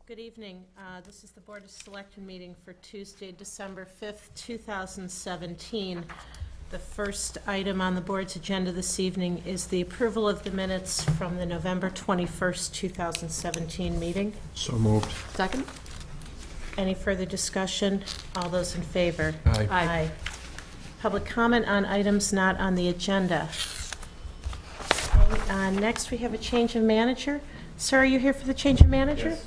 Good evening. This is the Board of Selectmen meeting for Tuesday, December 5th, 2017. The first item on the board's agenda this evening is the approval of the minutes from the November 21st, 2017 meeting. So moved. Second? Any further discussion? All those in favor? Aye. Aye. Public comment on items not on the agenda. Okay, next, we have a change of manager. Sir, are you here for the change of manager? Yes.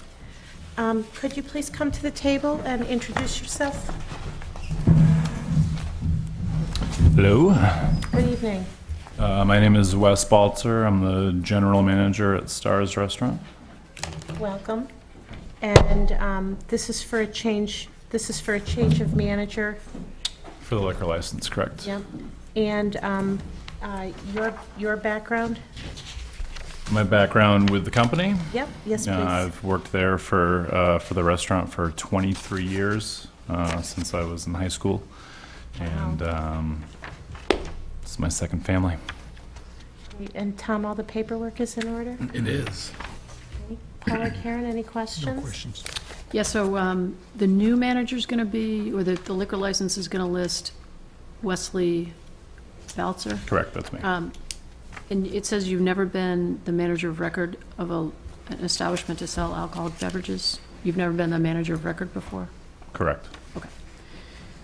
Could you please come to the table and introduce yourself? Hello, Good evening. my name is Wes Baltzer. I'm the general manager at Stars Restaurant. Welcome. And this is for a change of manager. For the liquor license, correct? Yep. And your background? My background with the company? Yep, yes, please. I've worked there for the restaurant for 23 years, since I was in high school. And it's my second family. And Tom, all the paperwork is in order? It is. Okay. Paul or Karen, any questions? No questions. Yeah, so the new manager's going to be, or the liquor license is going to list Wesley Baltzer. Correct, that's me. And it says you've never been the manager of record of an establishment to sell alcoholic beverages. You've never been the manager of record before? Correct, Okay.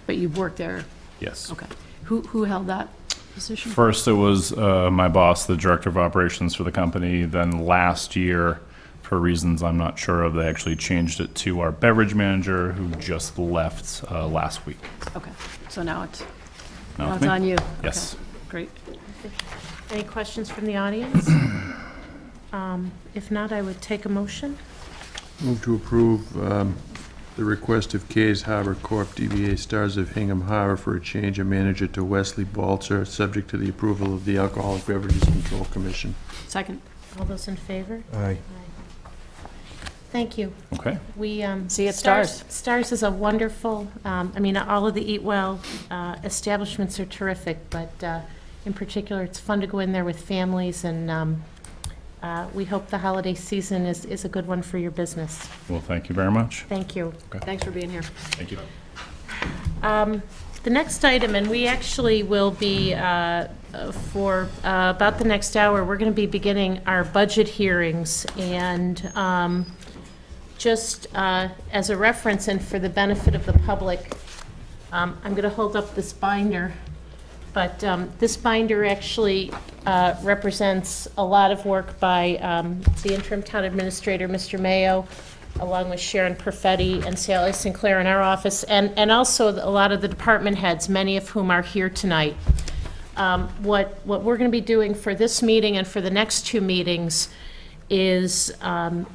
But you've worked there? yes. Okay. Who held that position? First, it was my boss, the director of operations for the company. Then last year, for reasons I'm not sure of, they actually changed it to our beverage manager, who just left last week. Okay, so now it's Now it's it's me. on you? Yes. Okay, great. Any questions from the audience? If not, I would take a motion. Move to approve the request of Kay's Harbor Corp. DBA Stars of Hingham Harbor for a change of manager to Wesley Baltzer, subject to the approval of the Alcoholic Beverages Control Commission. Second. All those in favor? Aye. Thank you. Okay. We, See you at Stars. Stars is a wonderful, all of the Eat Well establishments are terrific, but in particular, it's fun to go in there with families, and we hope the holiday season is a good one for your business. Well, thank you very much. Thank you. Thanks for being here. Thank you. The next item, and we actually will be, for about the next hour, we're going to be beginning our budget hearings, and just as a reference and for the benefit of the public, I'm going to hold up this binder, but this binder actually represents a lot of work by the interim town administrator, Mr. Mayo, along with Sharon Perfetti and Sally Sinclair in our office, and also a lot of the department heads, many of whom are here tonight. What we're going to be doing for this meeting and for the next two meetings is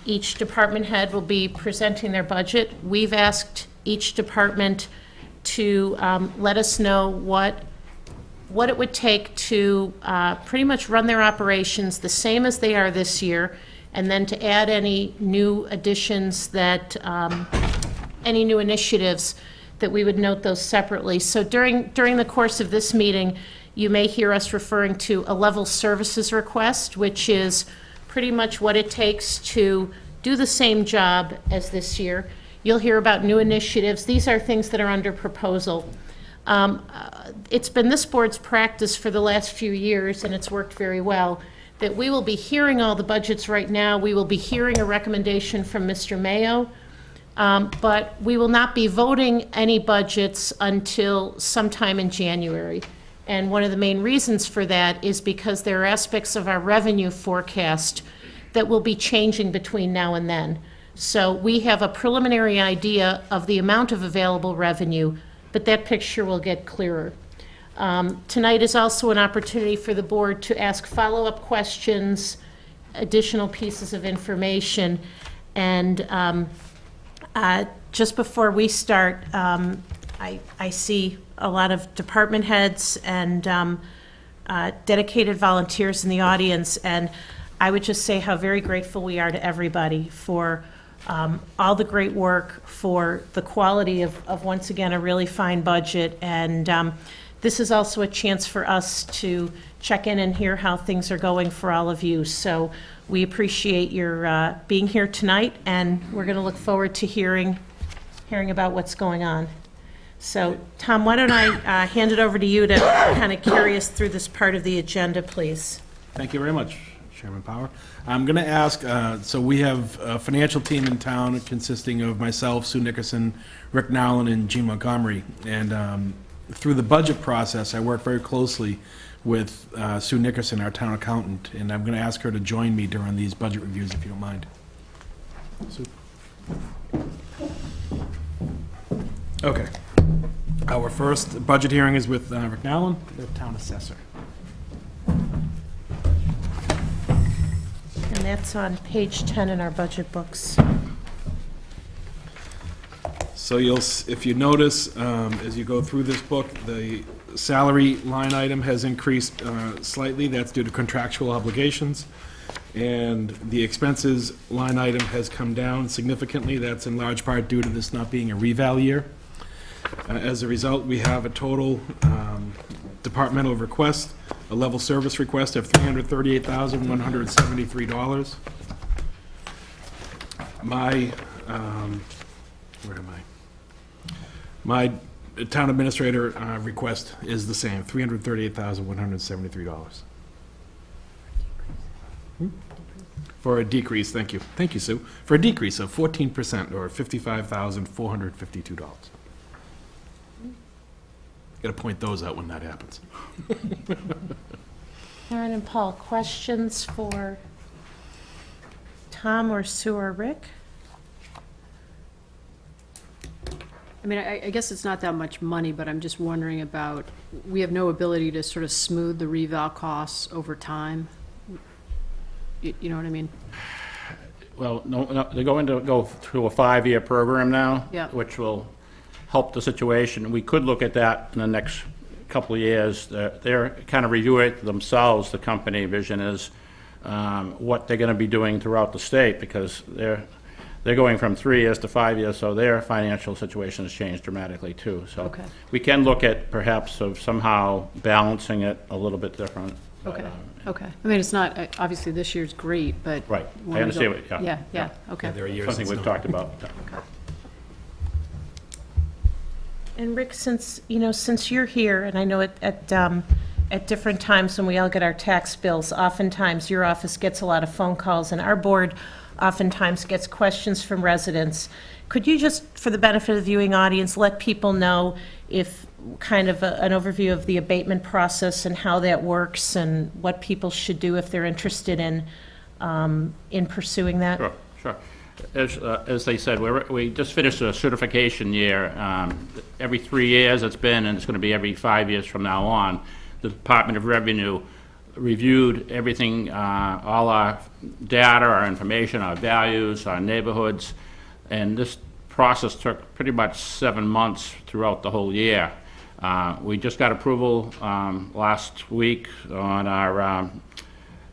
each department head will be presenting their budget. We've asked each department to let us know what it would take to pretty much run their operations the same as they are this year, and then to add any new additions that, any new initiatives, that we would note those separately. So during the course of this meeting, you may hear us referring to a level services request, which is pretty much what it takes to do the same job as this year. You'll hear about new initiatives. These are things that are under proposal. It's been this board's practice for the last few years, and it's worked very well, that we will be hearing all the budgets right now. We will be hearing a recommendation from Mr. Mayo, but we will not be voting any budgets until sometime in January. And one of the main reasons for that is because there are aspects of our revenue forecast that will be changing between now and then. So we have a preliminary idea of the amount of available revenue, but that picture will get clearer. Tonight is also an opportunity for the board to ask follow-up questions, additional pieces of information, and just before we start, I see a lot of department heads and dedicated volunteers in the audience, and I would just say how very grateful we are to everybody for all the great work, for the quality of once again, a really fine budget, and this is also a chance for us to check in and hear how things are going for all of you. So we appreciate your being here tonight, and we're going to look forward to hearing about what's going on. So, Tom, why don't I hand it over to you to kind of carry us through this part of the agenda, please? Thank you very much, Chairman Power. I'm going to ask, so we have a financial team in town consisting of myself, Sue Nickerson, Rick Nowlin, and Gene Montgomery. And through the budget process, I work very closely with Sue Nickerson, our town accountant, and I'm going to ask her to join me during these budget reviews, if you don't mind. Sue? Okay. Our first budget hearing is with Rick Nowlin, the town assessor. And that's on page 10 in our budget books. So if you notice, as you go through this book, the salary line item has increased slightly. That's due to contractual obligations. And the expenses line item has come down significantly. That's in large part due to this not being a reval year. As a result, we have a total departmental request, a level service request of $338,173. My town administrator request is the same, $338,173. For a decrease, thank you. Thank you, Sue. For a decrease of 14%, or $55,452. Got to point those out when that happens. Karen and Paul, questions for Tom or Sue or Rick? I mean, I guess it's not that much money, but I'm just wondering about, we have no ability to sort of smooth the reval costs over time. You know what I mean? Well, no, they're going to go through a 5-year program now, Yeah. which will help the situation. We could look at that in the next couple of years. They're kind of reviewing it themselves, the company vision is, what they're going to be doing throughout the state, because they're going from 3 years to 5 years, so their financial situation has changed dramatically too. So Okay. we can look at perhaps of somehow balancing it a little bit different. Okay, okay. I mean, it's not, obviously, this year's great, but. Right. when I we understand go- what, yeah. Yeah, okay. There are years Something it's we've not. talked about. And Rick, since you're here, and I know at different times when we all get our tax bills, oftentimes your office gets a lot of phone calls, and our board oftentimes gets questions from residents. Could you just, for the benefit of the viewing audience, let people know if kind of an overview of the abatement process and how that works and what people should do if they're interested in pursuing that? Sure, sure. As they said, we just finished a certification year. Every 3 years it's been, and it's going to be every 5 years from now on. The Department of Revenue reviewed everything, all our data, our information, our values, our neighborhoods, and this process took pretty much 7 months throughout the whole year. We just got approval last week on our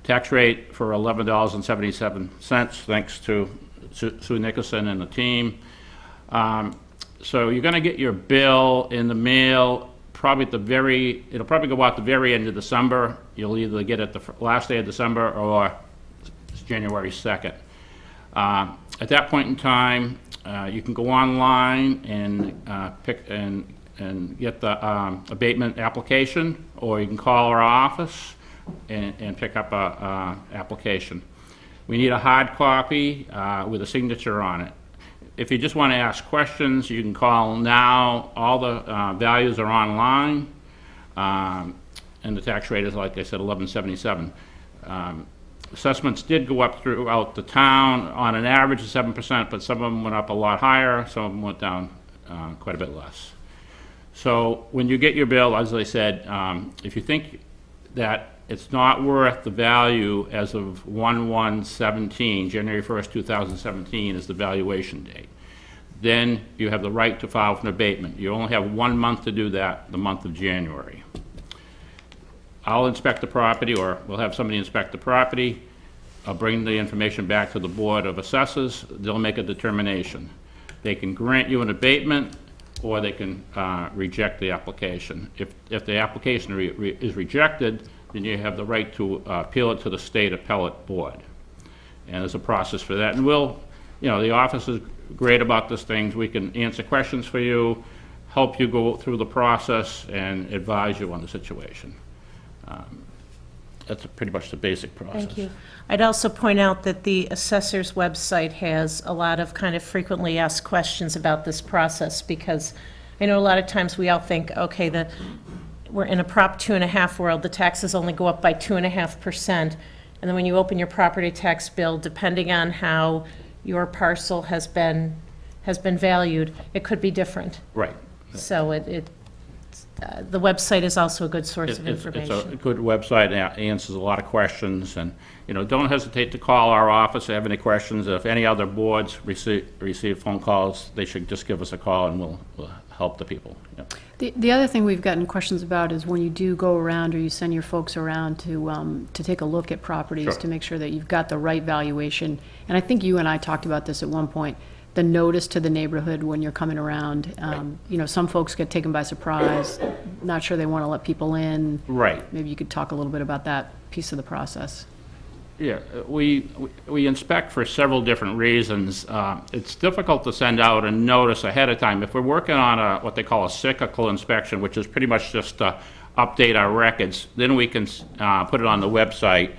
tax rate for $11.77, thanks to Sue Nickerson and the team. So you're going to get your bill in the mail probably it'll probably go out the very end of December. You'll either get it the last day of December or January 2nd. At that point in time, you can go online and pick and get the abatement application, or you can call our office and pick up a application. We need a hard copy with a signature on it. If you just want to ask questions, you can call now. All the values are online, and the tax rate is, like I said, $11.77. Assessments did go up throughout the town on an average of 7%, but some of them went up a lot higher, some of them went down quite a bit less. So when you get your bill, as I said, if you think that it's not worth the value as of 1/1/17, January 1st, 2017 is the valuation date, then you have the right to file for an abatement. You only have 1 month to do that, the month of January. I'll inspect the property, or we'll have somebody inspect the property. I'll bring the information back to the Board of Assessors. They'll make a determination. They can grant you an abatement, or they can reject the application. If the application is rejected, then you have the right to appeal it to the state appellate board. And there's a process for that. And the office is great about these things. We can answer questions for you, help you go through the process, and advise you on the situation. That's pretty much the basic process. Thank you. I'd also point out that the Assessors website has a lot of kind of frequently asked questions about this process, because I know a lot of times we all think, okay, we're in a Prop 2.5 world, the taxes only go up by 2.5%, and then when you open your property tax bill, depending on how your parcel has been valued, it could be different. Right. So the website is also a good source of It's information. a good website, and answers a lot of questions, and, don't hesitate to call our office if you have any questions. If any other boards receive phone calls, they should just give us a call, and we'll help the people. Yep. The other thing we've gotten questions about is when you do go around, or you send your folks around to take a look at properties, Sure. to make sure that you've got the right valuation. And I think you and I talked about this at one point, the notice to the neighborhood when you're coming around. Some folks get taken by surprise, not sure they want to let people in. Right. Maybe you could talk a little bit about that piece of the process. Yeah, we inspect for several different reasons. It's difficult to send out a notice ahead of time. If we're working on what they call a cyclical inspection, which is pretty much just to update our records, then we can put it on the website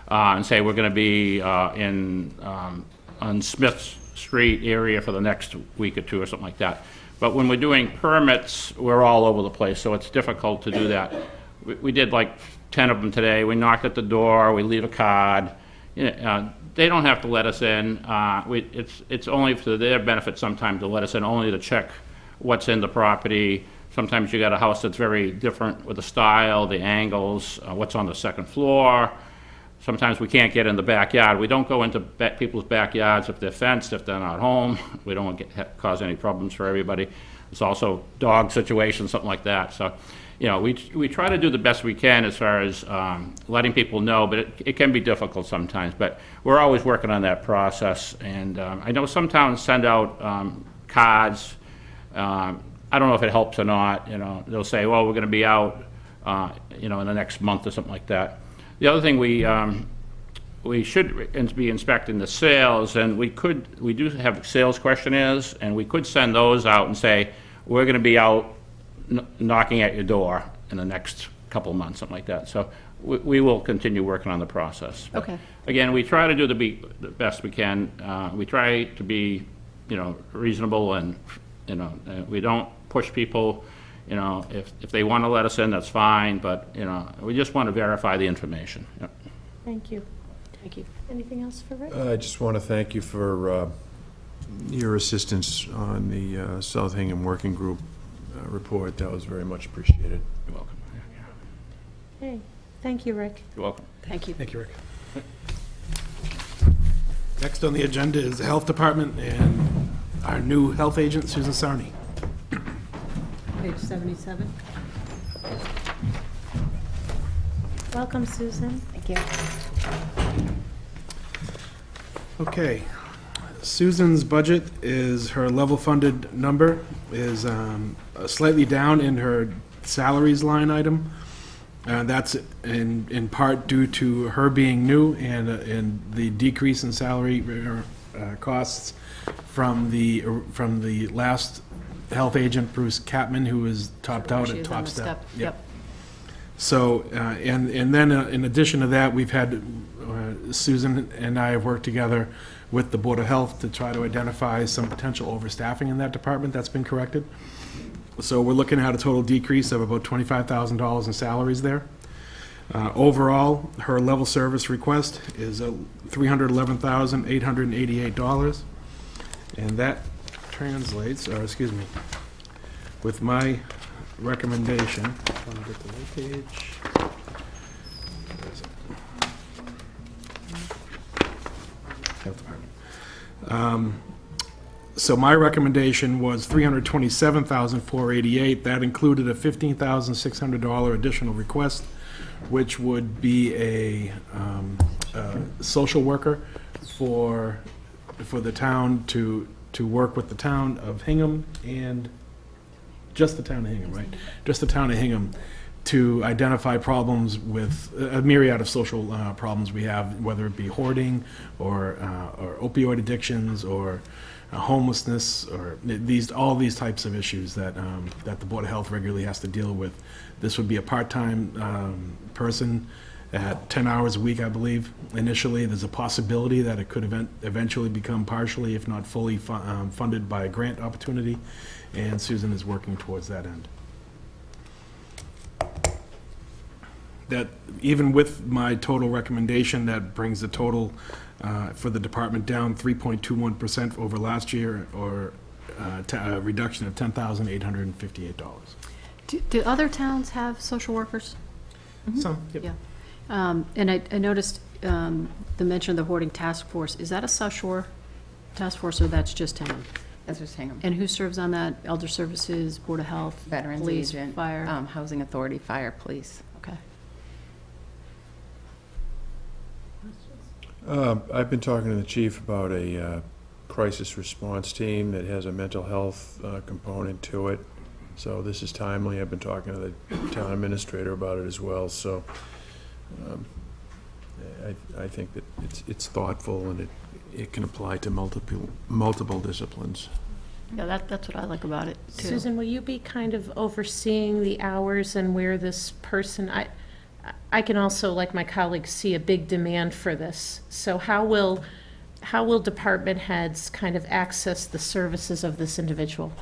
and say we're going to be on Smith Street area for the next week or two or something like that. But when we're doing permits, we're all over the place, so it's difficult to do that. We did like 10 of them today. We knocked at the door, we leave a card. They don't have to let us in. It's only for their benefit sometimes to let us in, only to check what's in the property. Sometimes you got a house that's very different with the style, the angles, what's on the second floor. Sometimes we can't get in the backyard. We don't go into people's backyards if they're fenced, if they're not home. We don't want to cause any problems for everybody. It's also dog situations, something like that. So, we try to do the best we can as far as letting people know, but it can be difficult sometimes. But we're always working on that process. And I know some towns send out cards. I don't know if it helps or not. They'll say, well, we're going to be out, in the next month or something like that. The other thing we should be inspecting the sales, and we do have sales questionnaires, and we could send those out and say, we're going to be out knocking at your door in the next couple of months, something like that. So we will continue working on the process. But Okay. again, we try to do the best we can. We try to be, reasonable, and, we don't push people. If they want to let us in, that's fine, but, we just want to verify the information. Yep. Thank you. Thank you. Anything else for Rick? I just want to thank you for your assistance on the South Hingham Working Group report. That was very much appreciated. You're welcome. Hey, thank you, Rick. You're welcome. Thank you. Thank you, Rick. Next on the agenda is the Health Department and our new health agent, Susan Sarney. Page 77. Welcome, Susan. Thank you. Okay. Susan's budget is, her level funded number is slightly down in her salaries line item. That's in part due to her being new and the decrease in salary costs from the last health agent, Bruce Capman, who was topped out She at is on top the step. Yep. So, and then in addition to that, we've had, Susan and I have worked together with the Board of Health to try to identify some potential overstaffing in that department that's been corrected. So we're looking at a total decrease of about $25,000 in salaries there. Overall, her level service request is $311,888. And that translates, or excuse me, with my recommendation, let me get the right page. Where is it? Health Department. So my recommendation was $327,488. That included a $15,600 additional request, which would be a social worker for the town to work with the town of Hingham and just the town of Hingham, right? Just the town of Hingham, to identify problems with a myriad of social problems we have, whether it be hoarding or opioid addictions or homelessness or all these types of issues that the Board of Health regularly has to deal with. This would be a part-time person at 10 hours a week, I believe. Initially, there's a possibility that it could eventually become partially, if not fully, funded by a grant opportunity, and Susan is working towards that end. That, even with my total recommendation, that brings the total for the department down 3.21% over last year, or a reduction of $10,858. Do other towns have social workers? Some, yep. Yeah. And I noticed the mention of the hoarding task force. Is that a South Shore task force, or that's just Hingham? That's just Hingham. And who serves on that? Elder Services, Board of Health? Veterans Police, agent, Fire? Housing Authority, Fire, Police. Okay. I've been talking to the chief about a crisis response team that has a mental health component to it. So this is timely. I've been talking to the town administrator about it as well. So I think that it's thoughtful, and it can apply to multiple disciplines. Yeah, that's what I like about it, too. Susan, will you be kind of overseeing the hours and where this person, I can also, like my colleagues, see a big demand for this. So how will department heads kind of access the services of this individual?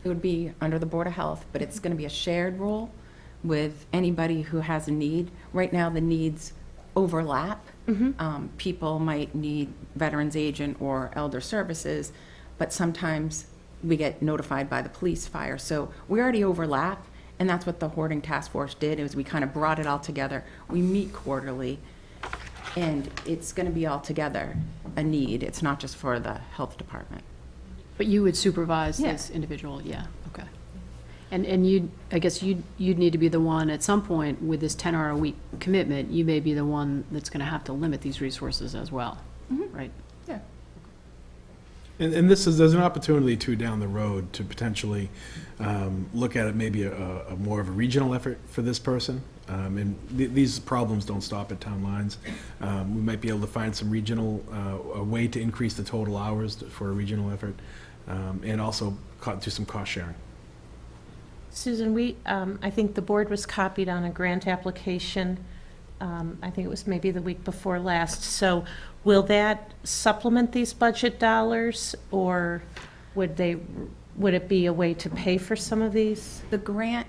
It would be under the Board of Health, but it's going to be a shared role with anybody who has a need. Right now, the needs overlap. People might need veterans agent or elder services, but sometimes we get notified by the police, fire. So we already overlap, and that's what the hoarding task force did, is we kind of brought it all together. We meet quarterly, and it's going to be all together a need. It's not just for the health department. But you would supervise Yeah. this individual? Yeah, okay. And you, I guess you'd need to be the one, at some point, with this 10-hour-a-week commitment, you may be the one that's going to have to limit these resources as well, right? Yeah. And there's an opportunity too down the road to potentially look at it, maybe a more of a regional effort for this person. And these problems don't stop at town lines. We might be able to find some regional, a way to increase the total hours for a regional effort, and also do some cost sharing. Susan, I think the board was copied on a grant application. I think it was maybe the week before last. So will that supplement these budget dollars, or would it be a way to pay for some of these? The grant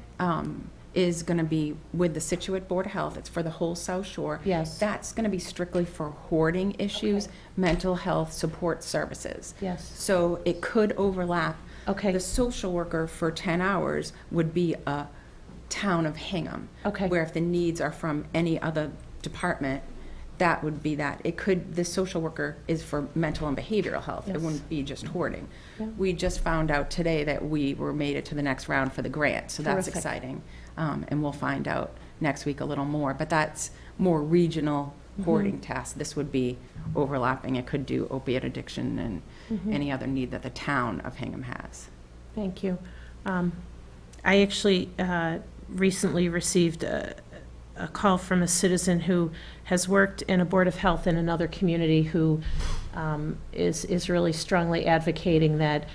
is going to be with the Situate Board of Health. It's for the whole South Shore. Yes. That's going to be strictly for hoarding issues, mental health support services. Yes. So it could overlap. Okay. The social worker for 10 hours would be a town of Hingham. Okay. Where if the needs are from any other department, that would be that. It could, the social worker is for mental and behavioral health. Yes. It wouldn't be just hoarding. Yeah. We just found out today that we were made it to the next round for the grant, so that's Terrific. exciting. And we'll find out next week a little more, but that's more regional hoarding tasks. This would be overlapping. It could do opiate addiction and any other need that the town of Hingham has. Thank you. I actually recently received a call from a citizen who has worked in a Board of Health in another community, who is really strongly advocating that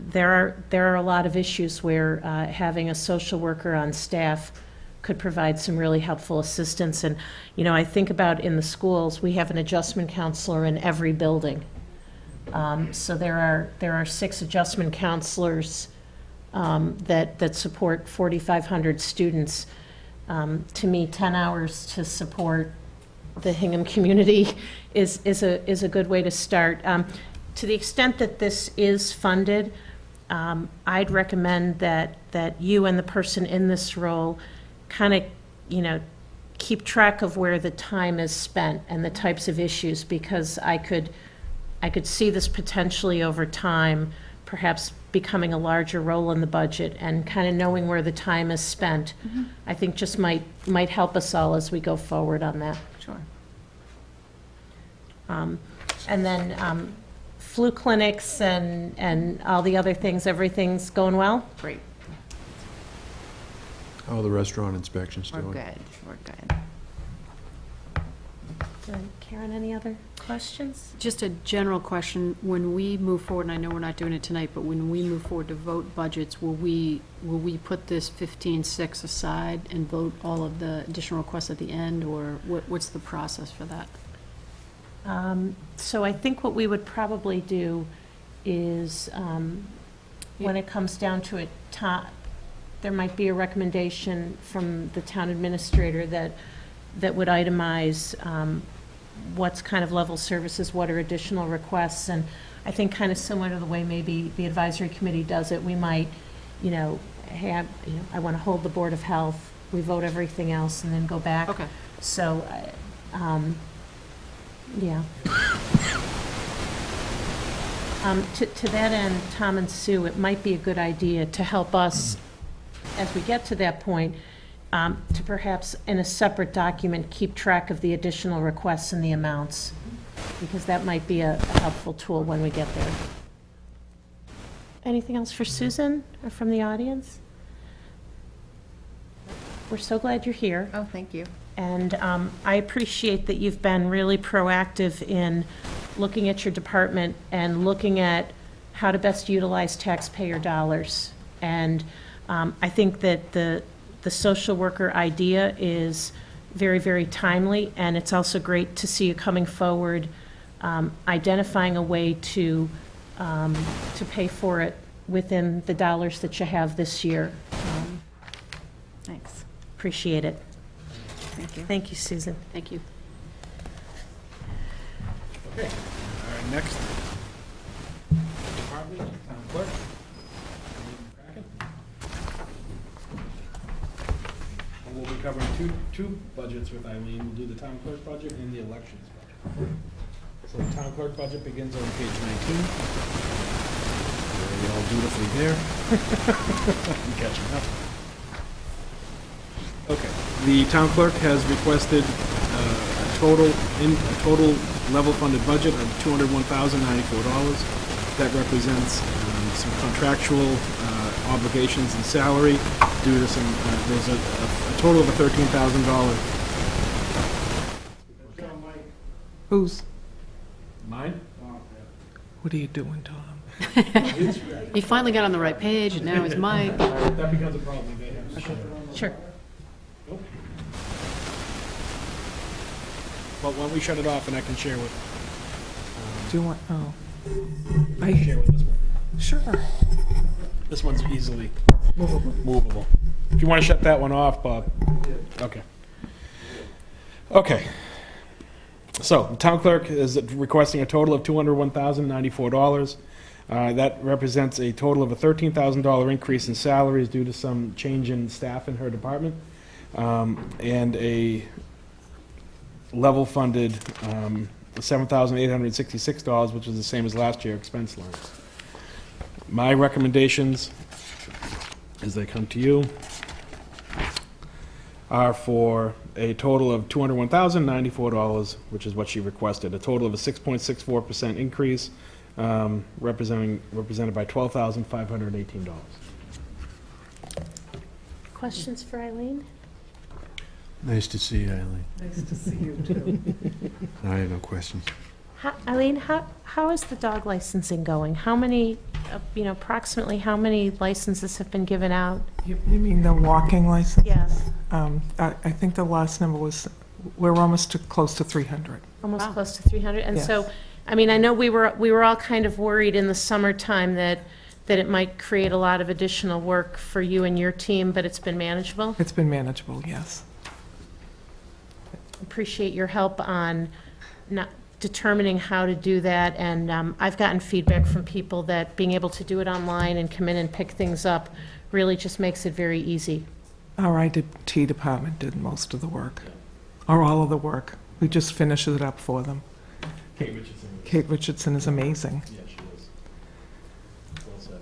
there are a lot of issues where having a social worker on staff could provide some really helpful assistance. And, I think about in the schools, we have an adjustment counselor in every building. So there are 6 adjustment counselors that support 4,500 students. To me, 10 hours to support the Hingham community is a good way to start. To the extent that this is funded, I'd recommend that you and the person in this role kind of, keep track of where the time is spent and the types of issues, because I could see this potentially over time, perhaps becoming a larger role in the budget, and kind of knowing where the time is spent, I think just might help us all as we go forward on that. Sure. And then flu clinics and all the other things, everything's going well? Great, How are the restaurant inspections we're doing? good, we're good. Karen, any other questions? Just a general question, when we move forward, and I know we're not doing it tonight, but when we move forward to vote budgets, will we put this 15.6 aside and vote all of the additional requests at the end, or what's the process for that? So I think what we would probably do is, when it comes down to it, there might be a recommendation from the town administrator that would itemize what's kind of level services, what are additional requests, and I think kind of similar to the way maybe the advisory committee does it, we might, have, I want to hold the Board of Health, we vote everything else, and then go back. Okay. So, yeah. To that end, Tom and Sue, it might be a good idea to help us, as we get to that point, to perhaps in a separate document, keep track of the additional requests and the amounts, because that might be a helpful tool when we get there. Anything else for Susan or from the audience? We're so glad you're here. Oh, thank you. And I appreciate that you've been really proactive in looking at your department and looking at how to best utilize taxpayer dollars. And I think that the social worker idea is very, very timely, and it's also great to see you coming forward, identifying a way to pay for it within the dollars that you have this year. Thanks. Appreciate it. Thank you. Thank you, Susan. Thank you. Okay, our next department, town clerk. And we'll be covering two budgets with Eileen. We'll do the town clerk budget and the elections budget. So the town clerk budget begins on page 19. They're all dutifully there. I'm catching up. Okay, the town clerk has requested a total level funded budget of $201,094. That represents some contractual obligations and salary due to some, there's a total of a $13,000. Who's, Mine? what are you doing, Tom? He finally got on the right page, and now it's Mike. That becomes a problem. They have to share. Sure. Nope. Well, why don't we shut it off and I can share with, Do you want, oh. share with this one. Sure. This one's easily movable. If you want to shut that one off, Bob. Okay. Okay. So, the town clerk is requesting a total of $201,094. That represents a total of a $13,000 increase in salaries due to some change in staff in her department, and a level funded $7,866, which is the same as last year expense line. My recommendations, as they come to you, are for a total of $201,094, which is what she requested, a total of a 6.64% increase, represented by $12,518. Questions for Eileen? Nice to see you, Eileen. Nice to see you, too. I have no questions. Eileen, how is the dog licensing going? How many, approximately how many licenses have been given out? You mean the walking license? Yes. I think the last number was, we're almost close to 300. Almost Wow. close to 300. And Yes. so, I mean, I know we were all kind of worried in the summertime that it might create a lot of additional work for you and your team, but it's been manageable. It's been manageable, yes. Appreciate your help on not determining how to do that, and I've gotten feedback from people that being able to do it online and come in and pick things up really just makes it very easy. Our IT department did most of the work, or all of the work. We just finished it up for them. Kate Richardson. Kate Richardson is amazing. Yeah, she is. Well said.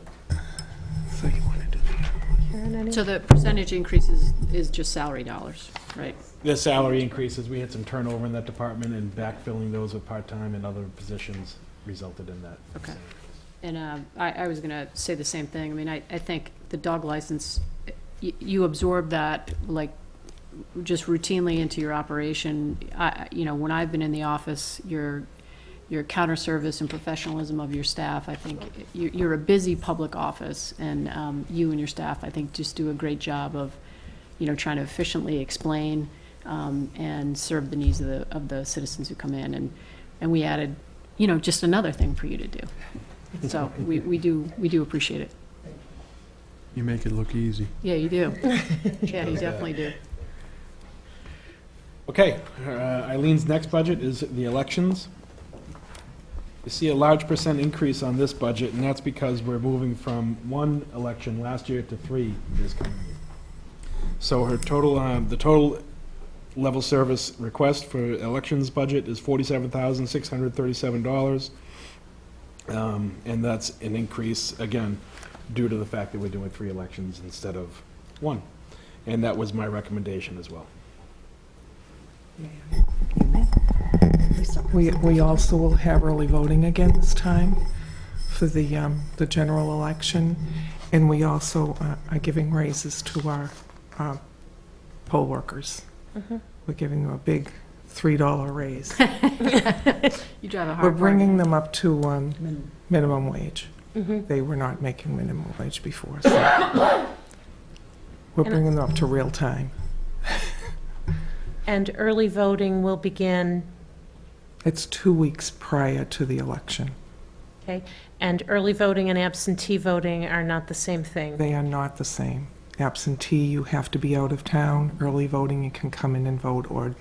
So you want to do that? Karen, any? So the percentage increase is just salary dollars, right? The salary increases, we had some turnover in that department, and backfilling those with part-time and other positions resulted in that. Okay. And I was going to say the same thing. I mean, I think the dog license, you absorb that, like, just routinely into your operation. You know, when I've been in the office, your counter service and professionalism of your staff, I think you're a busy public office, and you and your staff, I think, just do a great job of, you know, trying to efficiently explain and serve the needs of the citizens who come in. And we added, you know, just another thing for you to do. So we do appreciate it. You make it look easy. Yeah, you do. Yeah, you definitely do. Okay, Eileen's next budget is the elections. You see a large % increase on this budget, and that's because we're moving from 1 election last year to 3 this coming year. So her total, the total level service request for elections budget is $47,637. And that's an increase, again, due to the fact that we're doing 3 elections instead of 1. And that was my recommendation as well. We also will have early voting again this time for the general election, and we also are giving raises to our poll workers. We're giving them a big $3 raise. You drive a hard We're bargain. bringing them up to minimum wage. They were not making minimum wage before, so we're bringing them up to real time. And early voting will begin, It's 2 weeks prior to the election. okay? And early voting and absentee voting are not the same thing. They are not the same. Absentee, you have to be out of town. Early voting, you can come in and vote, or,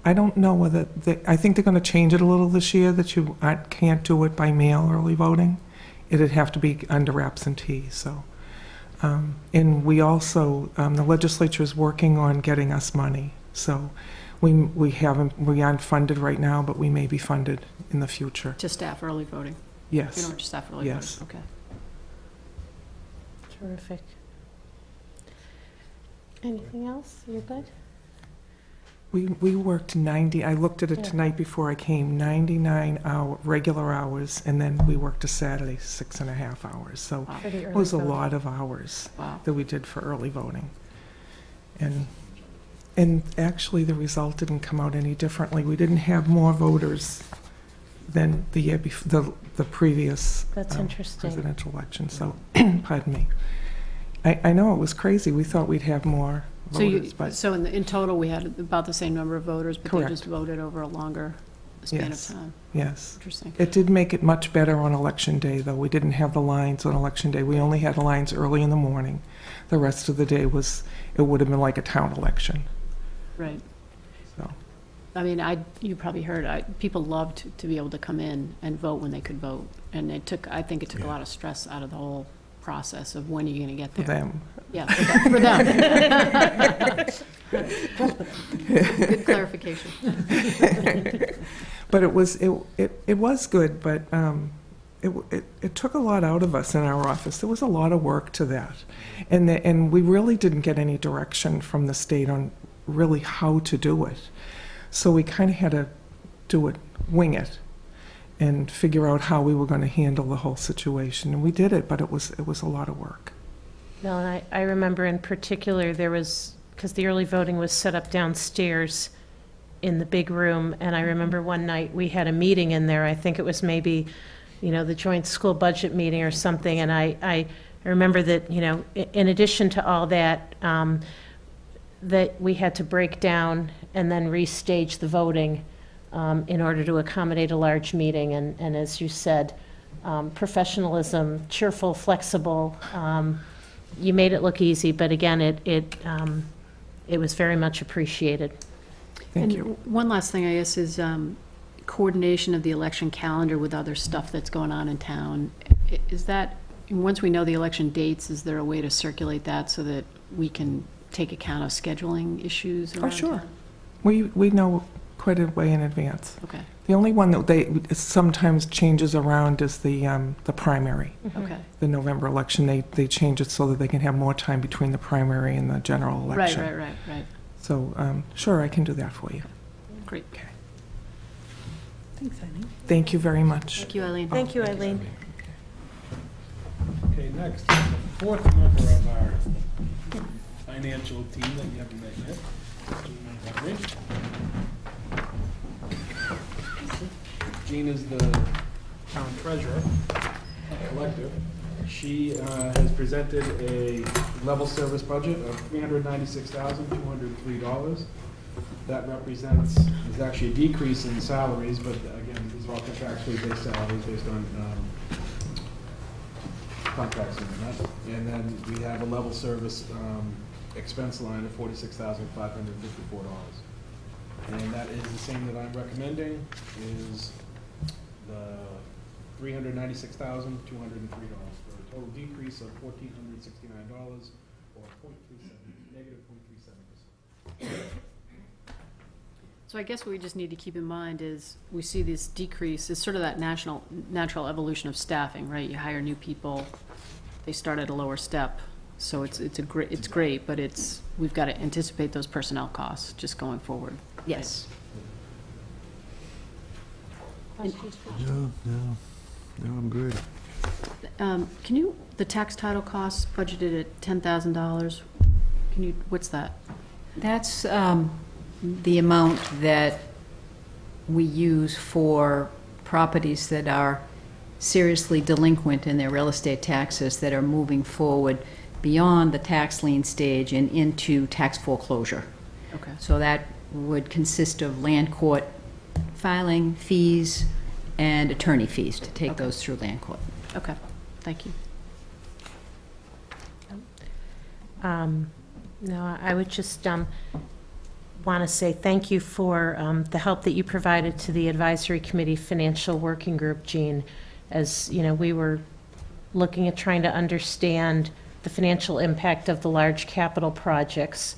I don't know whether, I think they're going to change it a little this year, that you can't do it by mail, early voting. It'd have to be under absentee, so. And we also, the legislature is working on getting us money, so we aren't funded right now, but we may be funded in the future. To staff early voting. Yes. You know, to staff early Yes. voting. Okay. Terrific. Anything else? You're good? We worked 90, I looked at it tonight before I came, 99 regular hours, and then we worked a Saturday, 6.5 hours. So Wow. For the it early was a voting. lot of hours Wow. that we did for early voting. And actually, the result didn't come out any differently. We didn't have more voters than the year before, the previous That's interesting. presidential election, so, pardon me. I know it was crazy. We thought we'd have more So voters, but so in total, we had about the same number of voters, but they Correct. just voted over a longer span of Yes. time. yes. Interesting. It did make it much better on Election Day, though. We didn't have the lines on Election Day. We only had the lines early in the morning. The rest of the day it would have been like a town election, Right. so. I mean, you probably heard, people loved to be able to come in and vote when they could vote. And I think it took a lot of stress out of the whole process of when you're going to get For there. them. Yeah, for them. Good clarification. But it was good, but it took a lot out of us in our office. There was a lot of work to that. And we really didn't get any direction from the state on really how to do it. So we kind of had to do it, wing it, and figure out how we were going to handle the whole situation. And we did it, but it was a lot of work. No, and I remember in particular, there was, because the early voting was set up downstairs in the big room, and I remember one night we had a meeting in there. I think it was maybe, the joint school budget meeting or something, and I remember that, in addition to all that, that we had to break down and then restage the voting in order to accommodate a large meeting, and as you said, professionalism, cheerful, flexible. You made it look easy, but again, it was very much appreciated. Thank And you. one last thing, I guess, is coordination of the election calendar with other stuff that's going on in town. Is that, once we know the election dates, is there a way to circulate that so that we can take account of scheduling issues around sure. town? We know quite a way in advance. Okay, The only one that they sometimes changes around is the primary. okay. The November election, they change it so that they can have more time between the primary and the general Right, election. right. So, sure, I can do that for you. Great. Okay. Thanks, Eileen. Thank you very much. Thank you, Eileen. Thank you, Eileen. Okay, next, the fourth member of our financial team that you haven't met yet. Jean is the town treasurer, collector. She has presented a level service budget of $396,203. That represents, is actually a decrease in salaries, but again, these are all contractually based salaries based on contracts and that. And then we have a level service expense line of $46,554. And that is the same that I'm recommending, is the $396,203 for a total decrease of $1,469 or negative 0.37%. So I guess what we just need to keep in mind is we see this decrease, it's sort of that natural evolution of staffing, right? You hire new people, they start at a lower step, so it's great, but we've got to anticipate those personnel costs just going forward. Yes. No, I'm good. Can you, the tax title costs budgeted at $10,000, what's that? That's the amount that we use for properties that are seriously delinquent in their real estate taxes that are moving forward beyond the tax lien stage and into tax foreclosure. Okay. So that would consist of land court filing fees and attorney fees to take those through land court. Okay, thank you. No, I would just want to say thank you for the help that you provided to the Advisory Committee Financial Working Group, Jean. As you know, we were looking at trying to understand the financial impact of the large capital projects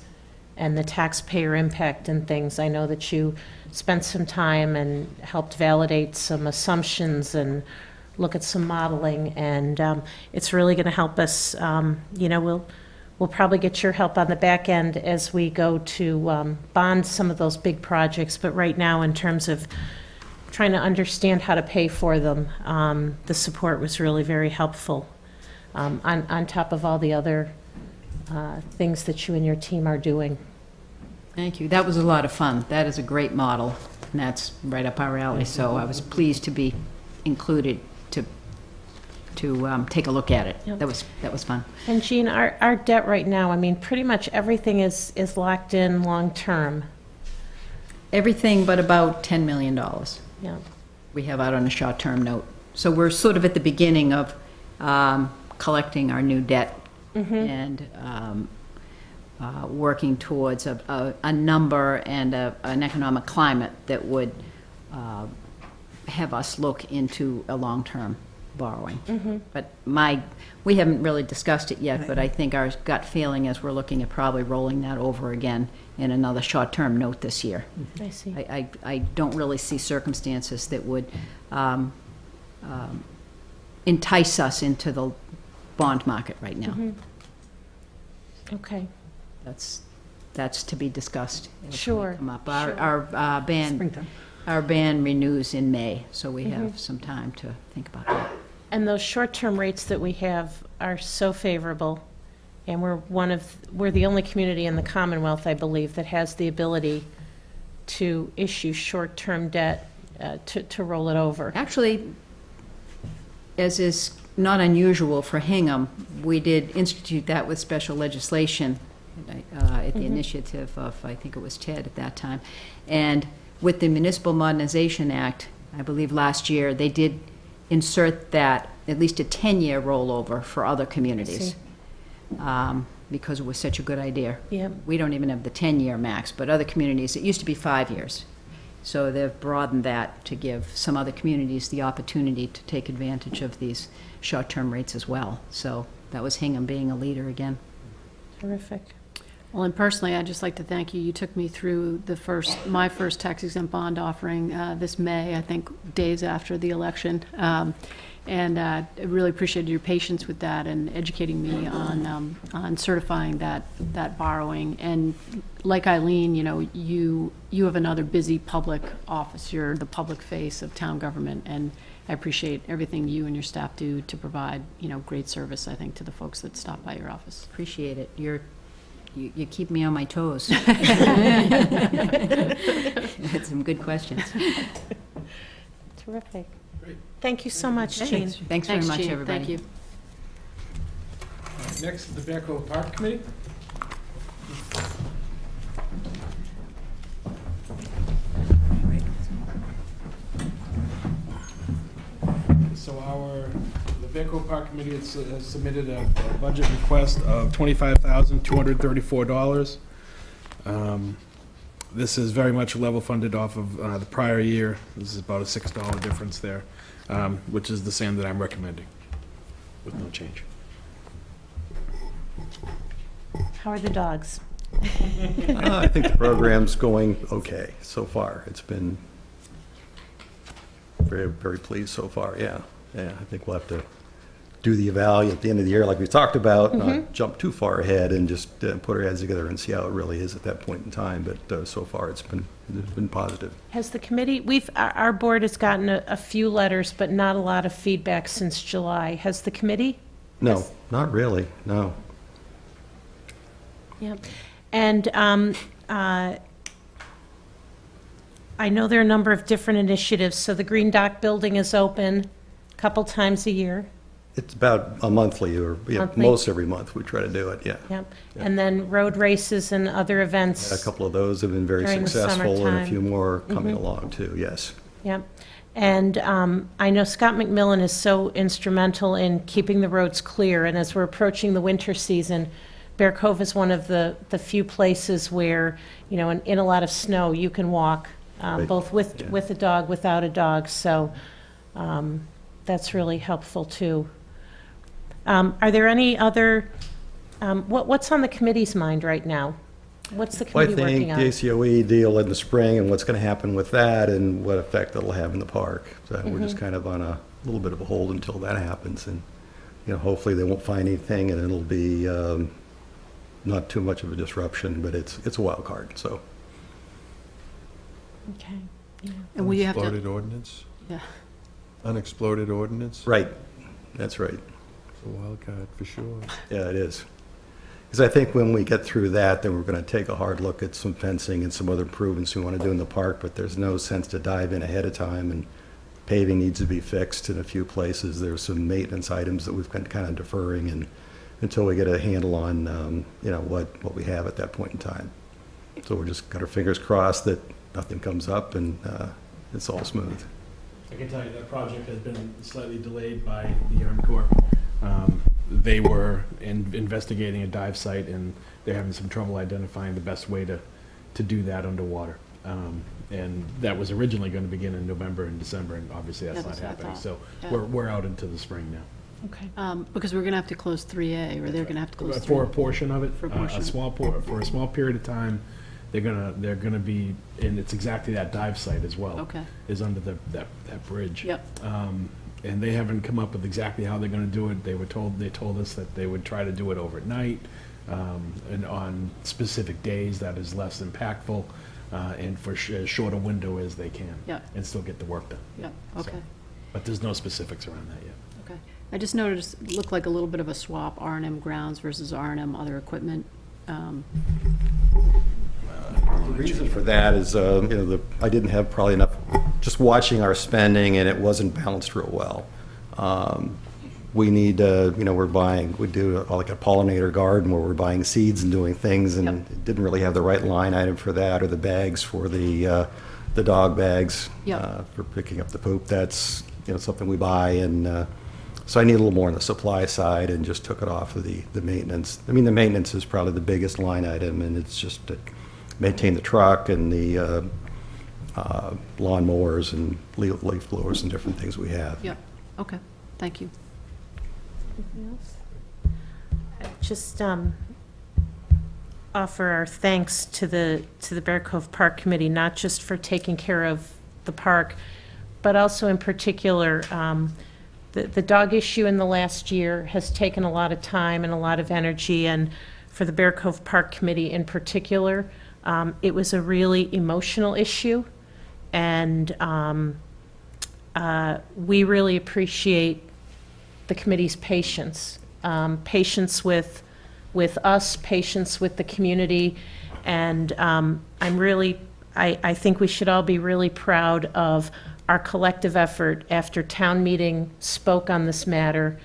and the taxpayer impact and things. I know that you spent some time and helped validate some assumptions and look at some modeling, and it's really going to help us. We'll probably get your help on the back end as we go to bond some of those big projects, but right now, in terms of trying to understand how to pay for them, the support was really very helpful, on top of all the other things that you and your team are doing. Thank you. That was a lot of fun. That is a great model, and that's right up our alley. So I was pleased to be included to take a look at it. Yep. That was fun. And Jean, our debt right now, I mean, pretty much everything is locked in long-term. Everything but about $10 million Yeah. we have out on a short-term note. So we're sort of at the beginning of collecting our new debt and working towards a number and an economic climate that would have us look into a long-term borrowing. But we haven't really discussed it yet, but I think our gut feeling is we're looking at probably rolling that over again in another short-term note this year. I see. I don't really see circumstances that would entice us into the bond market right now. Okay. That's to be discussed. as we Sure, come up. sure. Our ban renews in May, so we have some time to think about that. And those short-term rates that we have are so favorable, and we're the only community in the Commonwealth, I believe, that has the ability to issue short-term debt to roll it over. Actually, as is not unusual for Hingham, we did institute that with special legislation at the initiative of, I think it was Ted at that time. And with the Municipal Modernization Act, I believe last year, they did insert that, at least a 10-year rollover for other communities, because it was such a good idea. Yep. We don't even have the 10-year max, but other communities, it used to be 5 years. So they've broadened that to give some other communities the opportunity to take advantage of these short-term rates as well. So that was Hingham being a leader again. Terrific. Well, and personally, I'd just like to thank you. You took me through my first tax exempt bond offering this May, I think, days after the election. And I really appreciated your patience with that and educating me on certifying that borrowing. And like Eileen, you have another busy public office. You're the public face of town government, and I appreciate everything you and your staff do to provide, great service, I think, to the folks that stop by your office. Appreciate it. You keep me on my toes. Had some good questions. Terrific. Great. Thank you so much, Jean. Thanks very much, Jean. everybody. Thank you. Next, the Bear Cove Park Committee. So the Bear Cove Park Committee has submitted a budget request of $25,234. This is very much level funded off of the prior year. This is about a $6 difference there, which is the same that I'm recommending, with no change. How are the dogs? I think the program's going okay so far. It's been very, very pleased so far, yeah. Yeah, I think we'll have to do the eval at the end of the year like we talked about, not jump too far ahead and just put our heads together and see how it really is at that point in time. But so far it's been positive. Has the committee, our board has gotten a few letters, but not a lot of feedback since July. Has the committee? No, not really, no. Yep. And I know there are a number of different initiatives. So the Green Dock building is open a couple times a year. It's about a monthly, or Monthly? most every month we try to do it, yeah. Yep. And then road races and other events. A couple of those have been very During the successful, and summertime. a few more coming along too, yes. Yep. And I know Scott McMillan is so instrumental in keeping the roads clear. And as we're approaching the winter season, Bear Cove is one of the few places where, in a lot of snow, you can walk, Right. both with a dog, without a dog. So that's really helpful too. Are there any other, what's on the committee's mind right now? What's the Well, I committee think working the on? ACOE deal in the spring and what's going to happen with that and what effect it'll have in the park. So we're just kind of on a little bit of a hold until that happens. And, hopefully they won't find anything and it'll be not too much of a disruption, but it's a wild card, so. Okay. Yeah. And we have to, Unexploded ordinance? yeah. Unexploded ordinance? Right, that's right. It's a wild card, for sure. Yeah, it is. Because I think when we get through that, then we're going to take a hard look at some fencing and some other improvements we want to do in the park, but there's no sense to dive in ahead of time, and paving needs to be fixed in a few places. There's some maintenance items that we've been kind of deferring and until we get a handle on, what we have at that point in time. So we're just got our fingers crossed that nothing comes up and it's all smooth. I can tell you that project has been slightly delayed by the Army Corps. They were investigating a dive site, and they're having some trouble identifying the best way to do that underwater. And that was originally going to begin in November and December, and obviously that's Yeah, not that's what I happening. thought. So Yeah. we're out into the spring now. Okay. Because we're going to have to close 3A, or they're going to have to close 3A. For a portion of it, For a portion. for a small period of time, they're gonna be, and it's exactly that dive site as well. Okay. Is under that bridge. Yep. And they haven't come up with exactly how they're gonna do it. They told us that they would try to do it overnight, and on specific days that is less impactful, and for as short a window as they can. Yep. And still get the work done. Yep, okay. But there's no specifics around that yet. Okay. I just noticed, it looked like a little bit of a swap, R&M grounds versus R&M other equipment. The reason for that is, I didn't have probably enough, just watching our spending, and it wasn't balanced real well. We need, we do like a pollinator garden where we're buying seeds and doing things, and Yep. didn't really have the right line item for that, or the bags for the dog bags. Yep. For picking up the poop. That's, something we buy, and so I need a little more on the supply side, and just took it off of the maintenance. I mean, the maintenance is probably the biggest line item, and it's just to maintain the truck and the lawn mowers and leaf blowers and different things we have. Yep, okay, thank you. Anything else? Just, offer our thanks to the Bear Cove Park Committee, not just for taking care of the park, but also in particular, the dog issue in the last year has taken a lot of time and a lot of energy, and for the Bear Cove Park Committee in particular, it was a really emotional issue, and we really appreciate the committee's patience, patience with us, patience with the community, and I think we should all be really proud of our collective effort after town meeting spoke on this matter.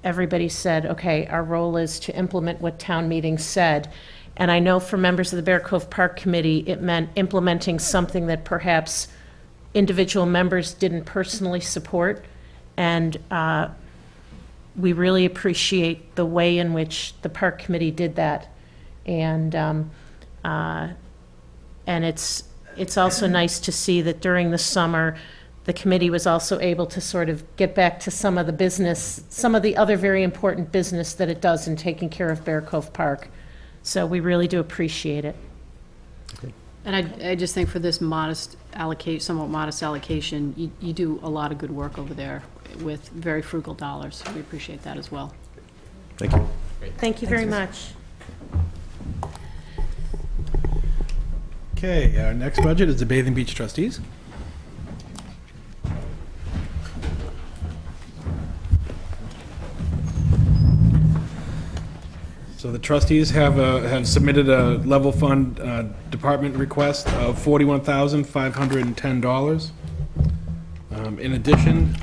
Everybody said, okay, our role is to implement what town meeting said. And I know for members of the Bear Cove Park Committee, it meant implementing something that perhaps individual members didn't personally support. And we really appreciate the way in which the park committee did that. And it's also nice to see that during the summer, the committee was also able to sort of get back to some of the business, some of the other very important business that it does in taking care of Bear Cove Park. So we really do appreciate it. And I just think for this somewhat modest allocation, you do a lot of good work over there with very frugal dollars. We appreciate that as well. Thank you. Thank you very much. Okay, our next budget is the Bathing Beach Trustees. So the trustees have submitted a level fund department request of $41,510. In addition,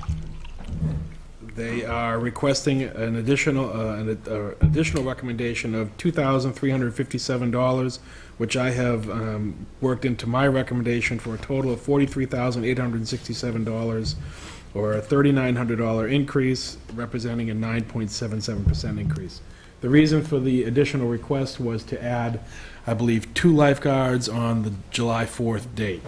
they are requesting an additional recommendation of $2,357, which I have worked into my recommendation for a total of $43,867, or a $3,900 increase, representing a 9.77% increase. The reason for the additional request was to add, I believe, 2 lifeguards on the July 4th date,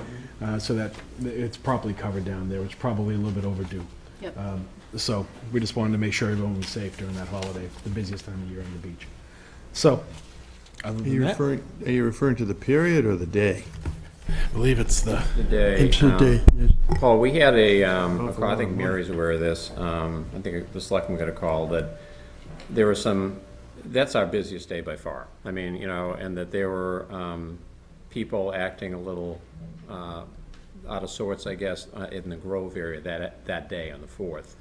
so that it's properly covered down there. It's probably a little bit overdue. Yep. So we just wanted to make sure everyone was safe during that holiday, the busiest time of year on the beach. So, other than that, Are you referring to the period or the day? I believe it's the Day. day, yes. Paul, we had a call, I think Mary's aware of this, I think the selectman got a call that there were some, that's our busiest day by far. I mean, and that there were people acting a little out of sorts, I guess, in the Grove area that day on the 4th.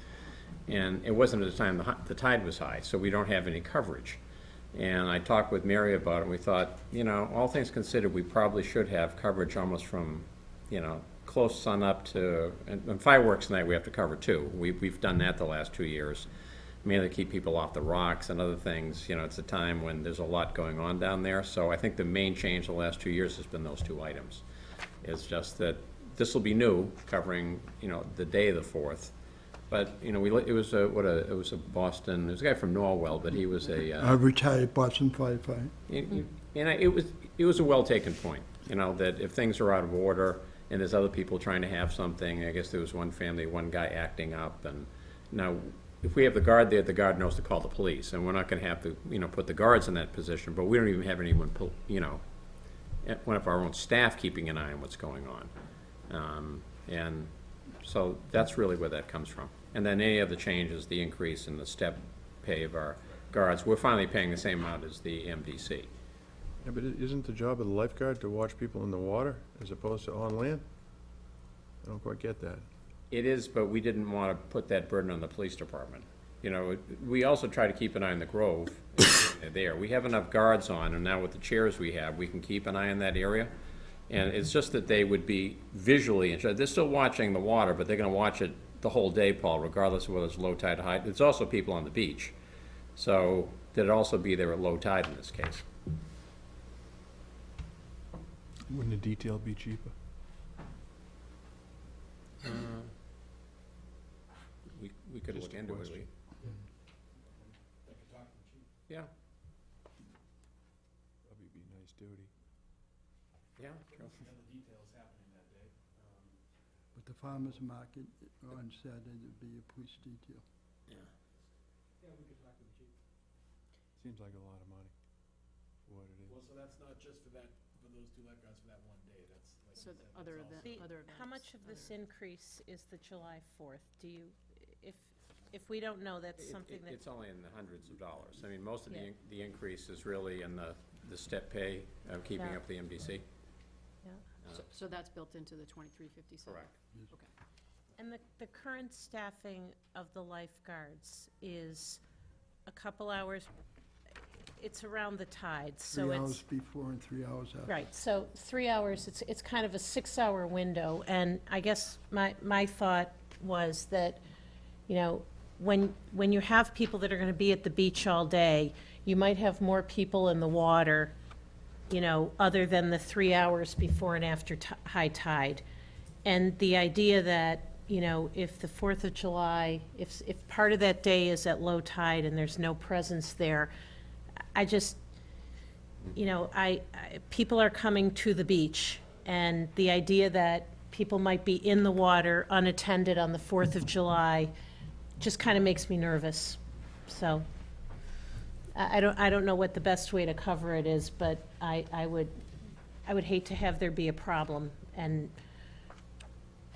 And it wasn't at the time the tide was high, so we don't have any coverage. And I talked with Mary about it, and we thought, all things considered, we probably should have coverage almost from, close sun up to, and fireworks night we have to cover too. We've done that the last 2 years, mainly to keep people off the rocks and other things. It's a time when there's a lot going on down there. So I think the main change the last 2 years has been those 2 items. It's just that this will be new, covering, the day of the 4th. But, it was a Boston, it was a guy from Norwell, but he was a retired Boston firefighter. and it was a well-taken point, that if things are out of order and there's other people trying to have something, I guess there was one family, one guy acting up, and now, if we have the guard there, the guard knows to call the police, and we're not gonna have to, put the guards in that position, but we don't even have anyone, one of our own staff keeping an eye on what's going on. And so that's really where that comes from. And then any of the changes, the increase in the step pay of our guards, we're finally paying the same amount as the MDC. Yeah, but isn't the job of the lifeguard to watch people in the water as opposed to on land? I don't quite get that. It is, but we didn't want to put that burden on the police department. We also try to keep an eye on the Grove there. We have enough guards on, and now with the chairs we have, we can keep an eye on that area. And it's just that they would be visually, they're still watching the water, but they're going to watch it the whole day, Paul, regardless of whether it's low tide or high. There's also people on the beach. So they'd also be there at low tide in this case. Wouldn't a detail be cheaper? We could Just look a into it. question. Yeah, Probably be nice duty. yeah, true. But the farmer's market on Saturday, there'd be a police detail. Seems like a lot of money. for what it is. Well, so that's not just for that, for those two lifeguards for that one day, that's, like So you the said, other that's event- also- other How much of this increase is the July 4th? Do you, if we don't know, that's something that... It's only in the hundreds of dollars. I mean, most of Yeah. the increase is really in the step pay, keeping Yeah. up the MDC. Yeah. So that's built into the 2357? Correct. Okay. And the current staffing of the lifeguards is a couple hours, it's around the tide, so 3 it's... hours before and 3 hours after. Right, so 3 hours, it's kind of a 6-hour window, and I guess my thought was that, you know, when you have people that are gonna be at the beach all day, you might have more people in the water, you know, other than the 3 hours before and after high tide. And the idea that, you know, if the 4th of July, if part of that day is at low tide and there's no presence there, I just, you know, people are coming to the beach, and the idea that people might be in the water unattended on the 4th of July just kind of makes me nervous. So I don't know what the best way to cover it is, but I would hate to have there be a problem, and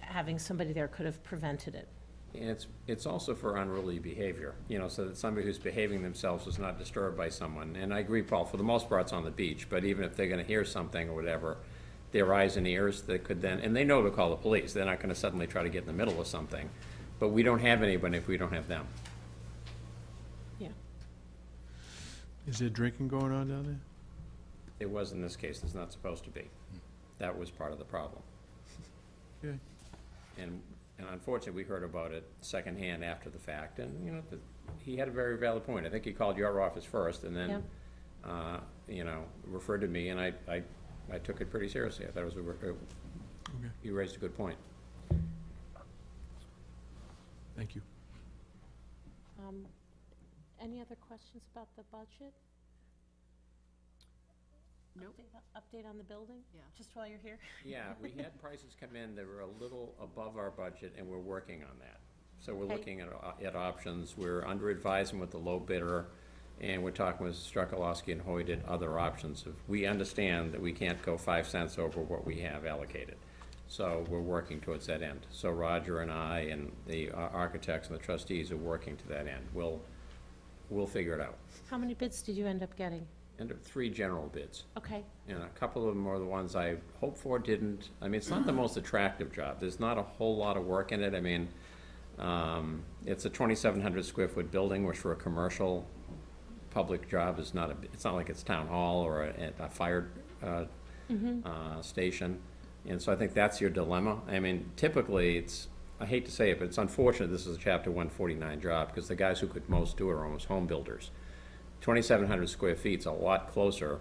having somebody there could have prevented it. And it's also for unruly behavior, you know, so that somebody who's behaving themselves is not disturbed by someone. And I agree, Paul, for the most part, it's on the beach, but even if they're gonna hear something or whatever, their eyes and ears, they could then, and they know to call the police, they're not gonna suddenly try to get in the middle of something. But we don't have anybody if we don't have them. Yeah. Is there drinking going on down there? It was in this case, there's not supposed to be. That was part of the problem. Okay. And unfortunately, we heard about it secondhand after the fact, and, you know, he had a very valid point. I think he called your office first, and then, you know, referred to me, and I took it pretty seriously. I thought it was you raised a good point. Thank you. Any other questions about the budget? Nope. Update on the building? Yeah. Just while you're here? Yeah, we had prices come in that were a little above our budget, and we're working on that. So we're Okay. looking at options. We're under advisement with the low bidder, and we're talking with Strukalowski and Hoyt at other options. We understand that we can't go 5 cents over what we have allocated. So we're working towards that end. So Roger and I and the architects and the trustees are working to that end. We'll figure it out. How many bids did you end up getting? And 3 general bids. Okay. And a couple of them are the ones I hoped for, didn't. I mean, it's not the most attractive job. There's not a whole lot of work in it. I mean, it's a 2,700 square foot building, which for a commercial public job is not it's not like it's town hall or a fire station. And so I think that's your dilemma. I mean, typically I hate to say it, but it's unfortunate this is a Chapter 149 job, because the guys who could most do it are almost home builders. 2,700 square feet is a lot closer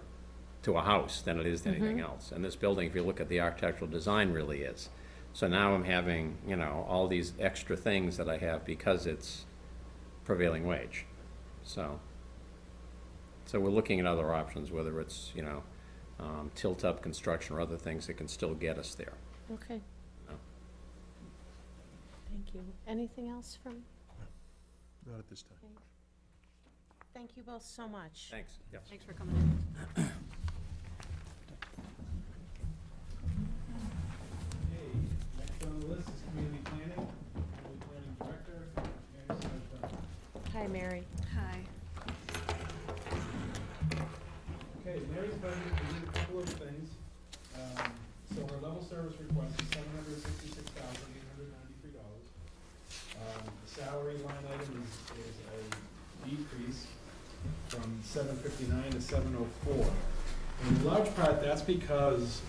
to a house than it is to anything else. And this building, if you look at the architectural design, really is. So now I'm having, you know, all these extra things that I have because it's prevailing wage. So we're looking at other options, whether it's, you know, tilt-up construction or other things that can still get us there. Okay. No. Thank you. Anything else from? Not at this time. Okay. Thank you both so much. Thanks. Yes. Thanks for coming in. Okay, next on the list is community planning, community planning director, Mary Sargent. Hi, Mary. Hi. Okay, Mary's budget, we did a couple of things. So her level service request is $766,893. The salary line item is a decrease from $759 to $704. And in large part, that's because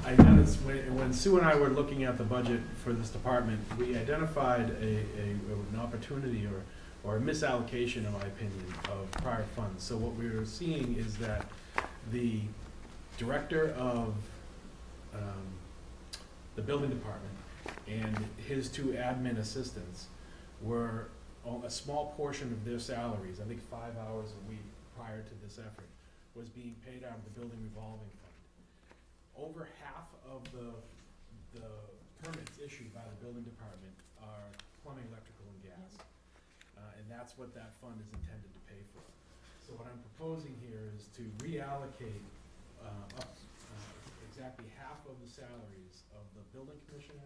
when Sue and I were looking at the budget for this department, we identified an opportunity or a misallocation, in my opinion, of prior funds. So what we were seeing is that the director of the building department and his 2 admin assistants were a small portion of their salaries, I think 5 hours a week prior to this effort, was being paid out of the building revolving fund. Over half of the permits issued by the building department are plumbing, electrical, and gas. And that's what that fund is intended to pay for. So what I'm proposing here is to reallocate exactly half of the salaries of the building commissioner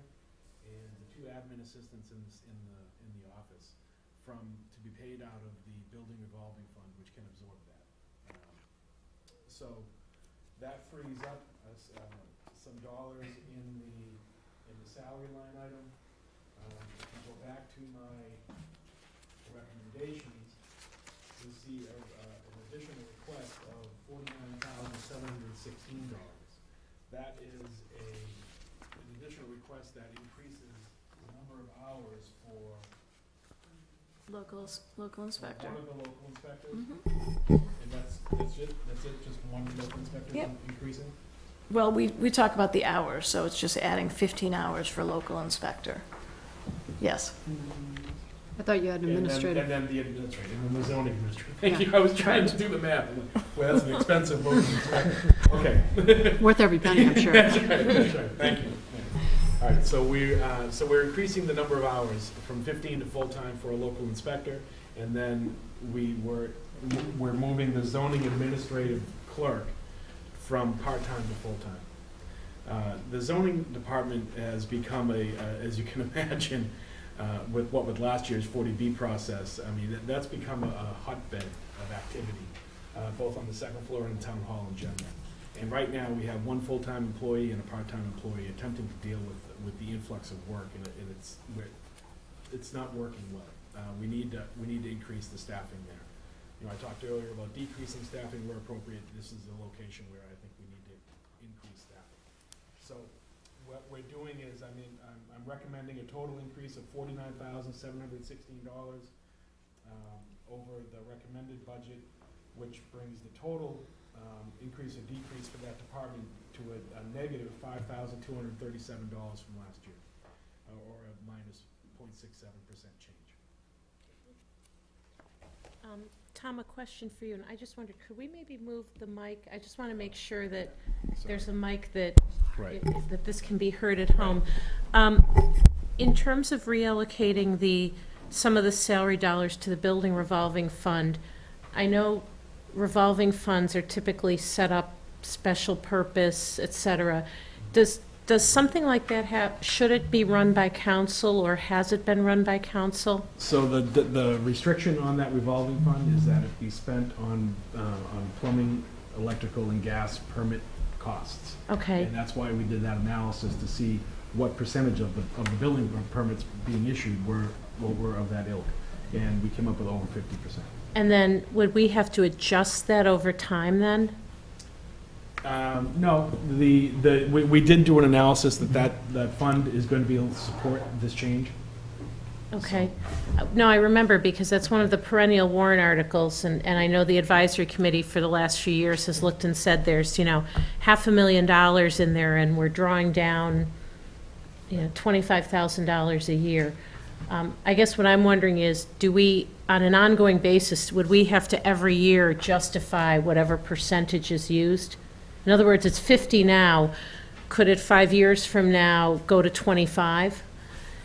and the 2 admin assistants in the office to be paid out of the building revolving fund, which can absorb that. So that frees up some dollars in the salary line item. If you go back to my recommendations, you'll see an additional request of $49,716. That is an additional request that increases the number of hours for Local inspector. one of the local inspectors. And that's it, just one local inspector Yep. increasing? Well, we talk about the hours, so it's just adding 15 hours for local inspector. Yes. I thought you had an administrative. And then that's right, and then the zoning administrator. Thank you, I was trying to do the math. I'm like, well, that's an expensive local inspector. Okay. Worth every penny, I'm sure. That's right, thank you. All right, so we're increasing the number of hours from 15 to full-time for a local inspector, and then we're moving the zoning administrative clerk from part-time to full-time. The zoning department has become as you can imagine, with last year's 40B process, I mean, that's become a hotbed of activity, both on the second floor and the town hall in general. And right now, we have one full-time employee and a part-time employee attempting to deal with the influx of work, and it's not working well. We need to increase the staffing there. You know, I talked earlier about decreasing staffing where appropriate. This is the location where I think we need to increase staffing. So what we're doing is, I'm recommending a total increase of $49,716 over the recommended budget, which brings the total increase or decrease for that department to a negative $5,237 from last year, or a minus 0.67% change. Tom, a question for you, and I just wondered, could we maybe move the mic? I just want to make sure that there's a mic that, Right. that this can be heard at home. In terms of reallocating some of the salary dollars to the building revolving fund, I know revolving funds are typically set up special purpose, et cetera. Does something like that should it be run by council, or has it been run by council? So the restriction on that revolving fund is that it be spent on plumbing, electrical, and gas permit costs. Okay. And that's why we did that analysis to see what percentage of the building permits being issued were of that ilk. And we came up with over 50%. And then would we have to adjust that over time then? No, we did do an analysis that fund is going to be able to support this change. Okay. No, I remember, because that's one of the perennial warrant articles, and I know the advisory committee for the last few years has looked and said there's, $500,000 in there, and we're drawing down, $25,000 a year. I guess what I'm wondering is, do we, on an ongoing basis, would we have to every year justify whatever percentage is used? In other words, it's 50 now. Could it 5 years from now go to 25?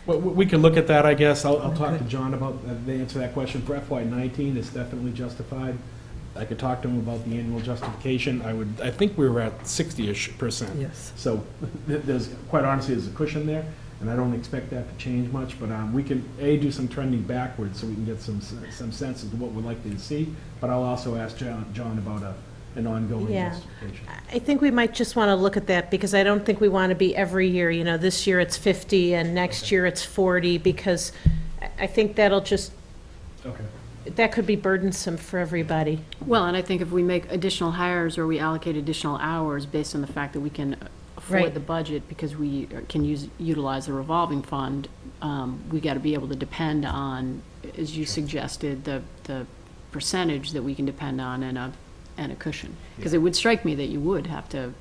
Well, we can look at that, I guess. I'll talk to John about the answer to that question. For FY19, it's definitely justified. I could talk to him about the annual justification. I think we were at 60-ish%. Yes. So quite honestly, there's a cushion there, and I don't expect that to change much. But we can, do some trending backwards so we can get some sense of what we're likely to see. But I'll also ask John about an ongoing justification. I think we might just want to look at that, because I don't think we want to be every year, this year it's 50 and next year it's 40, because I think that'll just, that could be burdensome for everybody. Well, and I think if we make additional hires or we allocate additional hours based on the fact that we can afford Right. the budget because we can utilize the revolving fund, we got to be able to depend on, as you suggested, the percentage that we can depend on and a cushion. Because it would strike me that you would have to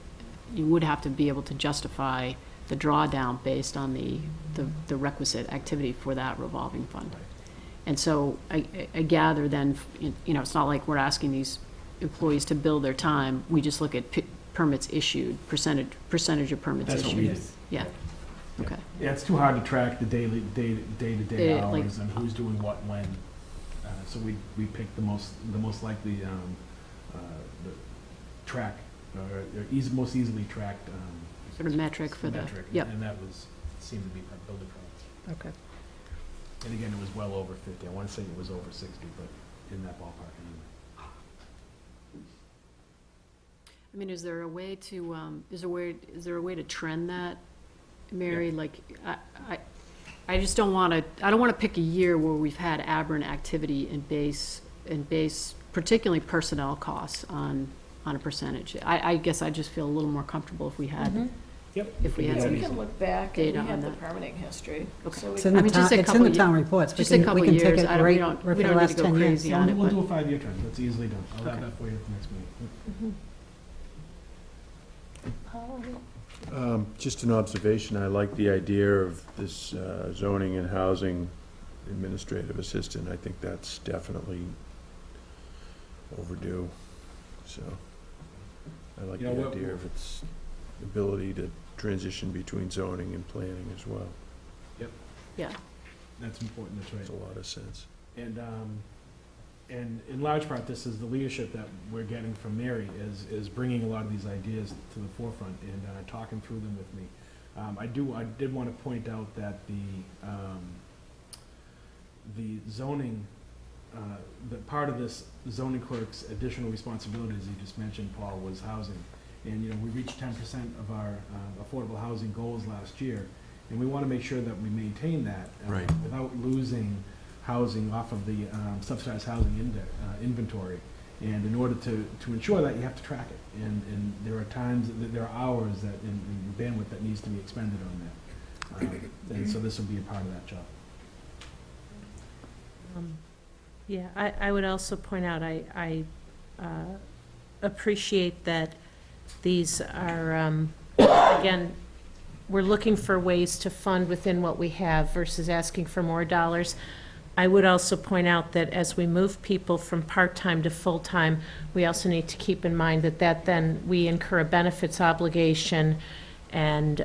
be able to justify the drawdown based on the requisite activity for that revolving fund. And so I gather then, it's not like we're asking these employees to bill their time. We just look at permits issued, percentage of permits That's issued. what we did. Yeah, okay. Yeah, it's too hard to track the day-to-day Like- hours and who's doing what when. So we picked the most likely, the track, most easily tracked, Sort of metric for the, metric, yep, and that seemed to be building products. okay. And again, it was well over 50. I want to say it was over 60, but in that ballpark anyway. I mean, is there a way to trend that, Mary? Yeah. Like, I just don't want to, I don't want to pick a year where we've had aberrant activity and base, particularly personnel costs on a percentage. I guess I just feel a little more comfortable if we had, Yep. if we had Yeah, some we can look back and we data on have the that. permitting history. Okay. So we It's in I the mean, just town, a it's in couple the ye- town reports. just We a can- couple we can years. take a I don't- we rate don't- for we the don't need last to go 10 years. crazy on it, We'll but- do a 5-year trend. That's easily done. I'll have Okay. that for you at the next meeting. Just an observation, I like the idea of this zoning and housing administrative assistant. I think that's definitely overdue, so I like You know the what- idea of its ability to transition between zoning and planning as well. Yeah. That's important, that's right. Makes a lot of sense. And in large part, this is the leadership that we're getting from Mary, is bringing a lot of these ideas to the forefront and talking through them with me. I did want to point out that the zoning, that part of this zoning clerk's additional responsibilities you just mentioned, Paul, was housing. And, you know, we reached 10% of our affordable housing goals last year, and we want to make sure that we maintain that Right. without losing housing off of the subsidized housing inventory. And in order to ensure that, you have to track it. And there are times, there are hours that, and bandwidth that needs to be expended on that. And so this will be a part of that job. Yeah, I would also point out, I appreciate that these are, again, we're looking for ways to fund within what we have versus asking for more dollars. I would also point out that as we move people from part-time to full-time, we also need to keep in mind that then we incur a benefits obligation, and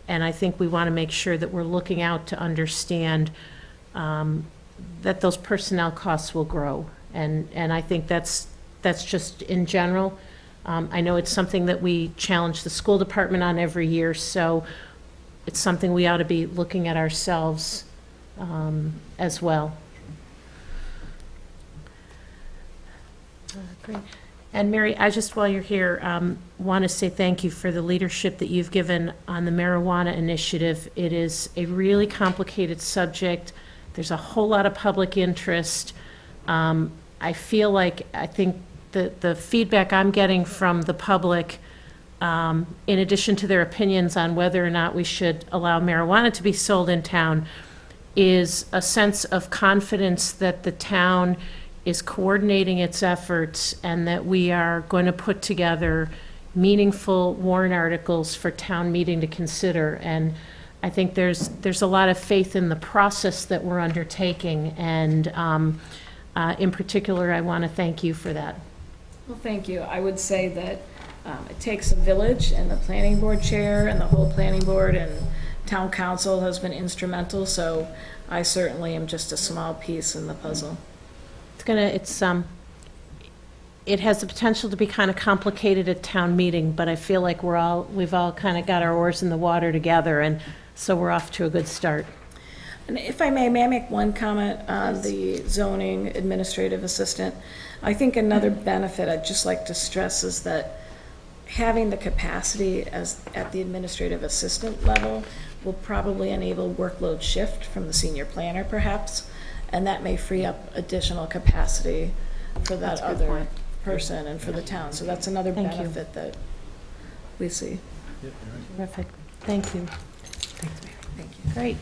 I think we want to make sure that we're looking out to understand that those personnel costs will grow, and I think that's just in general. I know it's something that we challenge the school department on every year, so it's something we ought to be looking at ourselves as well. Great. And Mary, I just, while you're here, want to say thank you for the leadership that you've given on the marijuana initiative. It is a really complicated subject. There's a whole lot of public interest. I feel like, I think the feedback I'm getting from the public, in addition to their opinions on whether or not we should allow marijuana to be sold in town, is a sense of confidence that the town is coordinating its efforts and that we are going to put together meaningful warrant articles for town meeting to consider. And I think there's a lot of faith in the process that we're undertaking, and in particular, I want to thank you for that. Well, thank you. I would say that it takes a village, and the planning board chair and the whole planning board and town council has been instrumental, so I certainly am just a small piece in the puzzle. It has the potential to be kind of complicated at town meeting, but I feel like we've all kind of got our oars in the water together, and so we're off to a good start. And if I may I make one comment on the zoning administrative assistant? I think another benefit I'd just like to stress is that having the capacity at the administrative assistant level will probably enable workload shift from the senior planner perhaps, and that may free up additional capacity for that That's a good other point. person and for the town. So that's another Thank you. benefit that we see. Terrific. Thank you. Thank you. Great.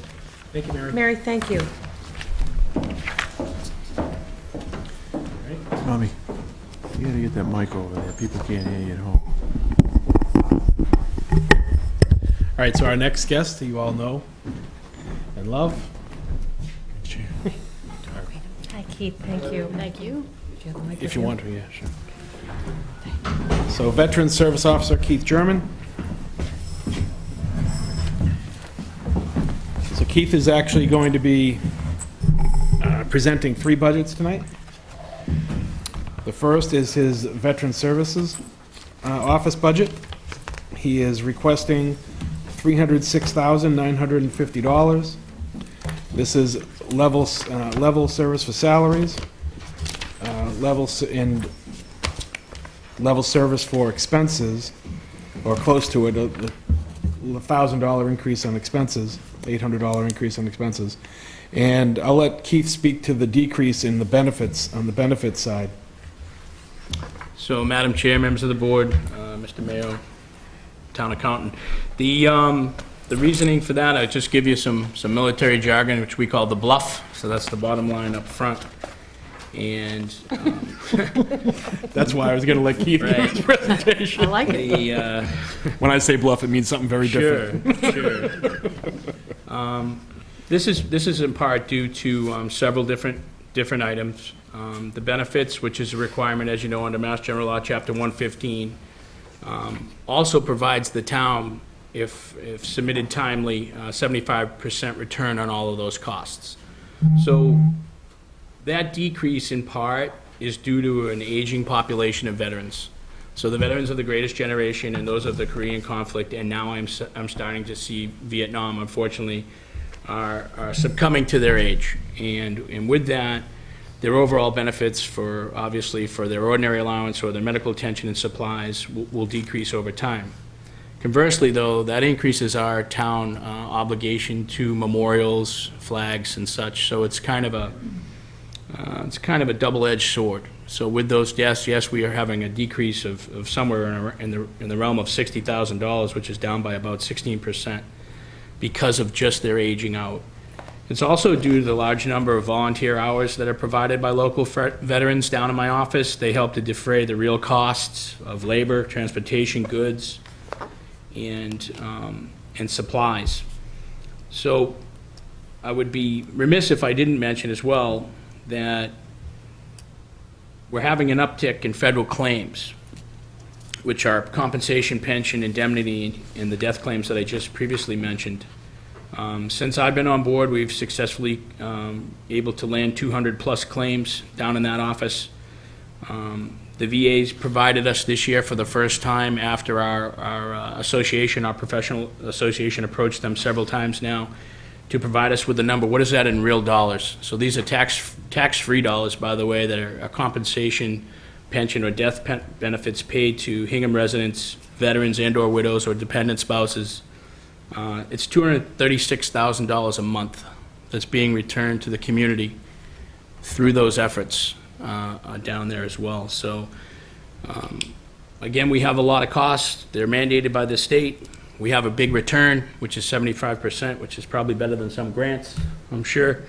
Thank you, Mary. Mary, thank you. Tommy, you gotta get that mic over there. People can't hear you at home. All right, so our next guest, who you all know and love. Hi, Keith, thank you. Thank you. If you want to, yeah, sure. So Veteran Service Officer Keith German. So Keith is actually going to be presenting 3 budgets tonight. The first is his Veteran Services Office budget. He is requesting $306,950. This is level service for salaries, level service for expenses, or close to it, a $1,000 increase on expenses, $800 increase on expenses. And I'll let Keith speak to the decrease in the benefits, on the benefits side. So, Madam Chair, members of the board, Mr. Mayo, Town Accountant, the reasoning for that, I'll just give you some military jargon, which we call the bluff. So that's the bottom line up front. And that's why I was going to let Keith give his presentation. I like it. When I say bluff, it means something very different. Sure. This is in part due to several different items. The benefits, which is a requirement, as you know, under Mass General Law, Chapter 115, also provides the town, if submitted timely, 75% return on all of those costs. So that decrease in part is due to an aging population of veterans. So the veterans of the greatest generation and those of the Korean conflict, and now I'm starting to see Vietnam, unfortunately, are succumbing to their age. And with that, their overall benefits for, obviously, for their ordinary allowance or their medical attention and supplies will decrease over time. Conversely, though, that increases our town obligation to memorials, flags, and such. So it's kind of a double-edged sword. So with those deaths, yes, we are having a decrease of somewhere in the realm of $60,000, which is down by about 16% because of just their aging out. It's also due to the large number of volunteer hours that are provided by local veterans down in my office. They help to defray the real costs of labor, transportation, goods, and supplies. So I would be remiss if I didn't mention as well that we're having an uptick in federal claims, which are compensation, pension, indemnity, and the death claims that I just previously mentioned. Since I've been on board, we've successfully able to land 200-plus claims down in that office. The VA's provided us this year for the first time after our association, our professional association, approached them several times now to provide us with a number. What is that in real dollars? So these are tax-free dollars, by the way, that are a compensation, pension, or death benefits paid to Hingham residents, veterans, and/or widows or dependent spouses. It's $236,000 a month that's being returned to the community through those efforts down there as well. So, again, we have a lot of costs. They're mandated by the state. We have a big return, which is 75%, which is probably better than some grants, I'm sure.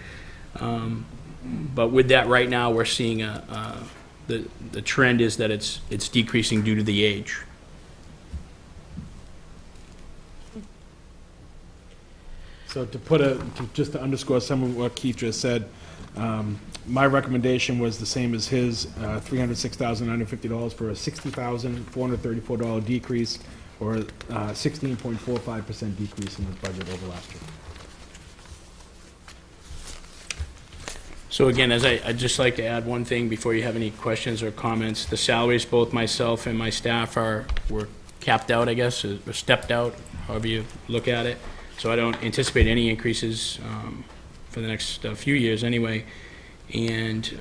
But with that, right now, we're seeing the trend is that it's decreasing due to the age. So just to underscore some of what Keith just said, my recommendation was the same as his, $306,950 for a $60,434 decrease, or 16.45% decrease in his budget over last year. So again, I'd just like to add one thing before you have any questions or comments. The salaries, both myself and my staff were capped out, I guess, or stepped out, however you look at it. So I don't anticipate any increases for the next few years anyway. And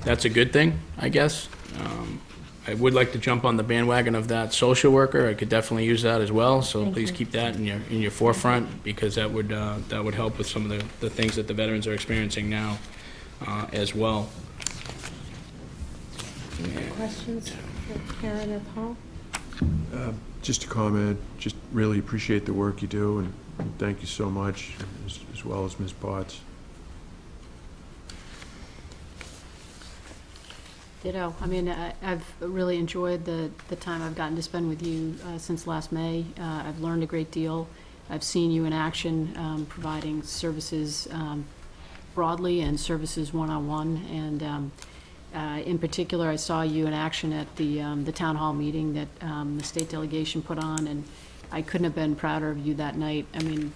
that's a good thing, I guess. I would like to jump on the bandwagon of that social worker. I could definitely use that as well. So please keep that in your forefront, because that would help with some of the things that the veterans are experiencing now as well. Questions for Karen or Paul? Just a comment, just really appreciate the work you do, and thank you so much, as well as Ms. Potts. Ditto. I mean, I've really enjoyed the time I've gotten to spend with you since last May. I've learned a great deal. I've seen you in action, providing services broadly and services one-on-one. And in particular, I saw you in action at the town hall meeting that the state delegation put on, and I couldn't have been prouder of you that night. I mean,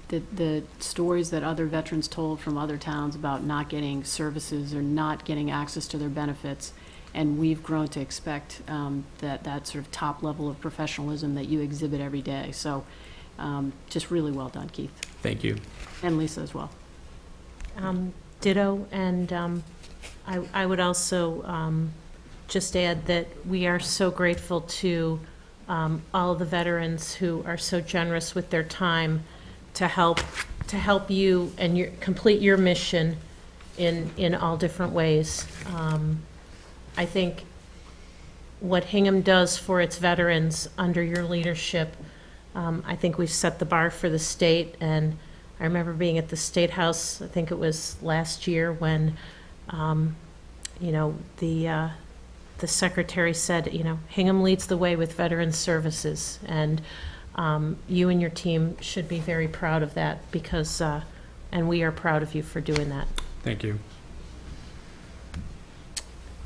the stories that other veterans told from other towns about not getting services or not getting access to their benefits, and we've grown to expect that sort of top level of professionalism that you exhibit every day. So just really well done, Keith. Thank you. And Lisa as well. Ditto, and I would also just add that we are so grateful to all of the veterans who are so generous with their time to help you and complete your mission in all different ways. I think what Hingham does for its veterans under your leadership, I think we've set the bar for the state. And I remember being at the State House, I think it was last year, when the secretary said, Hingham leads the way with veterans services, and you and your team should be very proud of that, because, and we are proud of you for doing that. Thank you.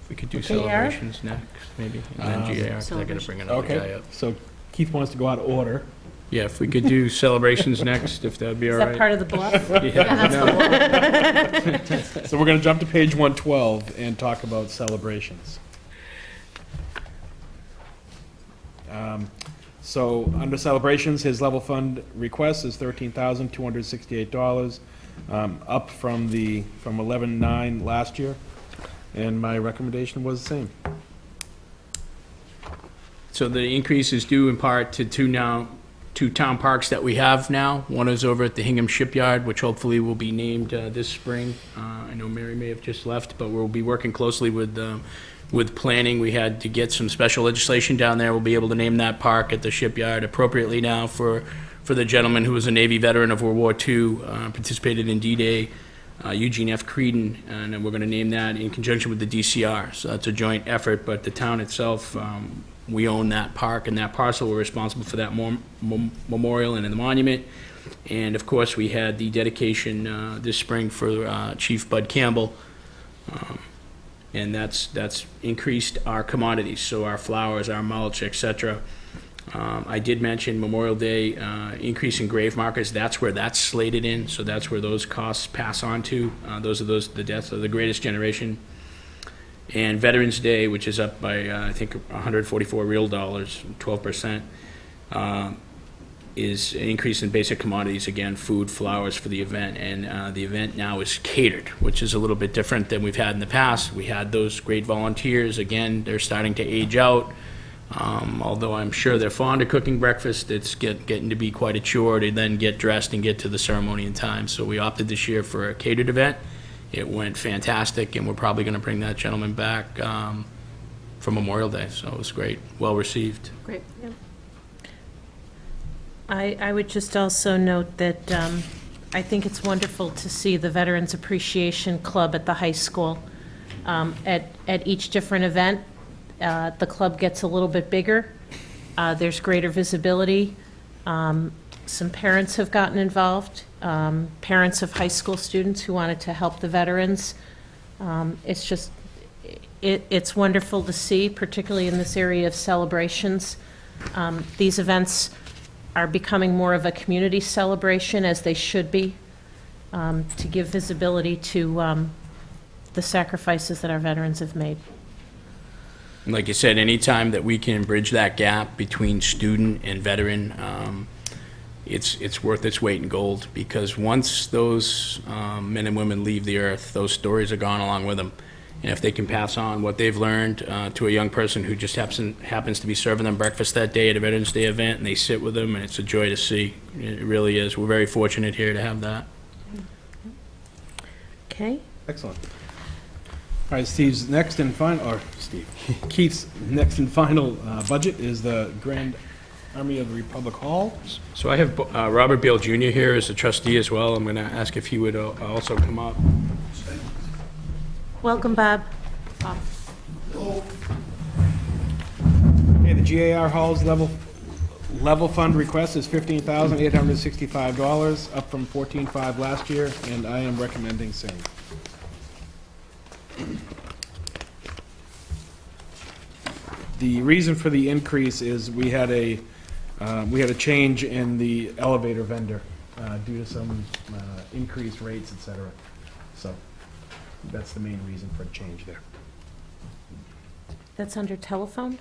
If we could do GR? celebrations next, maybe, and then GAR, 'cause I gotta bring another guy Okay, up. so Keith wants to go out of order. Yeah, if we could do celebrations next, if that'd be all Is right. that part of the bluff? Yeah, no. So we're going to jump to page 112 and talk about celebrations. So under celebrations, his level fund request is $13,268, up from 11,900 last year, and my recommendation was the same. So the increase is due in part to two town parks that we have now. One is over at the Hingham Shipyard, which hopefully will be named this spring. I know Mary may have just left, but we'll be working closely with planning. We had to get some special legislation down there. We'll be able to name that park at the shipyard appropriately now for the gentleman who was a Navy veteran of World War II, participated in D-Day, Eugene F. Creedon, and then we're going to name that in conjunction with the DCR. So that's a joint effort, but the town itself, we own that park and that parcel. We're responsible for that memorial and the monument. And of course, we had the dedication this spring for Chief Bud Campbell. And that's increased our commodities, so our flowers, our mulch, etc. I did mention Memorial Day, increase in grave markers. That's where that's slated in, so that's where those costs pass on to. Those are the deaths of the greatest generation. And Veterans Day, which is up by, I think, 144 real dollars, 12%, is an increase in basic commodities, again, food, flowers for the event. And the event now is catered, which is a little bit different than we've had in the past. We had those great volunteers. Again, they're starting to age out. Although I'm sure they're fond of cooking breakfast, it's getting to be quite a chore to then get dressed and get to the ceremony in time. So we opted this year for a catered event. It went fantastic, and we're probably going to bring that gentleman back for Memorial Day. So it was great, well received. Great. Yeah. I would just also note that I think it's wonderful to see the Veterans Appreciation Club at the high school. At each different event, the club gets a little bit bigger. There's greater visibility. Some parents have gotten involved, parents of high school students who wanted to help the veterans. It's just, it's wonderful to see, particularly in this area of celebrations. These events are becoming more of a community celebration, as they should be, to give visibility to the sacrifices that our veterans have made. And like you said, anytime that we can bridge that gap between student and veteran, it's worth its weight in gold, because once those men and women leave the earth, those stories are gone along with them. And if they can pass on what they've learned to a young person who just happens to be serving them breakfast that day at a Veterans Day event, and they sit with them, and it's a joy to see. It really is. We're very fortunate here to have that. Okay. Excellent. All right, Keith's next and final budget is the Grand Army of the Republic Hall. So I have Robert Beal Jr. here as a trustee as well. I'm going to ask if he would also come up. Welcome, Bob. Okay, the GAR Hall's level fund request is $15,865, up from $14,500 last year, and I am recommending same. The reason for the increase is we had a We had a change in the elevator vendor due to some increased rates, et cetera. So that's the main reason for the change there. That's under telephone?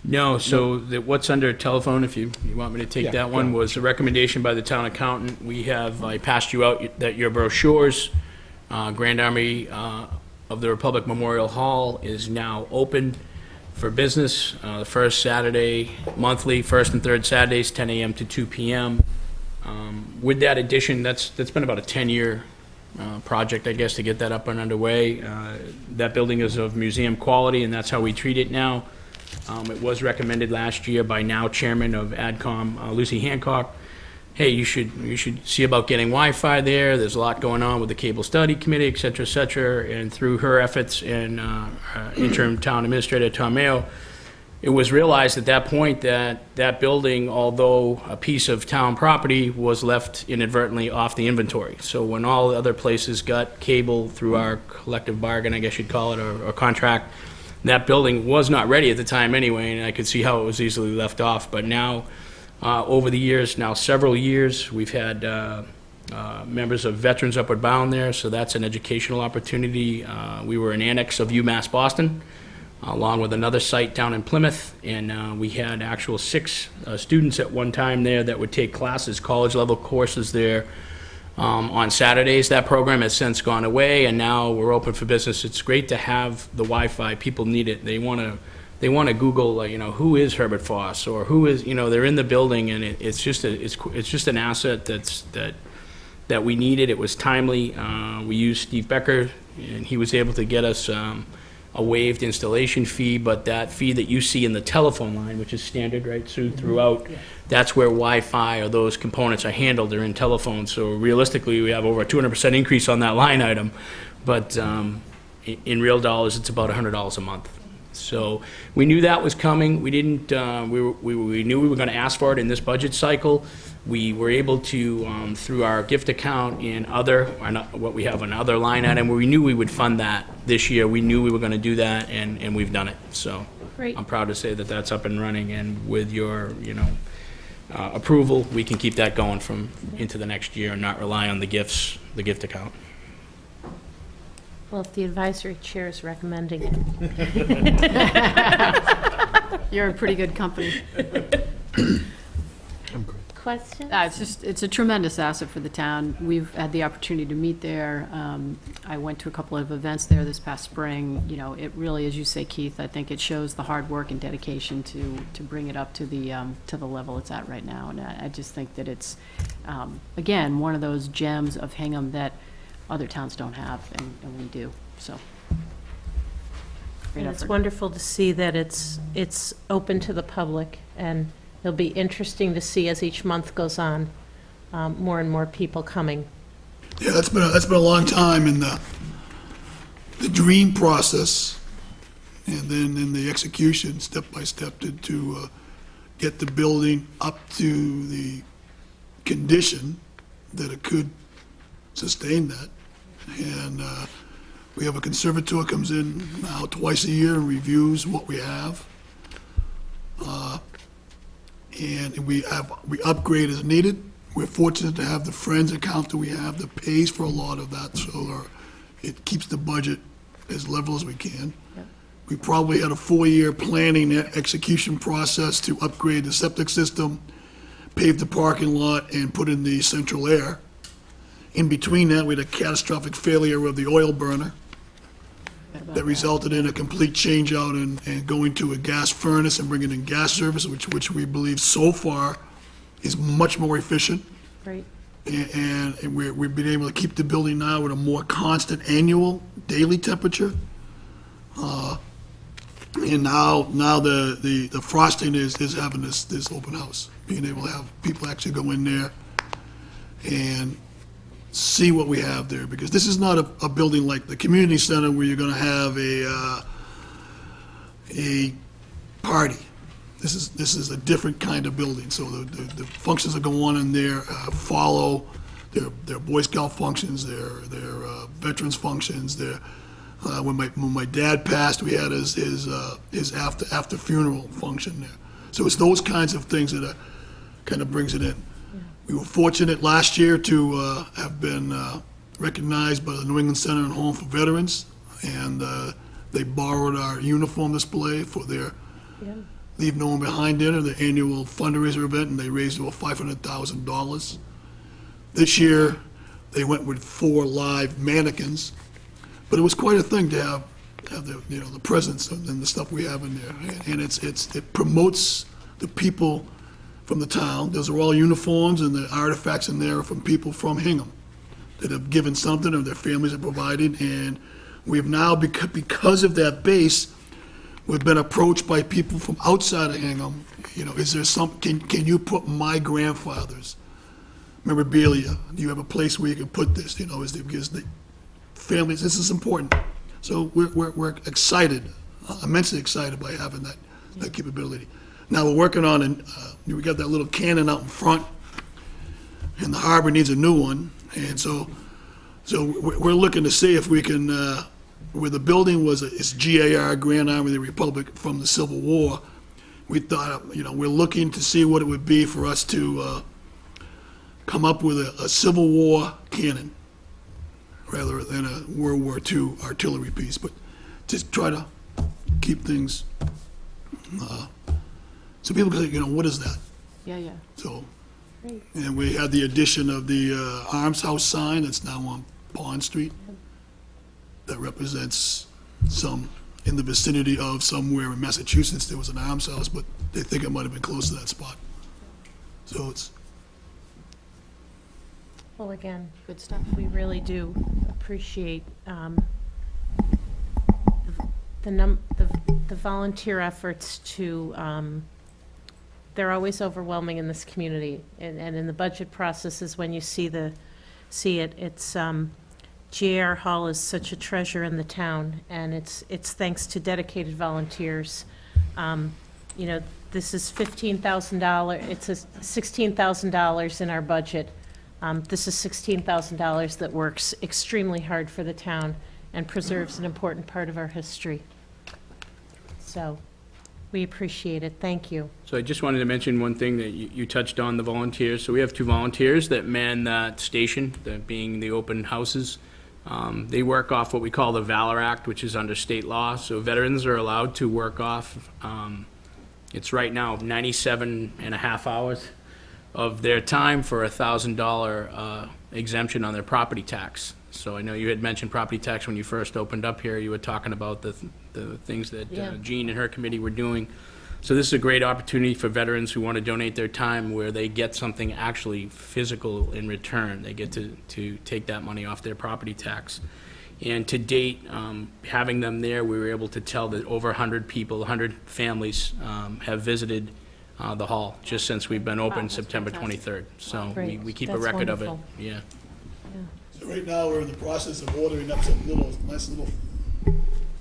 No, so what's under telephone, if you want me to take Yeah, that go one, ahead. was a recommendation by the town accountant. I passed you out that your brochures, Grand Army of the Republic Memorial Hall is now open for business. The first Saturday, monthly, first and third Saturdays, 10 a.m. to 2 p.m. With that addition, that's been about a 10-year project, I guess, to get that up and underway. That building is of museum quality, and that's how we treat it now. It was recommended last year by now Chairman of AdCom, Lucy Hancock, hey, you should see about getting Wi-Fi there. There's a lot going on with the Cable Study Committee, et cetera, et cetera. And through her efforts and interim town administrator, Tom Mayo, it was realized at that point that that building, although a piece of town property, was left inadvertently off the inventory. So when all the other places got cable through our collective bargain, I guess you'd call it, or contract, that building was not ready at the time anyway, and I could see how it was easily left off. But now, over the years, now several years, we've had members of Veterans Upward Bound there, so that's an educational opportunity. We were an annex of UMass Boston, along with another site down in Plymouth, and we had actual 6 students at one time there that would take classes, college-level courses there on Saturdays. That program has since gone away, and now we're open for business. It's great to have the Wi-Fi. People need it. They want to Google, who is Herbert Foss, or who is, they're in the building, and it's just an asset that we needed. It was timely. We used Steve Becker, and he was able to get us a waived installation fee, but that fee that you see in the telephone line, which is standard, right, Sue, throughout, that's where Wi-Fi or those components are handled. They're in telephones. So realistically, we have over a 200% increase on that line item, but in real dollars, it's about $100 a month. So we knew that was coming. We didn't. We knew we were going to ask for it in this budget cycle. We were able to, through our gift account and what we have another line item, where we knew we would fund that this year. We knew we were going to do that, and we've done it. So Great. I'm proud to say that that's up and running, and with your, approval, we can keep that going from into the next year and not rely on the gift account. Well, if the advisory chair is recommending it. You're in pretty good company. Questions? It's a tremendous asset for the town. We've had the opportunity to meet there. I went to a couple of events there this past spring. It really, as you say, Keith, I think it shows the hard work and dedication to bring it up to the level it's at right now. And I just think that it's, again, one of those gems of Hingham that other towns don't have, and we do, so. Great And it's effort. wonderful to see that it's open to the public, and it'll be interesting to see as each month goes on, more and more people coming. Yeah, that's been a long time in the dream process, and then in the execution, step by step, to get the building up to the condition that it could sustain that. And we have a conservator comes in now twice a year and reviews what we have. And we upgrade as needed. We're fortunate to have the Friends account that we have that pays for a lot of that, so it keeps the budget as level as we can. Yep. We probably had a 4-year planning execution process to upgrade the septic system, pave the parking lot, and put in the central air. In between that, we had a catastrophic failure of the oil burner that resulted in a complete change-out and going to a gas furnace and bringing in gas service, which we believe so far is much more efficient. Great. And we've been able to keep the building now at a more constant annual daily temperature. And now the frosting is having this open house, being able to have people actually go in there and see what we have there, because this is not a building like the community center where you're going to have a party. This is a different kind of building. So the functions that go on in there follow their Boy Scout functions, their veterans functions. When my dad passed, we had his after funeral function there. So it's those kinds of things that kind of brings it in. We were fortunate last year to have been recognized by the New England Center and Home for Veterans, and they borrowed our uniform display for their Leave No One Behind dinner, their annual fundraiser event, and they raised over $500,000. This year, they went with 4 live mannequins, but it was quite a thing to have the, you know, the presence and the stuff we have in there. And it promotes the people from the town. Those are all uniforms, and the artifacts in there are from people from Hingham that have given something, or their families have provided. And we've now, because of that base, we've been approached by people from outside of Hingham. You know, is there can you put my grandfather's memorabilia? Do you have a place where you can put this? You know, because the families, this is important. So we're excited, immensely excited by having that capability. Now we're working on, we got that little cannon out in front, and the harbor needs a new one. And so we're looking to see if we can, where the building was, it's GAR, Grand Army of the Republic, from the Civil War. We thought, you know, we're looking to see what it would be for us to come up with a Civil War cannon rather than a World War II artillery piece, but just try to keep things, so people can say, you know, what is that? Yeah. So, Great. and we had the addition of the Arms House sign that's now on Pond Street that represents some, in the vicinity of somewhere in Massachusetts, there was an Arms House, but they think it might have been close to that spot. So it's, Well, again, good stuff. We really do appreciate the volunteer efforts to, they're always overwhelming in this community. And in the budget processes, when you see it, it's, GAR Hall is such a treasure in the town, and it's thanks to dedicated volunteers. You know, this is $15,000, it's $16,000 in our budget. This is $16,000 that works extremely hard for the town and preserves an important part of our history. So, we appreciate it. Thank you. So I just wanted to mention one thing that you touched on, the volunteers. So we have 2 volunteers that man that station, that being the open houses. They work off what we call the Valor Act, which is under state law. So veterans are allowed to work off, it's right now 97 and a half hours of their time for a $1,000 exemption on their property tax. So I know you had mentioned property tax when you first opened up here. You were talking about the things that Jean and her committee were doing. So this is a great opportunity for veterans who want to donate their time where they get something actually physical in return. They get to take that money off their property tax. And to date, having them there, we were able to tell that over 100 people, 100 families have visited the hall just since we've been open September 23rd. So we keep a record of it. Yeah. so right now, we're in the process of ordering up some nice little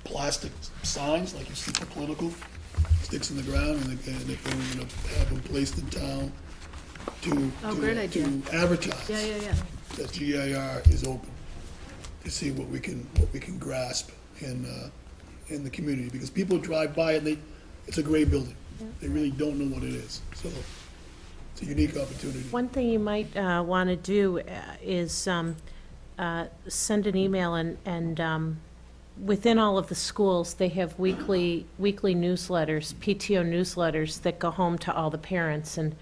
plastic signs, like you see for political, sticks in the ground, and they're going to have them placed in town to advertise that GIR is open, to see what we can grasp in the community, because people drive by it, it's a great building. They really don't know what it is, so it's a unique opportunity. One thing you might want to do is send an email, and within all of the schools, they have weekly newsletters, PTO newsletters that go home to all the parents, and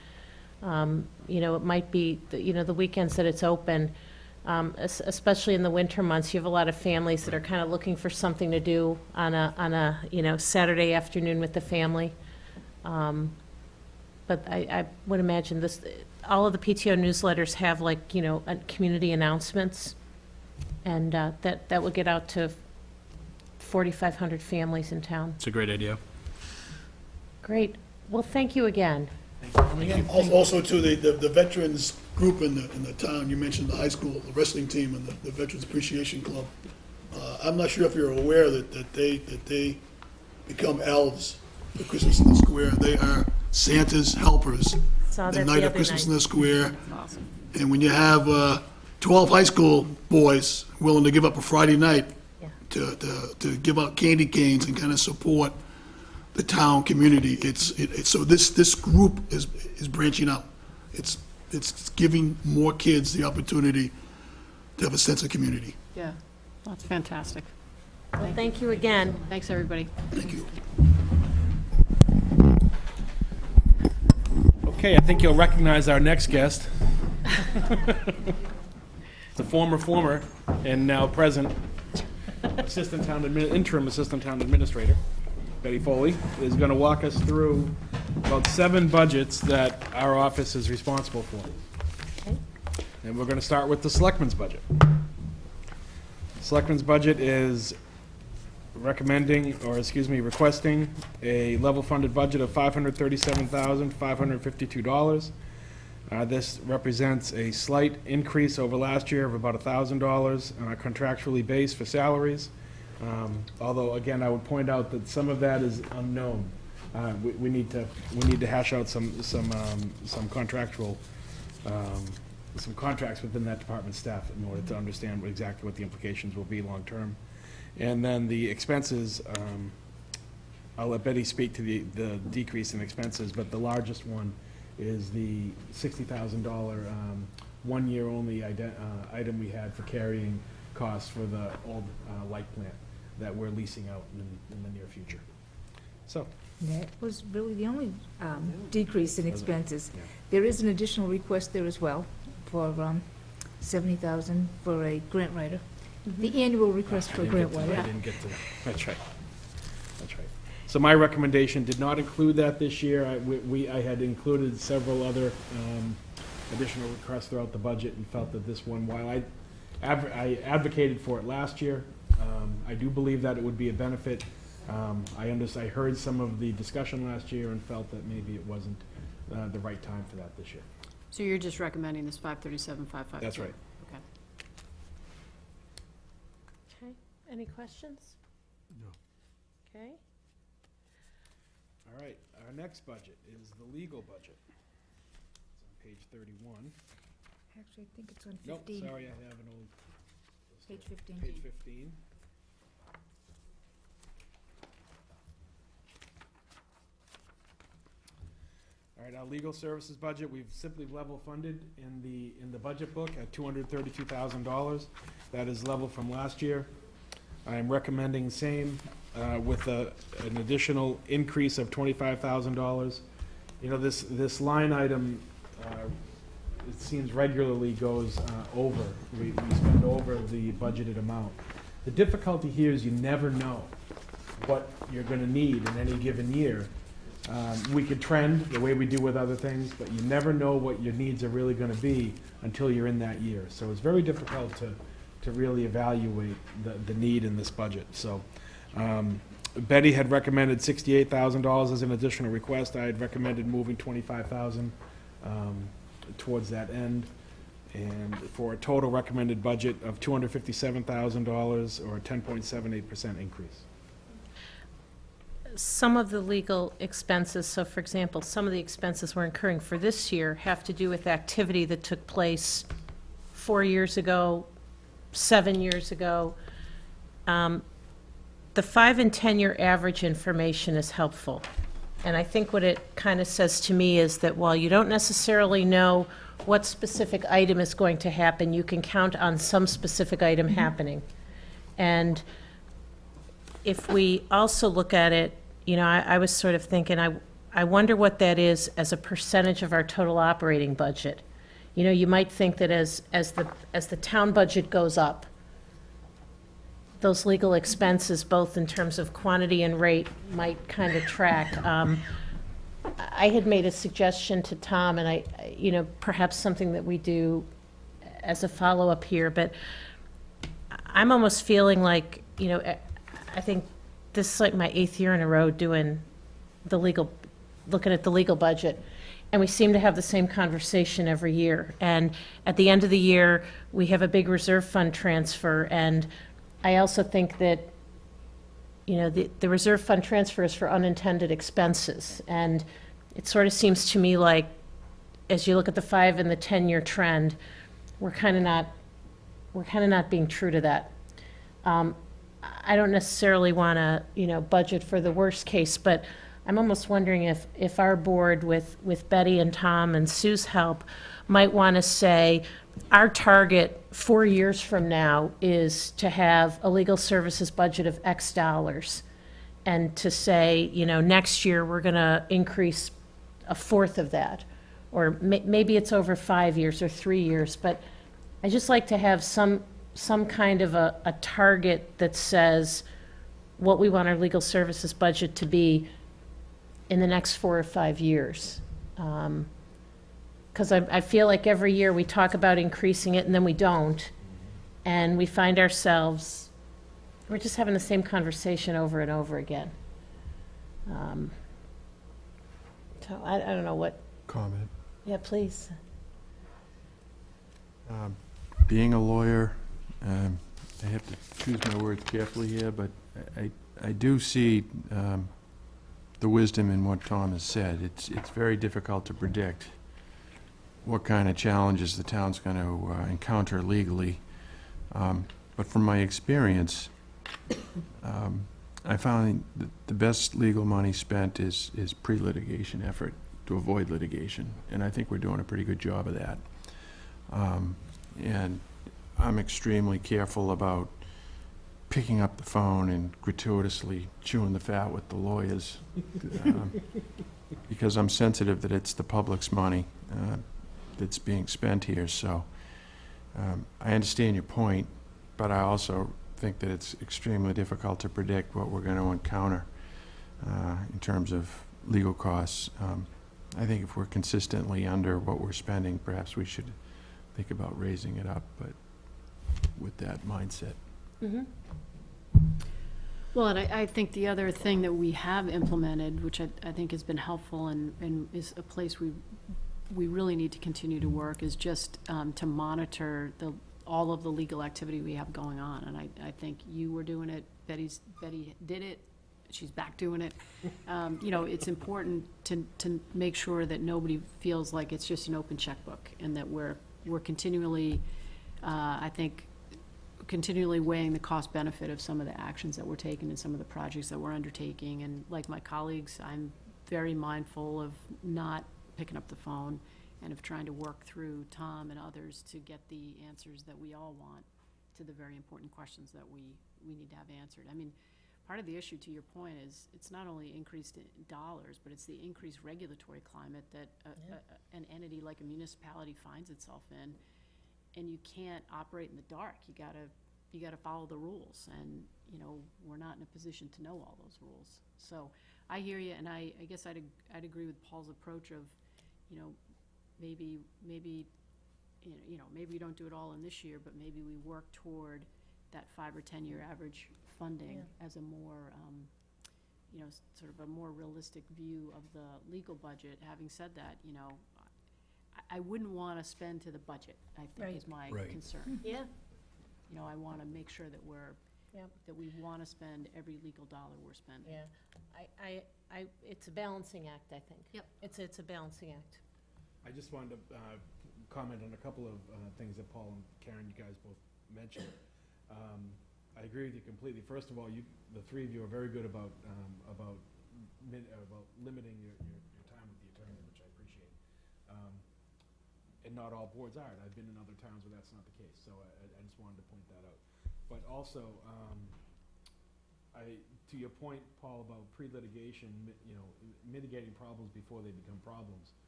you know, it might be the weekends that it's open, especially in the winter months. You have a lot of families that are kind of looking for something to do on a Saturday afternoon with the family. But I would imagine all of the PTO newsletters have community announcements, and that will get out to 4,500 families in town. It's a great idea. Great. Well, thank you again. Also, too, the veterans group in the town, you mentioned the high school, the wrestling team, and the Veterans Appreciation Club. I'm not sure if you're aware that they become elves for Christmas in the Square. They are Santa's helpers the night of Christmas in the Square. Awesome. And when you have 12 high school boys willing to give up a Friday night to give out candy canes and kind of support the town community, so this group is branching out. it's giving more kids the opportunity to have a sense of community. Yeah, that's fantastic. Well, thank you again. Thanks, everybody. Thank you. Okay, I think you'll recognize our next guest. The former, and now present interim assistant town administrator, Betty Foley, is going to walk us through about 7 budgets that our office is responsible for. Okay. And we're going to start with the Selectmen's budget. Selectmen's budget is requesting a level-funded budget of $537,552. This represents a slight increase over last year of about $1,000 contractually based for salaries. Although, again, I would point out that some of that is unknown. We need to hash out some contractual, some contracts within that department staff in order to understand exactly what the implications will be long-term. And then the expenses, I'll let Betty speak to the decrease in expenses, but the largest one is the $60,000 one-year-only item we had for carrying costs for the old light plant that we're leasing out in the near future. So. That was really the only decrease in expenses. Yeah. There is an additional request there as well for $70,000 for a grant writer. The annual request for a grant writer. I didn't get to that. That's right. That's right. So my recommendation did not include that this year. I had included several other additional requests throughout the budget and felt that this one, while I advocated for it last year, I do believe that it would be a benefit. I heard some of the discussion last year and felt that maybe it wasn't the right time for that this year. So you're just recommending this 537,552? That's right. Okay. Okay, any questions? No. Okay. All right, our next budget is the legal budget. It's on page 31. Actually, I think it's on 15. Nope, sorry, I have an old. Page 15. Page 15. All right, our legal services budget, we've simply level funded in the budget book at $232,000. That is level from last year. I am recommending same with an additional increase of $25,000. You know, this line item, it seems regularly goes over. We spend over the budgeted amount. The difficulty here is you never know what you're going to need in any given year. We could trend the way we do with other things, but you never know what your needs are really going to be until you're in that year. So it's very difficult to really evaluate the need in this budget. So Betty had recommended $68,000 as an additional request. I had recommended moving $25,000 towards that end, and for a total recommended budget of $257,000 or a 10.78% increase. Some of the legal expenses, so for example, some of the expenses we're incurring for this year have to do with activity that took place 4 years ago, 7 years ago. The 5 and 10-year average information is helpful. And I think what it kind of says to me is that while you don't necessarily know what specific item is going to happen, you can count on some specific item happening. And if we also look at it, you know, I was sort of thinking, I wonder what that is as a percentage of our total operating budget. You know, you might think that as the town budget goes up, those legal expenses, both in terms of quantity and rate, might kind of track. I had made a suggestion to Tom, and you know, perhaps something that we do as a follow-up here, but I'm almost feeling like, you know, I think this is like my 8th year in a row doing looking at the legal budget. And we seem to have the same conversation every year. And at the end of the year, we have a big reserve fund transfer. And I also think that, you know, the reserve fund transfer is for unintended expenses. And it sort of seems to me like, as you look at the 5 and the 10-year trend, we're kind of not being true to that. I don't necessarily want to, you know, budget for the worst case, but I'm almost wondering if our board with Betty and Tom and Sue's help might want to say, our target 4 years from now is to have a legal services budget of X dollars. And to say, next year, we're going to increase a fourth of that. Or maybe it's over 5 years or 3 years, but I just like to have some kind of a target that says what we want our legal services budget to be in the next 4 or 5 years. Because I feel like every year we talk about increasing it and then we don't. And we find ourselves, we're just having the same conversation over and over again. So I don't know what. Comment. Yeah, please. Being a lawyer, I have to choose my words carefully here, but I do see the wisdom in what Tom has said. It's very difficult to predict what kind of challenges the town's going to encounter legally. But from my experience, I found that the best legal money spent is pre-litigation effort to avoid litigation, and I think we're doing a pretty good job of that. And I'm extremely careful about picking up the phone and gratuitously chewing the fat with the lawyers, because I'm sensitive that it's the public's money that's being spent here. So I understand your point, but I also think that it's extremely difficult to predict what we're going to encounter in terms of legal costs. I think if we're consistently under what we're spending, perhaps we should think about raising it up, but with that mindset. Mm-hmm. Well, and I think the other thing that we have implemented, which I think has been helpful and is a place we really need to continue to work, is just to monitor all of the legal activity we have going on. And I think you were doing it, Betty did it, she's back doing it. It's important to make sure that nobody feels like it's just an open checkbook, and that we're continually, I think, continually weighing the cost benefit of some of the actions that we're taking and some of the projects that we're undertaking. And like my colleagues, I'm very mindful of not picking up the phone and of trying to work through Tom and others to get the answers that we all want to the very important questions that we need to have answered. I mean, part of the issue, to your point, is it's not only increased in dollars, but it's the increased regulatory climate that an entity like a municipality finds itself in. And you can't operate in the dark. You gotta follow the rules, and we're not in a position to know all those rules. So I hear you, and I guess I'd agree with Paul's approach of, maybe we don't do it all in this year, but maybe we work toward that 5 or 10 year average funding as a more sort of a more realistic view of the legal budget. Having said that, I wouldn't want to spend to the budget, I think, is my concern. Yeah. I want to make sure that that we want to spend every legal dollar we're spending. Yeah. It's a balancing act, I think. Yep. It's a balancing act. I just wanted to comment on a couple of things that Paul and Karen, you guys both mentioned. I agree with you completely. First of all, the three of you are very good about limiting your time with the attorney, which I appreciate. And not all boards are. I've been in other towns where that's not the case, so I just wanted to point that out. But also, to your point, Paul, about pre-litigation, mitigating problems before they become problems.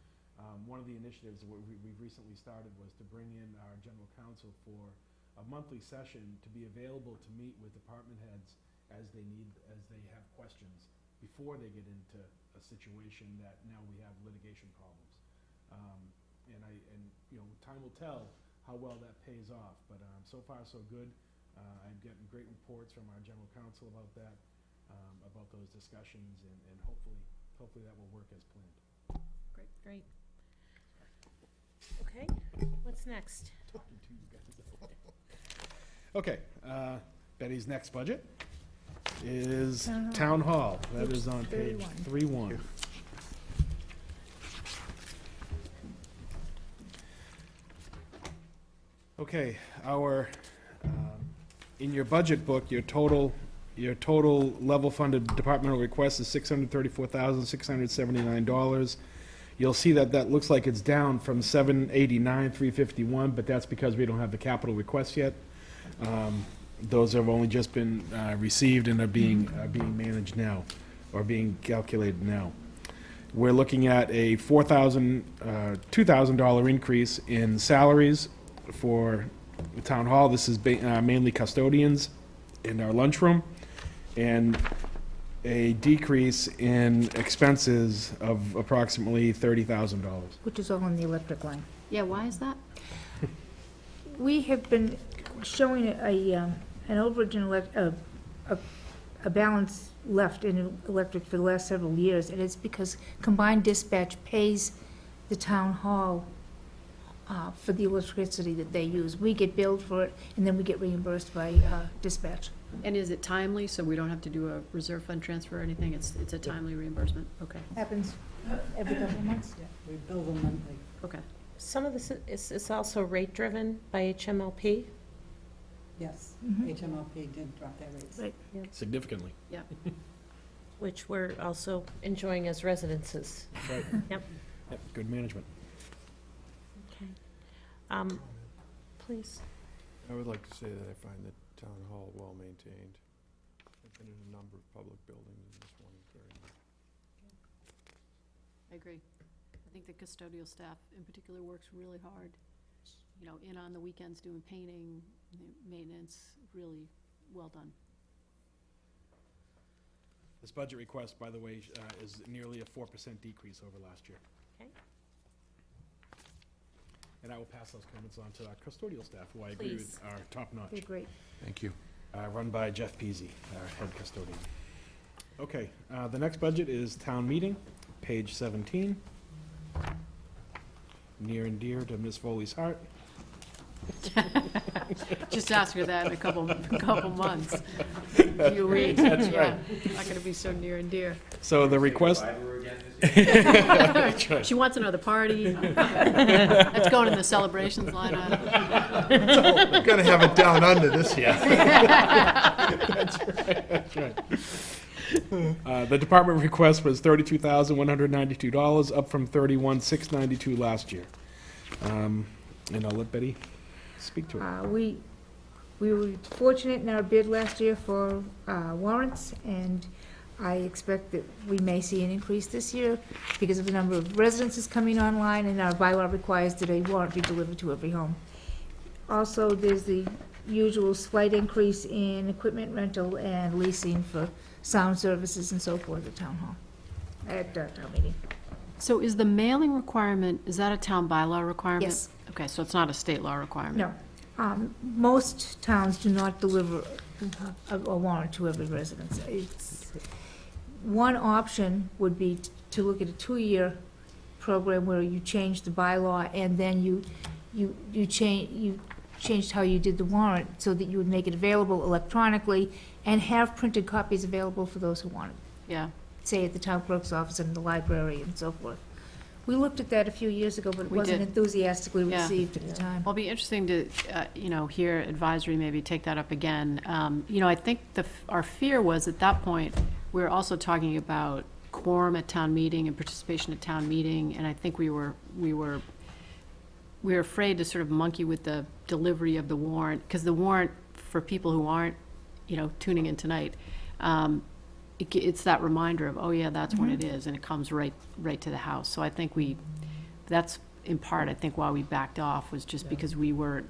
One of the initiatives that we've recently started was to bring in our general counsel for a monthly session to be available to meet with department heads as they have questions before they get into a situation that now we have litigation problems. Time will tell how well that pays off, but so far so good. I'm getting great reports from our general counsel about that, about those discussions, and hopefully that will work as planned. Great. Okay, what's next? Okay, Betty's next budget is Town Hall. That is on page 31. Okay, in your budget book, your total Your total level-funded departmental request is $634,679. You'll see that that looks like it's down from $789,351, but that's because we don't have the capital requests yet. Those have only just been received and are being managed now, or being calculated now. We're looking at a $2,000 increase in salaries for the town hall. This is mainly custodians in our lunchroom, and a decrease in expenses of approximately $30,000. Which is all on the electric line. Yeah, why is that? We have been showing an overage in a balance left in electric for the last several years, and it's because combined dispatch pays the town hall for the electricity that they use. We get billed for it, and then we get reimbursed by dispatch. And is it timely, so we don't have to do a reserve fund transfer or anything? It's a timely reimbursement? Okay, Happens every couple of months. We bill them monthly. okay. Some of this is also rate-driven by HMLP. Yes, Mhm. HMLP did drop their rates. Right. Significantly. Yeah. Which we're also enjoying as residences. Right. Yep. Yep, good management. Okay. Please. I would like to say that I find the town hall well-maintained. I've been in a number of public buildings, and this one is very nice. I agree. I think the custodial staff in particular works really hard. You know, in on the weekends doing painting, maintenance, really well done. This budget request, by the way, is nearly a 4% decrease over last year. Okay. And I will pass those comments on to our custodial staff, who I agree with are top-notch. They're great. Thank you. Run by Jeff Peasy, our head custodian. Okay, the next budget is town meeting, page 17. Near and dear to Ms. Foley's heart. Just ask her that in a couple months. Few weeks. That's Yeah, right. not gonna be so near and dear. So the request, She wants another party. That's going in the celebrations line item. We're gonna have it down under this year. that's right. The department request was $32,192, up from $31,692 last year. And I'll let Betty speak to it. We were fortunate in our bid last year for warrants, and I expect that we may see an increase this year because of the number of residences coming online, and our bylaw requires that a warrant be delivered to every home. Also, there's the usual slight increase in equipment rental and leasing for sound services and so forth at town hall, at town meeting. So is the mailing requirement, is that a town bylaw requirement? Yes. Okay, so it's not a state law requirement? No. Most towns do not deliver a warrant to every residence. One option would be to look at a 2-year program where you change the bylaw and then you changed how you did the warrant so that you would make it available electronically and have printed copies available for those who want it. Yeah. Say at the town clerk's office and the library and so forth. We looked at that a few years ago, but it We wasn't did. enthusiastically Yeah. received at the time. Well, it'll be interesting to, hear advisory maybe take that up again. I think our fear was at that point, we were also talking about quorum at town meeting and participation at town meeting, and I think we were afraid to sort of monkey with the delivery of the warrant, because the warrant, for people who aren't, tuning in tonight, it's that reminder of, oh yeah, that's when it is, and it comes right to the house. So I think that's in part, I think, why we backed off, was just because we were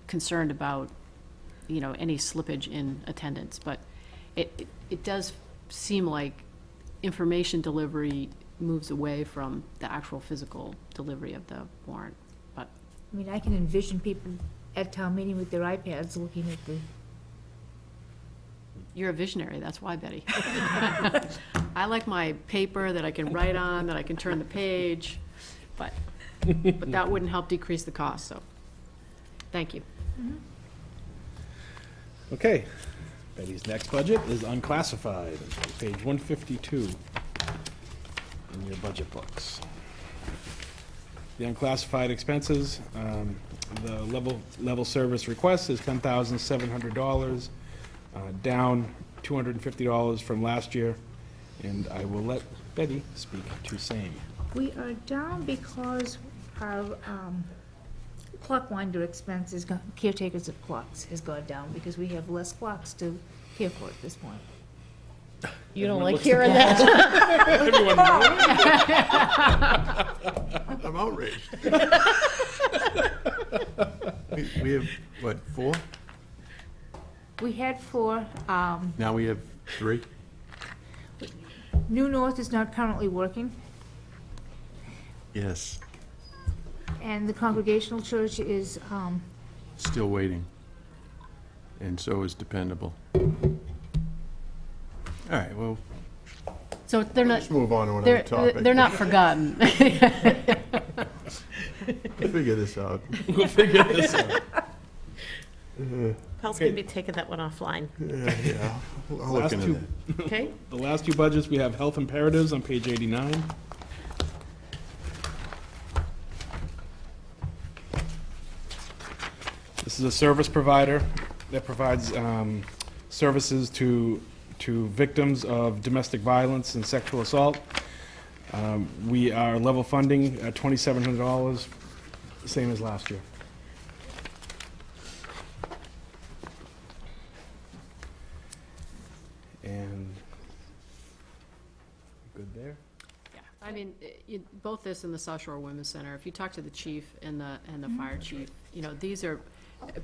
concerned about, any slippage in attendance. But it does seem like information delivery moves away from the actual physical delivery of the warrant. But I mean, I can envision people at town meeting with their iPads looking at the. you're a visionary, that's why, Betty. I like my paper that I can write on, that I can turn the page, but that wouldn't help decrease the cost, so, thank you. Okay, Betty's next budget is unclassified, page 152 in your budget books. The unclassified expenses, the level service request is $10,700, down $250 from last year, and I will let Betty speak to same. We are down because our clock winder expenses, caretakers of clocks, has gone down because we have less clocks to care for at this point. You don't like hearing that? Everyone knows. I'm outraged. We have, what, 4? We had 4. Now we have 3? New North is not currently working, Yes. and the Congregational Church is, Still waiting. And so is Dependable. All right, well, So they're not, let's move on to another topic. they're not forgotten. We'll figure this out. We'll figure this out. Paul's going to be taking that one offline. Yeah, I'll look Last into two, that. Okay? the last 2 budgets, we have health imperatives on page 89. This is a service provider that provides services to victims of domestic violence and sexual assault. We are level funding at $2,700, same as last year. And good there? I mean, both this and the South Shore Women's Center, if you talk to the chief and the fire chief, you know, these are,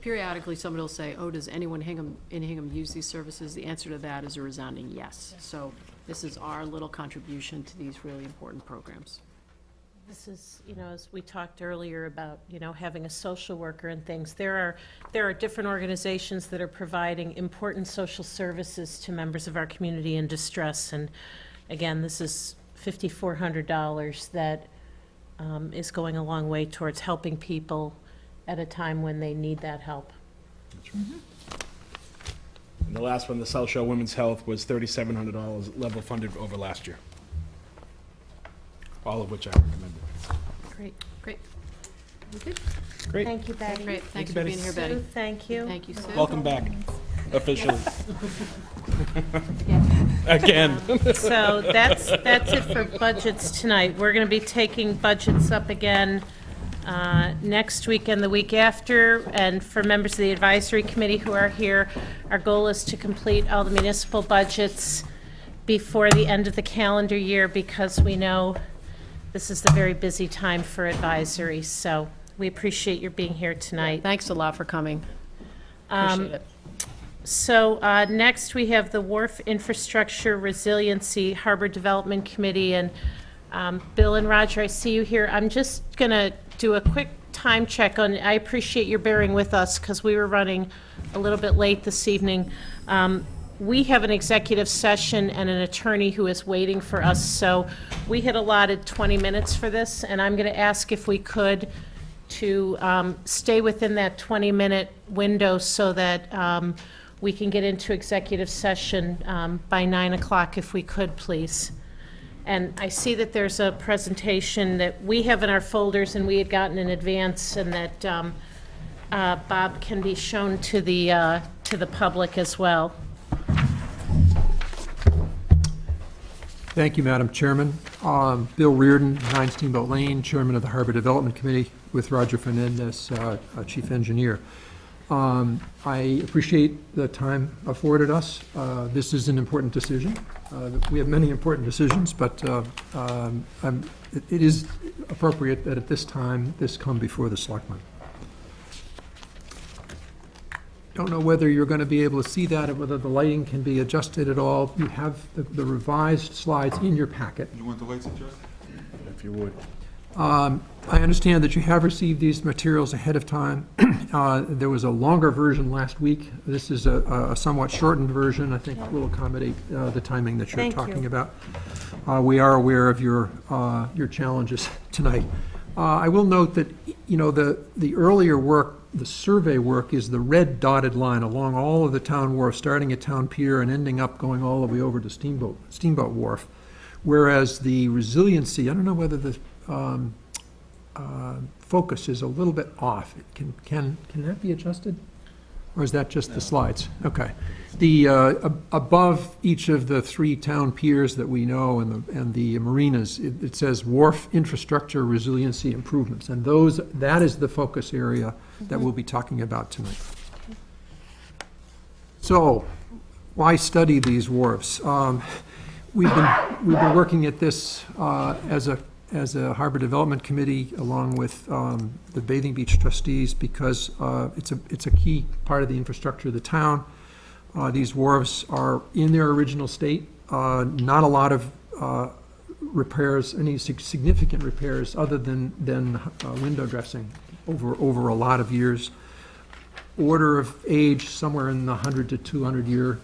periodically somebody will say, oh, does anyone in Hingham use these services? The answer to that is a resounding yes. So this is our little contribution to these really important programs. This is, you know, as we talked earlier about, you know, having a social worker and things, there are different organizations that are providing important social services to members of our community in distress. And again, this is $5,400 that is going a long way towards helping people at a time when they need that help. And the last one, the South Shore Women's Health, was $3,700 level funded over last year. All of which I recommended. Great. Great. You good? Great. Thank you, Betty. Great, thanks you, for Betty. being here, Betty. Sue, thank you. Thank you, Sue. Welcome back, officially. Again. So that's it for budgets tonight. We're going to be taking budgets up again next week and the week after. And for members of the advisory committee who are here, our goal is to complete all the municipal budgets before the end of the calendar year, because we know this is the very busy time for advisory. So we appreciate your being here tonight. Thanks a lot for coming. Appreciate it. So next, we have the Wharf Infrastructure Resiliency Harbor Development Committee, and Bill and Roger, I see you here. I'm just going to do a quick time check on, I appreciate your bearing with us because we were running a little bit late this evening. We have an executive session and an attorney who is waiting for us, so we had allotted 20 minutes for this, and I'm going to ask if we could to stay within that 20-minute window so that we can get into executive session by 9 o'clock if we could, please. And I see that there's a presentation that we have in our folders and we had gotten in advance, and that Bob can be shown to the public as well. Thank you, Madam Chairman. Bill Reardon, 9 Steamboat Lane, Chairman of the Harbor Development Committee, with Roger Fernandez, Chief Engineer. I appreciate the time afforded us. This is an important decision. We have many important decisions, but it is appropriate that at this time, this come before the Selectmen. Don't know whether you're going to be able to see that, or whether the lighting can be adjusted at all. You have the revised slides in your packet. You want the lights adjusted? If you would. I understand that you have received these materials ahead of time. There was a longer version last week. This is a somewhat shortened version. I think will accommodate the timing that you're talking about. We are aware of your challenges tonight. I will note that, you know, the earlier work, the survey work, is the red dotted line along all of the town wharf, starting at Town Pier and ending up going all the way over to Steamboat Wharf. Whereas the resiliency, I don't know whether the focus is a little bit off. Can that be adjusted? Or is that just the slides? Okay. Above each of the 3 town piers that we know and the marinas, it says wharf infrastructure resiliency improvements. And that is the focus area that we'll be talking about tonight. So, why study these wharfs? We've been working at this as a Harbor Development Committee along with the Bathing Beach trustees because it's a key part of the infrastructure of the town. These wharves are in their original state. Not a lot of repairs, any significant repairs other than window dressing over a lot of years. Order of age somewhere in the 100 to 200 year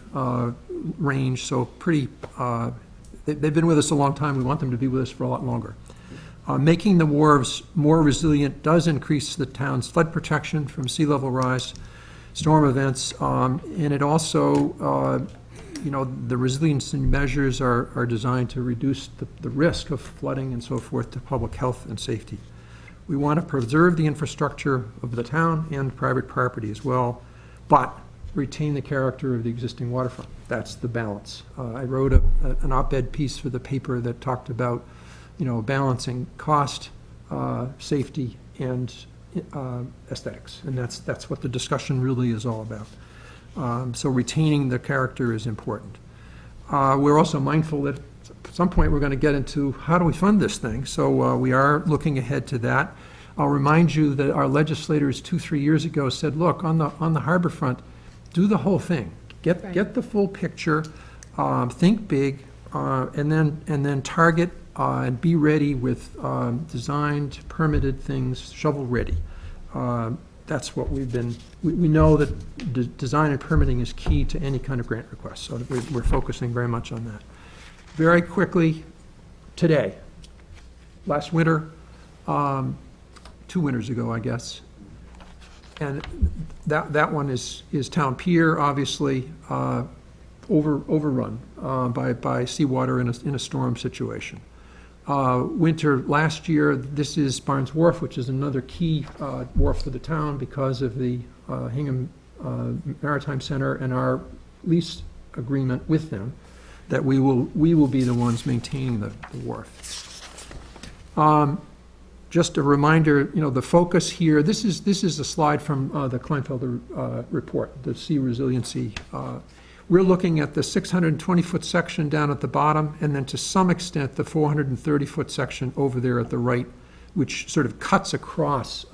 range, so pretty, they've been with us a long time. We want them to be with us for a lot longer. Making the wharves more resilient does increase the town's flood protection from sea level rise, storm events, and it also, the resiliency measures are designed to reduce the risk of flooding and so forth to public health and safety. We want to preserve the infrastructure of the town and private property as well, but retain the character of the existing waterfront. That's the balance. I wrote an op-ed piece for the paper that talked about, balancing cost, safety, and aesthetics, and that's what the discussion really is all about. So retaining the character is important. We're also mindful that at some point we're going to get into how do we fund this thing, so we are looking ahead to that. I'll remind you that our legislators 2-3 years ago said, look, on the harbor front, do the whole thing. Get the full picture, think big, and then target and be ready with designed, permitted things, shovel ready. That's what we've been, we know that design and permitting is key to any kind of grant request, so we're focusing very much on that. Very quickly, today, last winter, 2 winters ago, I guess, and that one is Town Pier, obviously, overrun by seawater in a storm situation. Winter last year, this is Barnes Wharf, which is another key wharf for the town because of the Hingham Maritime Center and our lease agreement with them, that we will be the ones maintaining the wharf. Just a reminder, the focus here, this is a slide from the Kleinfelder report, the sea resiliency. We're looking at the 620-foot section down at the bottom, and then to some extent the 430-foot section over there at the right, which sort of cuts across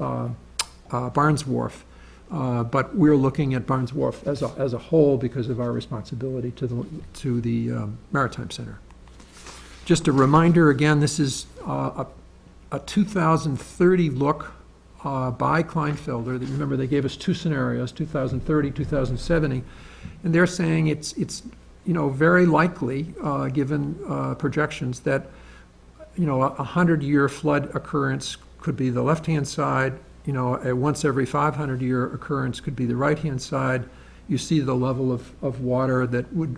Barnes Wharf. But we're looking at Barnes Wharf as a whole because of our responsibility to the Maritime Center. Just a reminder, again, this is a 2030 look by Kleinfelder. Remember, they gave us 2 scenarios, 2030, 2070, and they're saying it's very likely, given projections, that a 100-year flood occurrence could be the left-hand side. A once every 500-year occurrence could be the right-hand side. You see the level of water that would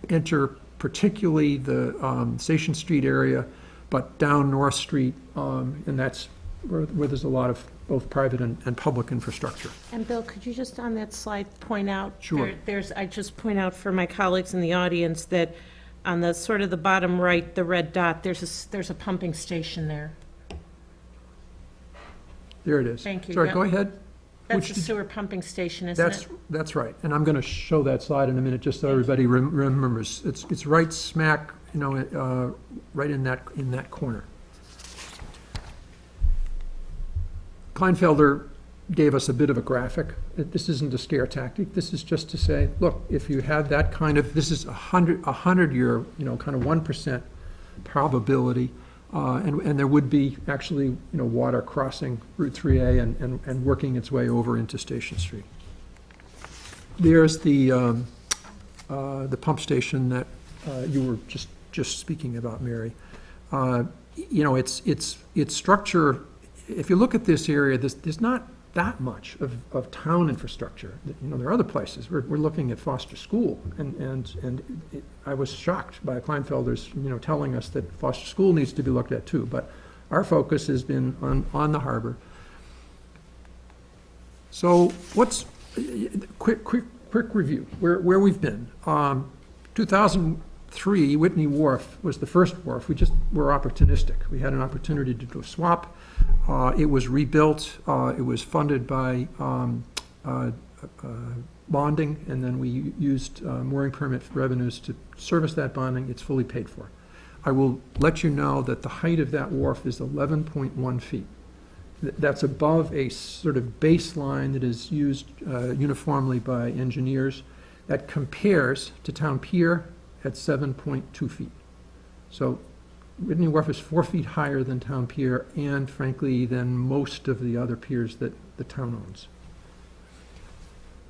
enter particularly the Station Street area, but down North Street, and that's where there's a lot of both private and public infrastructure. And Bill, could you just on that slide point out? Sure. I just point out for my colleagues in the audience that on the sort of the bottom right, the red dot, there's a pumping station there. There it is. Thank you. Sorry, Yep. go ahead. That's the sewer pumping station, isn't it? That's right, and I'm going to show that slide in a minute just so everybody remembers. It's right smack, right in that corner. Kleinfelder gave us a bit of a graphic. This isn't a scare tactic. This is just to say, look, if you had that kind of, this is a 100-year, kind of 1% probability, and there would be actually, water crossing Route 3A and working its way over into Station Street. There's the pump station that you were just speaking about, Mary. Its structure. If you look at this area, there's not that much of town infrastructure. There are other places. We're looking at Foster School, and I was shocked by Kleinfelder's, telling us that Foster School needs to be looked at too. But our focus has been on the harbor. So what's quick review, where we've been. 2003, Whitney Wharf was the first wharf. We just were opportunistic. We had an opportunity to do a swap. It was rebuilt. It was funded by bonding, and then we used mooring permit revenues to service that bonding. It's fully paid for. I will let you know that the height of that wharf is 11.1 feet. That's above a sort of baseline that is used uniformly by engineers. That compares to Town Pier at 7.2 feet. So Whitney Wharf is 4 feet higher than Town Pier and, frankly, than most of the other piers that the town owns.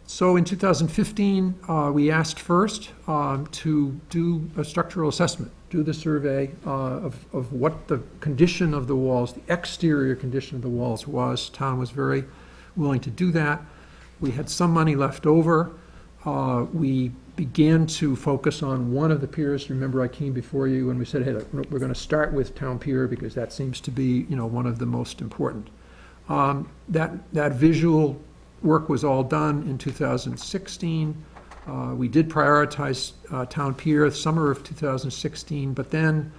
So in 2015, we asked first to do a structural assessment, do the survey of what the condition of the walls, the exterior condition of the walls was. Town was very willing to do that. We had some money left over. We began to focus on one of the piers. Remember, I came before you and we said, hey, we're going to start with Town Pier because that seems to be, one of the most important. That visual work was all done in 2016. We did prioritize Town Pier summer of 2016, but then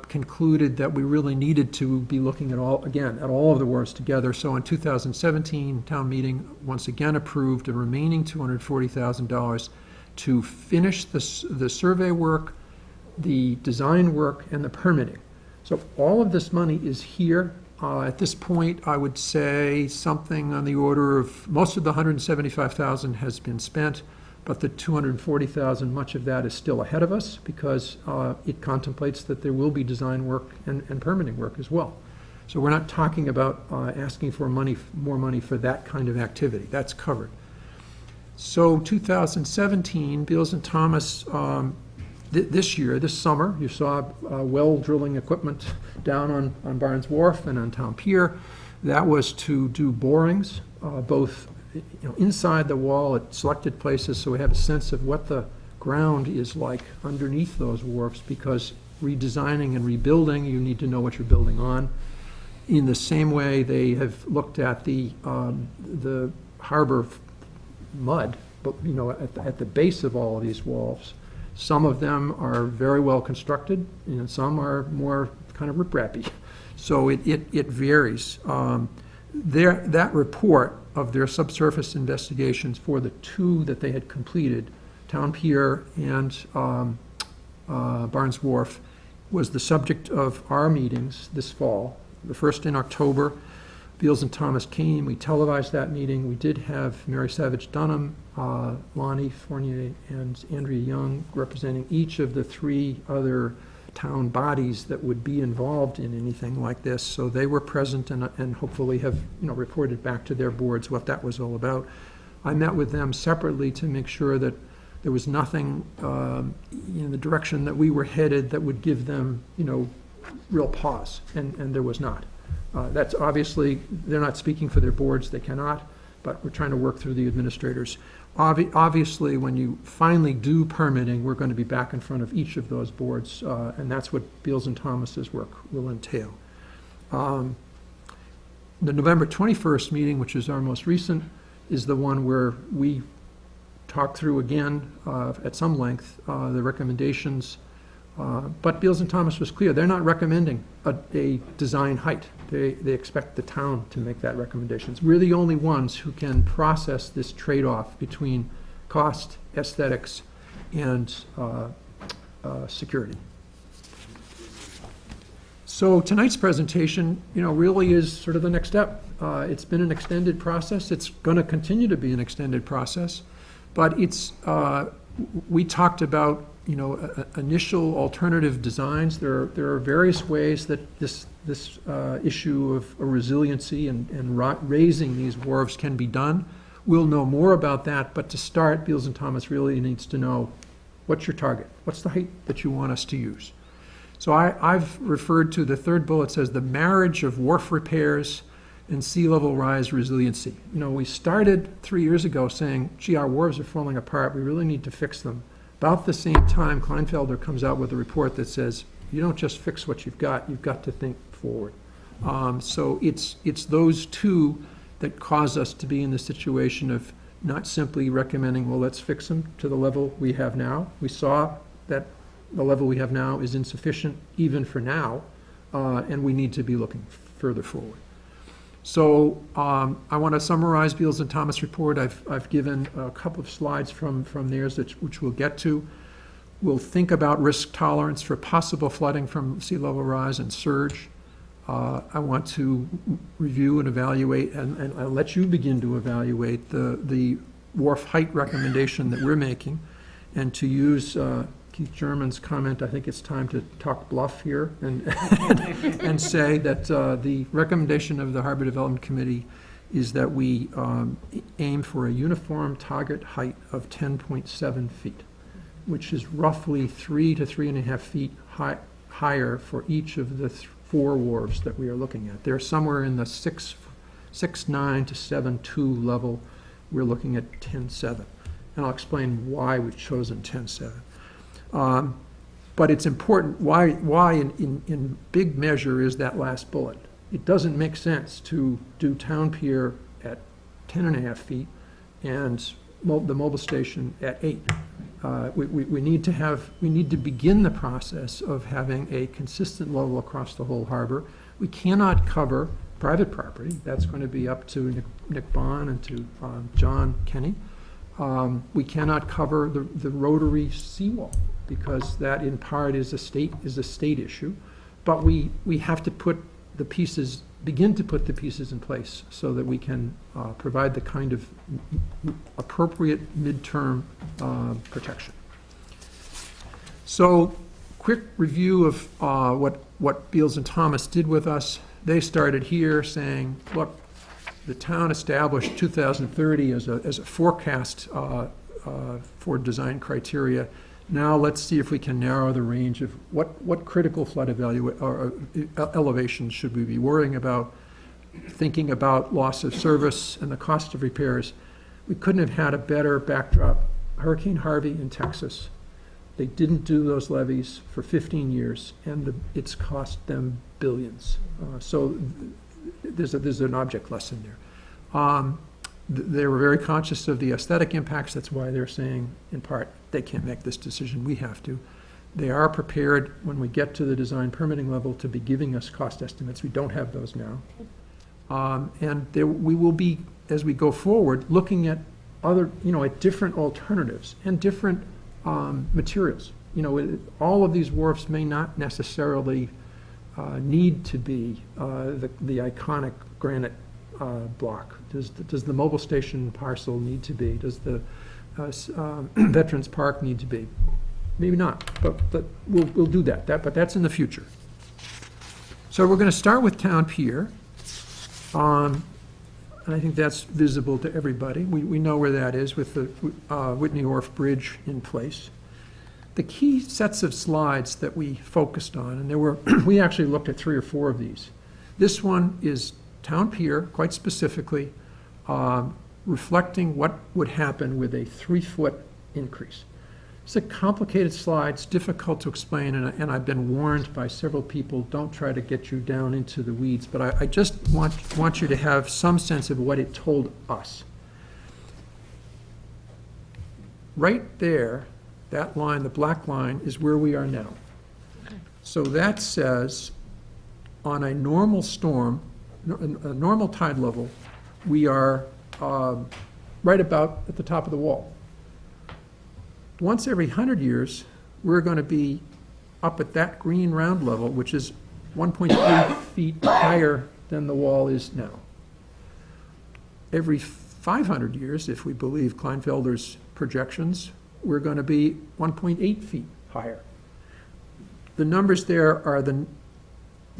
concluded that we really needed to be looking at all of the wharves together. So in 2017, town meeting once again approved a remaining $240,000 to finish the survey work, the design work, and the permitting. So all of this money is here. At this point, I would say something on the order of, most of the $175,000 has been spent, but the $240,000, much of that is still ahead of us because it contemplates that there will be design work and permitting work as well. So we're not talking about asking for more money for that kind of activity. That's covered. So 2017, Beals and Thomas, this summer, you saw well drilling equipment down on Barnes Wharf and on Town Pier. That was to do borings, both inside the wall at selected places, so we have a sense of what the ground is like underneath those wharfs, because redesigning and rebuilding, you need to know what you're building on. In the same way, they have looked at the harbor mud, but at the base of all of these walls. Some of them are very well constructed, and some are more kind of riprappy. So it varies. That report of their subsurface investigations for the two that they had completed, Town Pier and Barnes Wharf, was the subject of our meetings this fall. The first in October, Beals and Thomas came. We televised that meeting. We did have Mary Savage Dunham, Lonnie Fournier, and Andrea Young representing each of the three other town bodies that would be involved in anything like this. So they were present and hopefully have reported back to their boards what that was all about. I met with them separately to make sure that there was nothing in the direction that we were headed that would give them real pause, and there was not. That's obviously, they're not speaking for their boards, they cannot, but we're trying to work through the administrators. Obviously, when you finally do permitting, we're going to be back in front of each of those boards, and that's what Beals and Thomas's work will entail. The November 21st meeting, which is our most recent, is the one where we talk through again at some length the recommendations. But Beals and Thomas was clear, they're not recommending a design height. They expect the town to make that recommendation. We're the only ones who can process this trade-off between cost, aesthetics, and security. So tonight's presentation, really is sort of the next step. It's been an extended process. It's going to continue to be an extended process, but it's we talked about initial alternative designs. There are various ways that this issue of resiliency and raising these wharves can be done. We'll know more about that, but to start, Beals and Thomas really needs to know, what's your target? What's the height that you want us to use? So I've referred to the third bullet says the marriage of wharf repairs and sea level rise resiliency. We started 3 years ago saying, gee, our wharves are falling apart, we really need to fix them. About the same time, Kleinfelder comes out with a report that says, you don't just fix what you've got to think forward. So it's those two that cause us to be in the situation of not simply recommending, well, let's fix them to the level we have now. We saw that the level we have now is insufficient even for now, and we need to be looking further forward. So I want to summarize Beals and Thomas' report. I've given a couple of slides from theirs, which we'll get to. We'll think about risk tolerance for possible flooding from sea level rise and surge. I want to review and evaluate, and I'll let you begin to evaluate the wharf height recommendation that we're making, and to use Keith German's comment, I think it's time to talk bluff here and, and say that the recommendation of the Harbor Development Committee is that we aim for a uniform target height of 10.7 feet, which is roughly 3 to 3.5 feet higher for each of the 4 wharves that we are looking at. They're somewhere in the 6.9 to 7.2 level. We're looking at 10.7. And I'll explain why we've chosen 10.7. But it's important, why in big measure is that last bullet. It doesn't make sense to do Town Pier at 10.5 feet and the mobile station at 8. We need to begin the process of having a consistent level across the whole harbor. We cannot cover private property. That's going to be up to Nick Bond and to John Kenny. We cannot cover the rotary seawall, because that in part is a state issue. But we have to begin to put the pieces in place so that we can provide the kind of appropriate midterm protection. So, quick review of what Beals and Thomas did with us. They started here saying, look, the town established 2030 as a forecast for design criteria. Now let's see if we can narrow the range of what critical flood elevations should we be worrying about, thinking about loss of service and the cost of repairs. We couldn't have had a better backdrop. Hurricane Harvey in Texas, they didn't do those levees for 15 years, and it's cost them billions. So there's an object lesson there. They were very conscious of the aesthetic impacts. That's why they're saying, in part, they can't make this decision, we have to. They are prepared, when we get to the design permitting level, to be giving us cost estimates. We don't have those now. And we will be, as we go forward, looking at at different alternatives and different materials. All of these wharfs may not necessarily need to be the iconic granite block. Does the mobile station parcel need to be? Does the Veterans Park need to be? Maybe not, but we'll do that. But that's in the future. So we're going to start with Town Pier, and I think that's visible to everybody. We know where that is with the Whitney Wharf Bridge in place. The key sets of slides that we focused on, and we actually looked at 3 or 4 of these. This one is Town Pier, quite specifically, reflecting what would happen with a 3-foot increase. It's a complicated slide. It's difficult to explain, and I've been warned by several people, don't try to get you down into the weeds, but I just want you to have some sense of what it told us. Right there, that line, the black line, is where we are now. So that says, on a normal storm, a normal tide level, we are right about at the top of the wall. Once every 100 years, we're going to be up at that green round level, which is 1.3 feet higher than the wall is now. Every 500 years, if we believe Kleinfelder's projections, we're going to be 1.8 feet higher. The numbers there are the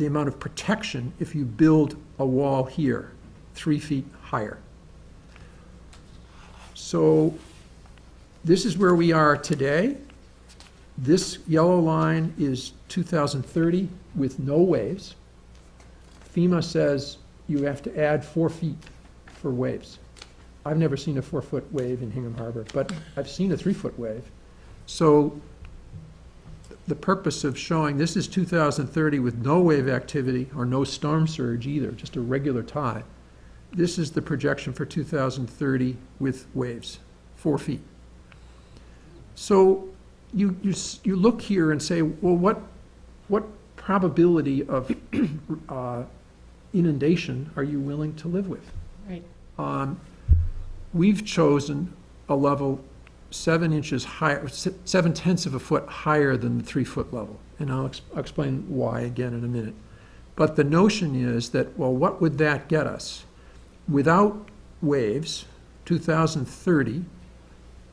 amount of protection if you build a wall here, 3 feet higher. So this is where we are today. This yellow line is 2030 with no waves. FEMA says you have to add 4 feet for waves. I've never seen a 4-foot wave in Hingham Harbor, but I've seen a 3-foot wave. So the purpose of showing this is 2030 with no wave activity or no storm surge either, just a regular tide. This is the projection for 2030 with waves, 4 feet. So you look here and say, well, what probability of inundation are you willing to live with? Right. We've chosen a level 7 inches higher, 7/10 of a foot higher than the 3-foot level. And I'll explain why again in a minute. But the notion is that, well, what would that get us? Without waves, 2030,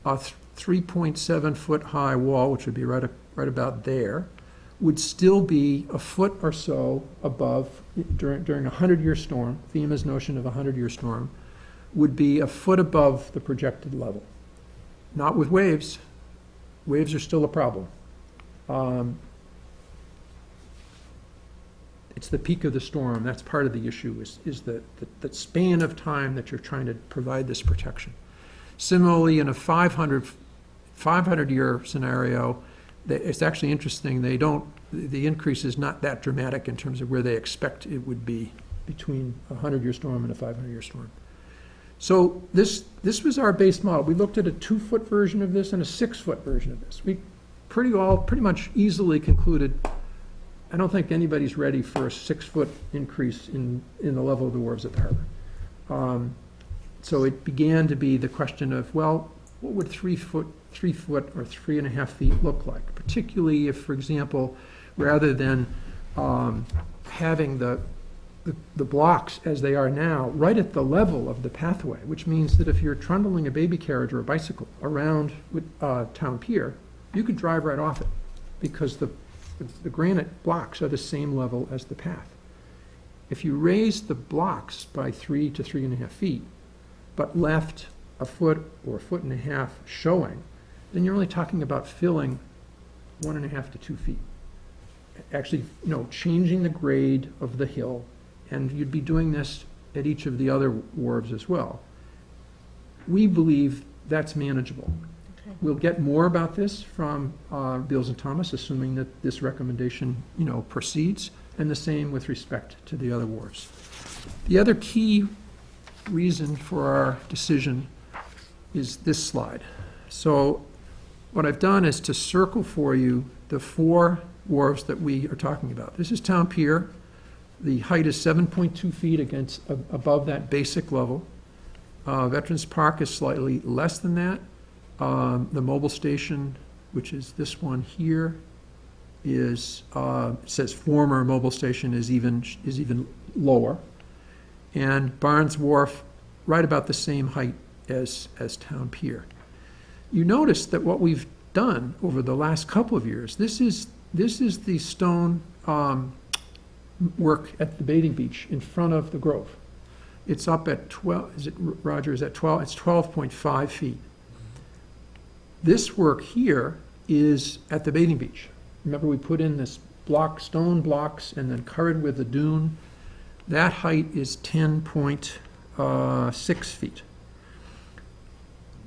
a 3.7 foot high wall, which would be right about there, would still be a foot or so above, during a 100-year storm, FEMA's notion of a 100-year storm, would be a foot above the projected level. Not with waves. Waves are still a problem. It's the peak of the storm. That's part of the issue, is the span of time that you're trying to provide this protection. Similarly, in a 500-year scenario, it's actually interesting. The increase is not that dramatic in terms of where they expect it would be between a 100-year storm and a 500-year storm. So this was our base model. We looked at a 2-foot version of this and a 6-foot version of this. We pretty much easily concluded, I don't think anybody's ready for a 6-foot increase in the level of the wharves at the harbor. So it began to be the question of, well, what would 3 foot or 3.5 feet look like? Particularly if, for example, rather than having the blocks as they are now right at the level of the pathway, which means that if you're trundling a baby carriage or a bicycle around Town Pier, you could drive right off it because the granite blocks are the same level as the path. If you raise the blocks by 3 to 3.5 feet, but left a foot or a 1.5 feet showing, then you're only talking about filling 1.5 to 2 feet. Actually, changing the grade of the hill, and you'd be doing this at each of the other wharves as well. We believe that's manageable. Okay. We'll get more about this from Beals and Thomas, assuming that this recommendation, proceeds, and the same with respect to the other wharves. The other key reason for our decision is this slide. So what I've done is to circle for you the 4 wharves that we are talking about. This is Town Pier. The height is 7.2 feet above that basic level. Veterans Park is slightly less than that. The mobile station, which is this one here, is it says former mobile station is even lower. And Barnes Wharf, right about the same height as Town Pier. You notice that what we've done over the last couple of years, this is the stone work at the bathing beach in front of the Grove. It's up at 12, is it, Roger, is that 12? It's 12.5 feet. This work here is at the bathing beach. Remember, we put in this stone blocks and then covered with a dune. That height is 10.6 feet.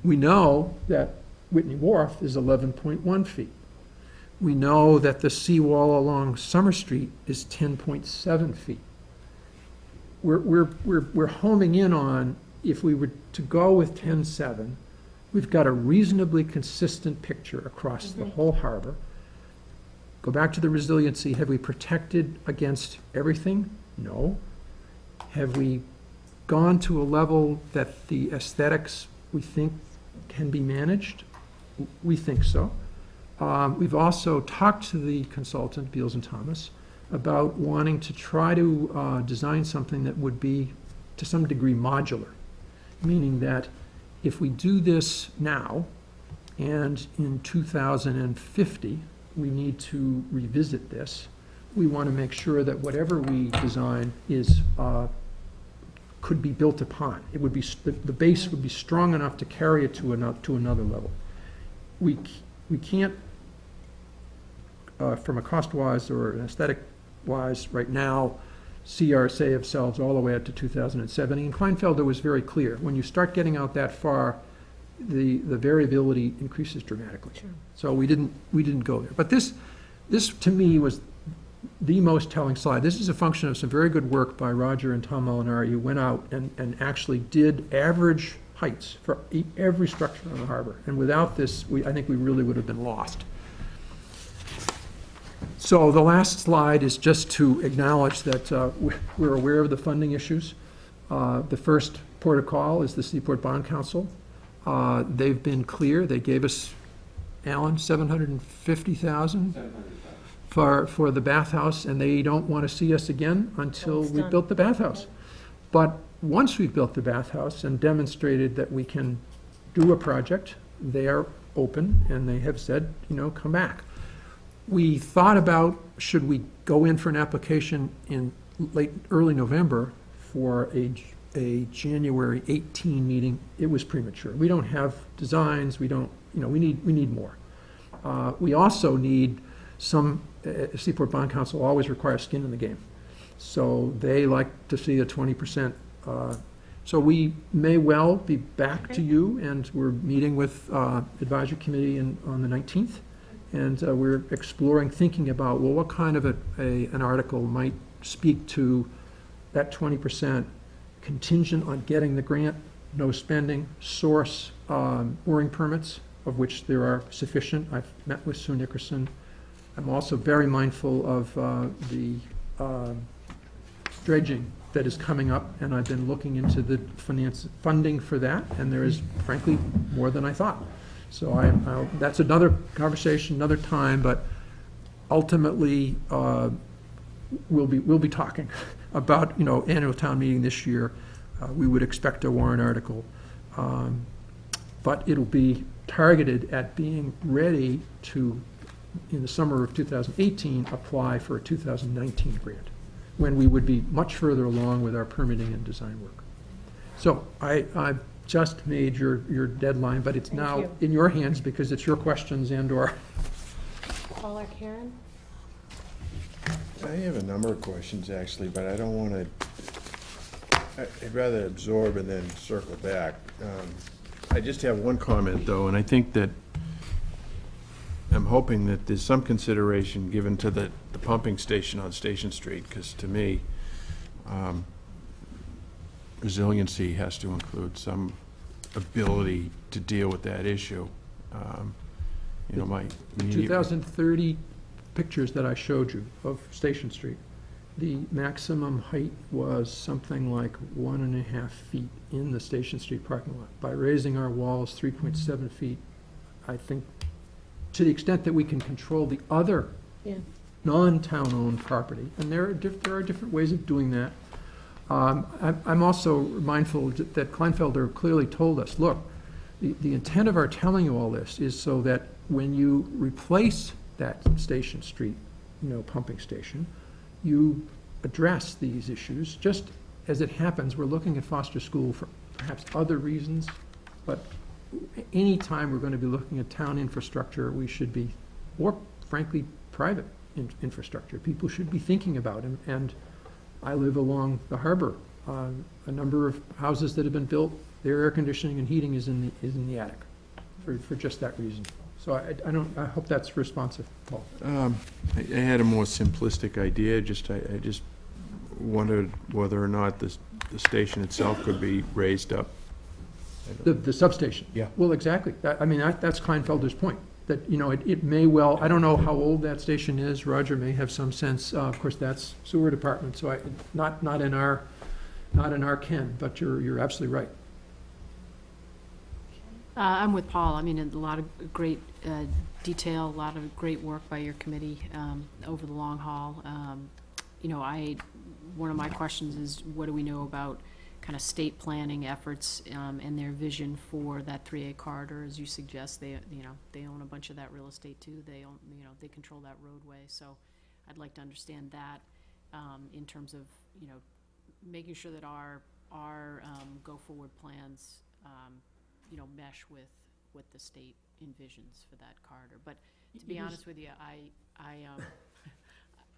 We know that Whitney Wharf is 11.1 feet. We know that the seawall along Summer Street is 10.7 feet. We're homing in on, if we were to go with 10.7, we've got a reasonably consistent picture across the whole harbor. Go back to the resiliency. Have we protected against everything? No. Have we gone to a level that the aesthetics we think can be managed? We think so. We've also talked to the consultant, Beals and Thomas, about wanting to try to design something that would be, to some degree, modular, meaning that if we do this now, and in 2050 we need to revisit this, we want to make sure that whatever we design is could be built upon. It would be the base would be strong enough to carry it to another level. We can't, from a cost-wise or an aesthetic-wise, right now, see ourselves all the way up to 2070. And Kleinfelder was very clear. When you start getting out that far, the variability increases dramatically. Sure. So we didn't go there. But this to me was the most telling slide. This is a function of some very good work by Roger and Tom Molinari, who went out and actually did average heights for every structure on the harbor. And without this, I think we really would have been lost. So the last slide is just to acknowledge that we're aware of the funding issues. The first port of call is the Seaport Bond Council. They've been clear. They gave us, Alan, $750,000 for the bathhouse, and they don't want to see us again until we built the bathhouse. But once we've built the bathhouse and demonstrated that we can do a project, they are open, and they have said, come back. We thought about, should we go in for an application in early November for a January 18 meeting. It was premature. We don't have designs, we need more. We also need some, Seaport Bond Council always requires skin in the game. So they like to see a 20%. So we may well be back to you, and we're meeting with advisory committee on the 19th. And we're exploring, thinking about, well, what kind of an article might speak to that 20% contingent on getting the grant, no spending, source mooring permits, of which there are sufficient. I've met with Sue Nickerson. I'm also very mindful of the dredging that is coming up, and I've been looking into the funding for that, and there is, frankly, more than I thought. So that's another conversation, another time, but ultimately, we'll be talking about, annual town meeting this year. We would expect a warrant article, but it'll be targeted at being ready to, in the summer of 2018, apply for a 2019 grant, when we would be much further along with our permitting and design work. So I've just made your deadline, but it's now in your hands because it's your questions and/or. Paul or Karen? I have a number of questions, actually, but I don't want to, I'd rather absorb and then circle back. I just have one comment, though, and I think that I'm hoping that there's some consideration given to the pumping station on Station Street, because to me, resiliency has to include some ability to deal with that issue. My The 2030 pictures that I showed you of Station Street, the maximum height was something like 1.5 feet in the Station Street parking lot. By raising our walls 3.7 feet, I think, to the extent that we can control the other non-town-owned property, and there are different ways of doing that. I'm also mindful that Kleinfelder clearly told us, look, the intent of our telling you all this is so that when you replace that Station Street, pumping station, you address these issues. Just as it happens, we're looking at Foster School for perhaps other reasons, but anytime we're going to be looking at town infrastructure, we should be, or frankly, private infrastructure, people should be thinking about. And I live along the harbor. A number of houses that have been built, their air conditioning and heating is in the attic for just that reason. So I hope that's responsive, Paul. I had a more simplistic idea. I just wondered whether or not the station itself could be raised up. The substation? Yeah. Well, exactly. That's Kleinfelder's point, that, it may well, I don't know how old that station is. Roger may have some sense. Of course, that's sewer department, so not in our ken, but you're absolutely right. I'm with Paul. A lot of great detail, a lot of great work by your committee over the long haul. One of my questions is, what do we know about kind of state planning efforts and their vision for that 3A corridor? As you suggest, they own a bunch of that real estate too. They own, they control that roadway. So I'd like to understand that in terms of, making sure that our go-forward plans mesh with what the state envisions for that corridor. But to be honest with you,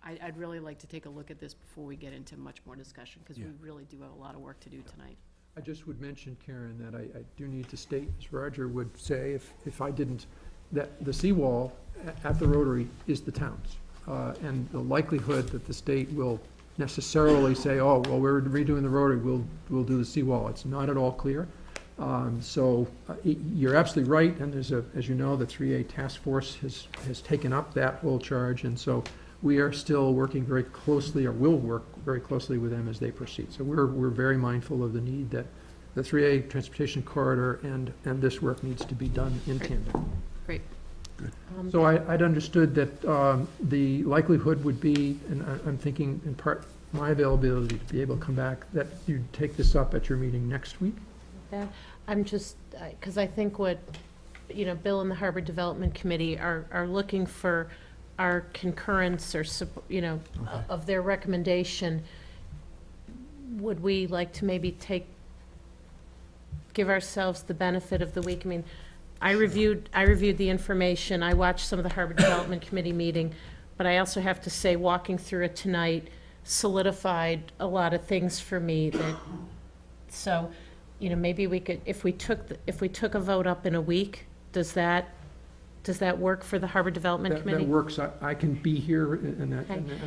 I'd really like to take a look at this before we get into much more discussion, because we really do have a lot of work to do tonight. I just would mention, Karen, that I do need to state, as Roger would say, if I didn't, that the seawall at the Rotary is the town's. and the likelihood that the state will necessarily say, oh, well, we're redoing the road, we'll do the seawall. It's not at all clear. You're absolutely right, and there's as you know, the 3A task force has taken up that whole charge, and so we are still working very closely, or will work very closely with them as they proceed. So we're very mindful of the need that the 3A transportation corridor and this work needs to be done in tandem. Great. So I'd understood that the likelihood would be, and I'm thinking in part my availability to be able to come back, that you'd take this up at your meeting next week? Yeah, I'm just, because I think what, Bill and the Harbor Development Committee are looking for our concurrence or, of their recommendation. Would we like to maybe give ourselves the benefit of the week? I mean, I reviewed the information, I watched some of the Harbor Development Committee meeting, but I also have to say, walking through it tonight solidified a lot of things for me so, maybe we could, if we took a vote up in a week, does that work for the Harbor Development Committee? That works. I can be here, and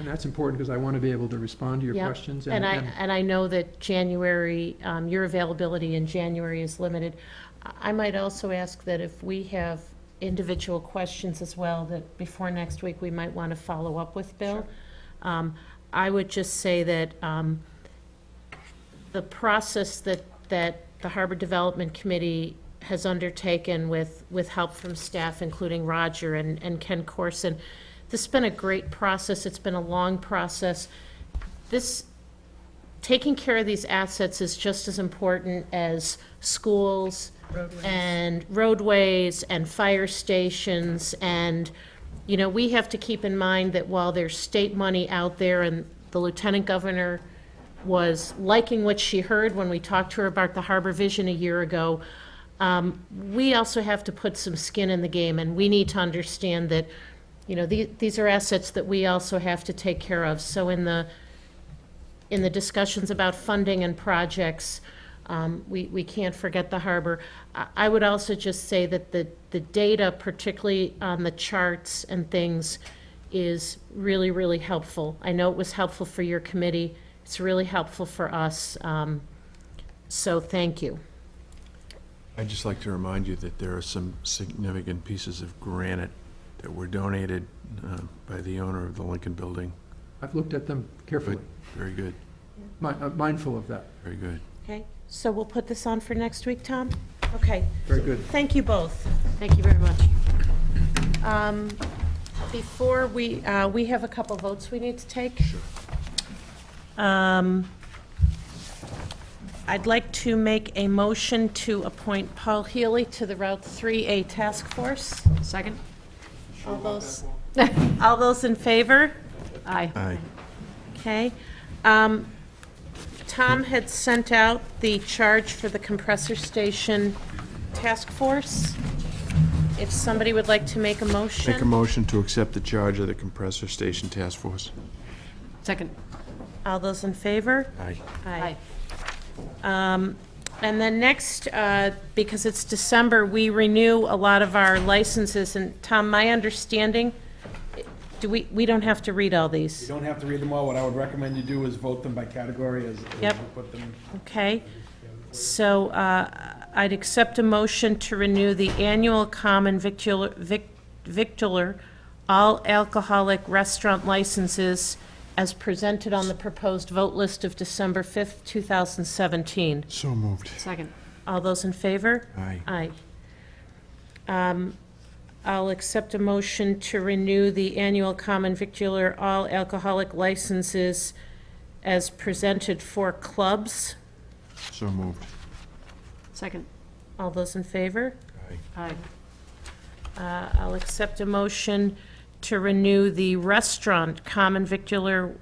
that's important because I want to be able to respond to your questions. And I know that January, your availability in January is limited. I might also ask that if we have individual questions as well, that before next week, we might want to follow up with Bill. Sure. I would just say that the process that the Harbor Development Committee has undertaken with help from staff, including Roger and Ken Corson, this has been a great process. It's been a long process. Taking care of these assets is just as important as schools, and roadways and fire stations, and we have to keep in mind that while there's state money out there, and the Lieutenant Governor was liking what she heard when we talked to her about the Harbor Vision a year ago, we also have to put some skin in the game, and we need to understand that these are assets that we also have to take care of. So in the discussions about funding and projects, we can't forget the harbor. I would also just say that the data, particularly on the charts and things, is really, really helpful. I know it was helpful for your committee. It's really helpful for us. So thank you. I'd just like to remind you that there are some significant pieces of granite that were donated by the owner of the Lincoln Building. I've looked at them carefully. Very good. Mindful of that. Very good. Okay, so we'll put this on for next week, Tom? Okay. Very good. Thank you both. Thank you very much. Before we have a couple votes we need to take. Sure. I'd like to make a motion to appoint Paul Healy to the Route 3A Task Force. Second? All those in favor? Aye. Aye. Okay. Tom had sent out the charge for the Compressor Station Task Force. If somebody would like to make a motion. Make a motion to accept the charge of the Compressor Station Task Force. Second? All those in favor? Aye. Aye. And then next, because it's December, we renew a lot of our licenses. And Tom, my understanding, we don't have to read all these? You don't have to read them all. What I would recommend you do is vote them by category as Yep. we put them. Okay. So I'd accept a motion to renew the annual common victular all alcoholic restaurant licenses as presented on the proposed vote list of December 5th, 2017. So moved. Second? All those in favor? Aye. Aye. I'll accept a motion to renew the annual common victular all alcoholic licenses as presented for clubs. So moved. Second? All those in favor? Aye. Aye. I'll accept a motion to renew the restaurant common victular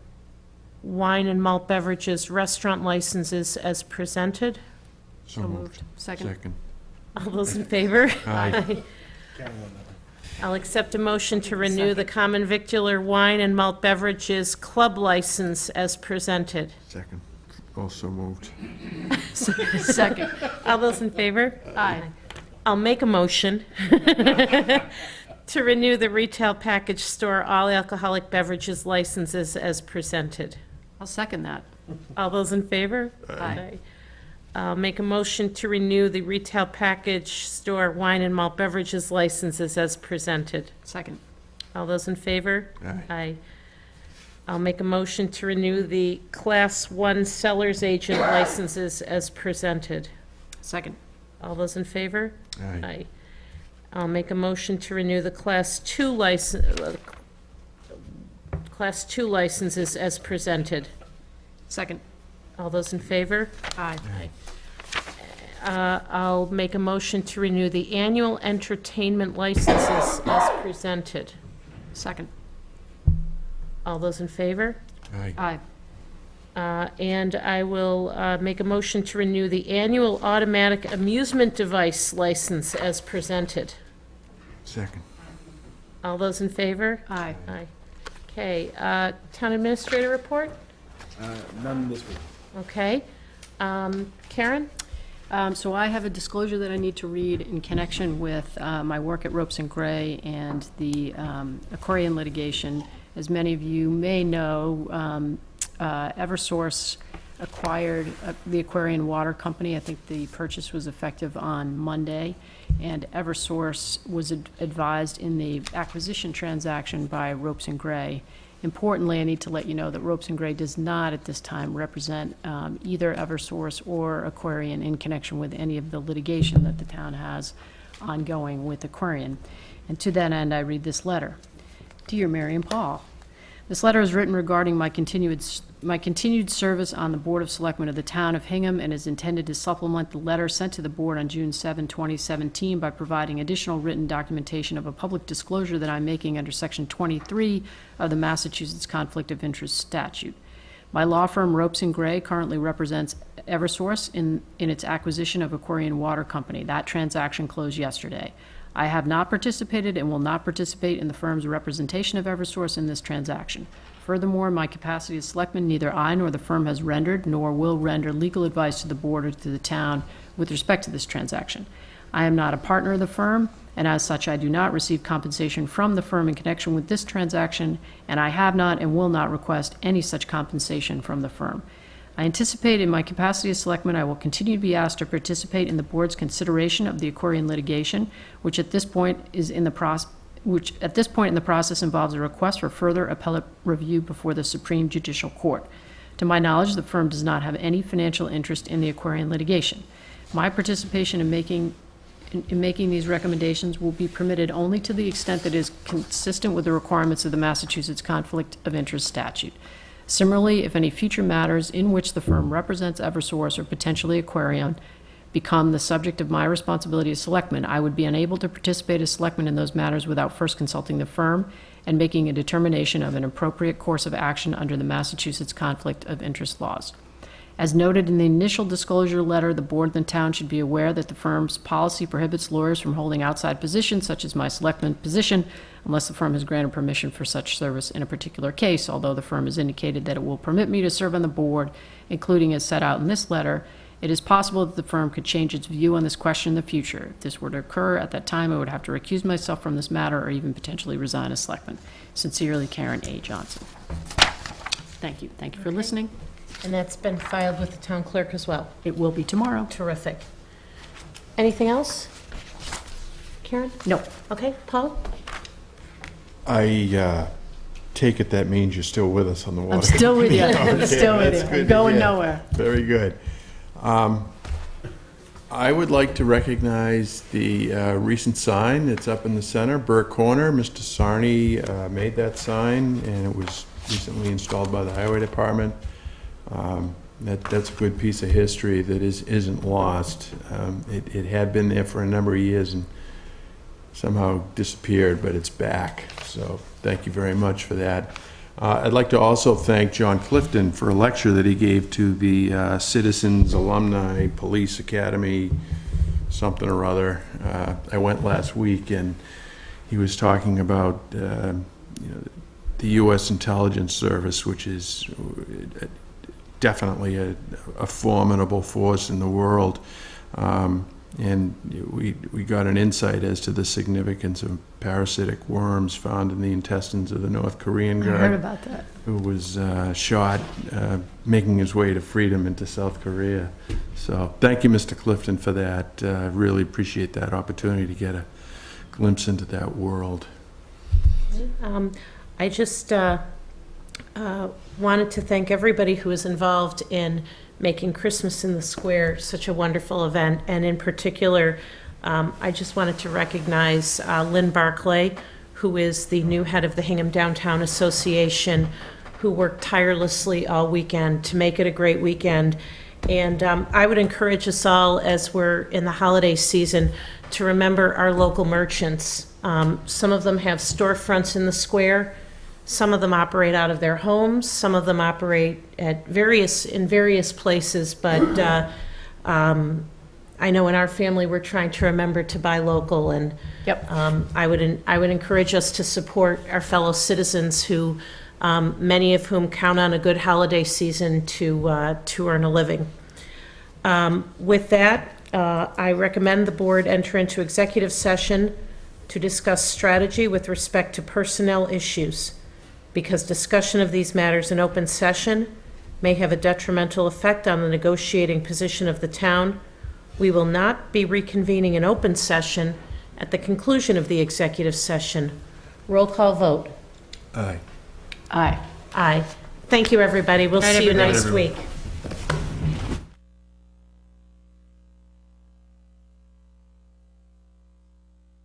wine and malt beverages restaurant licenses as presented. So moved. Second? Second. All those in favor? Aye. I'll accept a motion to renew the common victular wine and malt beverages club license as presented. Second. Also moved. Second? All those in favor? Aye. I'll make a motion to renew the retail package store all alcoholic beverages licenses as presented. I'll second that. All those in favor? Aye. I'll make a motion to renew the retail package store wine and malt beverages licenses as presented. Second. All those in favor? Aye. I'll make a motion to renew the Class 1 seller's agent licenses as presented. Second. All those in favor? Aye. I'll make a motion to renew the Class 2 licenses as presented. Second. All those in favor? Aye. I'll make a motion to renew the annual entertainment licenses as presented. Second. All those in favor? Aye. And I will make a motion to renew the annual automatic amusement device license as presented. Second. All those in favor? Aye. Aye. Okay, town administrator report? None this week. Okay. Karen? So I have a disclosure that I need to read in connection with my work at Ropes and Gray and the Aquarian litigation. As many of you may know, Eversource acquired the Aquarian Water Company. I think the purchase was effective on Monday, and Eversource was advised in the acquisition transaction by Ropes and Gray. Importantly, I need to let you know that Ropes and Gray does not at this time represent either Eversource or Aquarian in connection with any of the litigation that the town has ongoing with Aquarian. And to that end, I read this letter. Dear Mary and Paul, this letter is written regarding my continued service on the Board of Selectmen of the Town of Hingham and is intended to supplement the letter sent to the Board on June 7, 2017 by providing additional written documentation of a public disclosure that I'm making under Section 23 of the Massachusetts Conflict of Interest Statute. My law firm, Ropes and Gray, currently represents Eversource in its acquisition of Aquarian Water Company. That transaction closed yesterday. I have not participated and will not participate in the firm's representation of Eversource in this transaction. Furthermore, in my capacity as selectman, neither I nor the firm has rendered nor will render legal advice to the board or to the town with respect to this transaction. I am not a partner of the firm, and as such, I do not receive compensation from the firm in connection with this transaction, and I have not and will not request any such compensation from the firm. I anticipate in my capacity as selectman, I will continue to be asked to participate in the board's consideration of the Aquarian litigation, which at this point in the process involves a request for further appellate review before the Supreme Judicial Court. To my knowledge, the firm does not have any financial interest in the Aquarian litigation. My participation in making these recommendations will be permitted only to the extent that it is consistent with the requirements of the Massachusetts Conflict of Interest Statute. Similarly, if any future matters in which the firm represents Eversource or potentially Aquarian become the subject of my responsibility as selectman, I would be unable to participate as selectman in those matters without first consulting the firm and making a determination of an appropriate course of action under the Massachusetts Conflict of Interest laws. As noted in the initial disclosure letter, the board and the town should be aware that the firm's policy prohibits lawyers from holding outside positions such as my selectman position unless the firm has granted permission for such service in a particular case, although the firm has indicated that it will permit me to serve on the board, including as set out in this letter. It is possible that the firm could change its view on this question in the future. If this were to occur, at that time I would have to recuse myself from this matter or even potentially resign as selectman. Sincerely, Karen A. Johnson. Thank you. Thank you for listening. And that's been filed with the town clerk as well. It will be tomorrow. Terrific. Anything else? Karen? No. Okay, Paul? I take it that means you're still with us on the water. I'm still with you. I'm Okay, still with that's you. good I'm to going hear. nowhere. Very good. I would like to recognize the recent sign that's up in the center, Burke Corner. Mr. Sarney made that sign, and it was recently installed by the Highway Department. That's a good piece of history that isn't lost. It had been there for a number of years and somehow disappeared, but it's back. So thank you very much for that. I'd like to also thank John Clifton for a lecture that he gave to the Citizens Alumni Police Academy, something or other. I went last week, and he was talking about the U.S. Intelligence Service, which is definitely a formidable force in the world. And we got an insight as to the significance of parasitic worms found in the intestines of the North Korean I guy heard about that. who was shot making his way to freedom into South Korea. So thank you, Mr. Clifton, for that. Really appreciate that opportunity to get a glimpse into that world. I just wanted to thank everybody who was involved in making Christmas in the Square such a wonderful event, and in particular, I just wanted to recognize Lynn Barclay, who is the new head of the Hingham Downtown Association, who worked tirelessly all weekend to make it a great weekend. And I would encourage us all, as we're in the holiday season, to remember our local merchants. Some of them have storefronts in the square. Some of them operate out of their homes. Some of them operate in various places. But I know in our family we're trying to remember to buy local, and I would encourage us to support our fellow citizens who, many of whom count on a good holiday season to earn a living. With that, I recommend the board enter into executive session to discuss strategy with respect to personnel issues, because discussion of these matters in open session may have a detrimental effect on the negotiating position of the town. We will not be reconvening an open session at the conclusion of the executive session. Roll call vote. Aye. Aye. Aye. Thank you, everybody. We'll see you next week.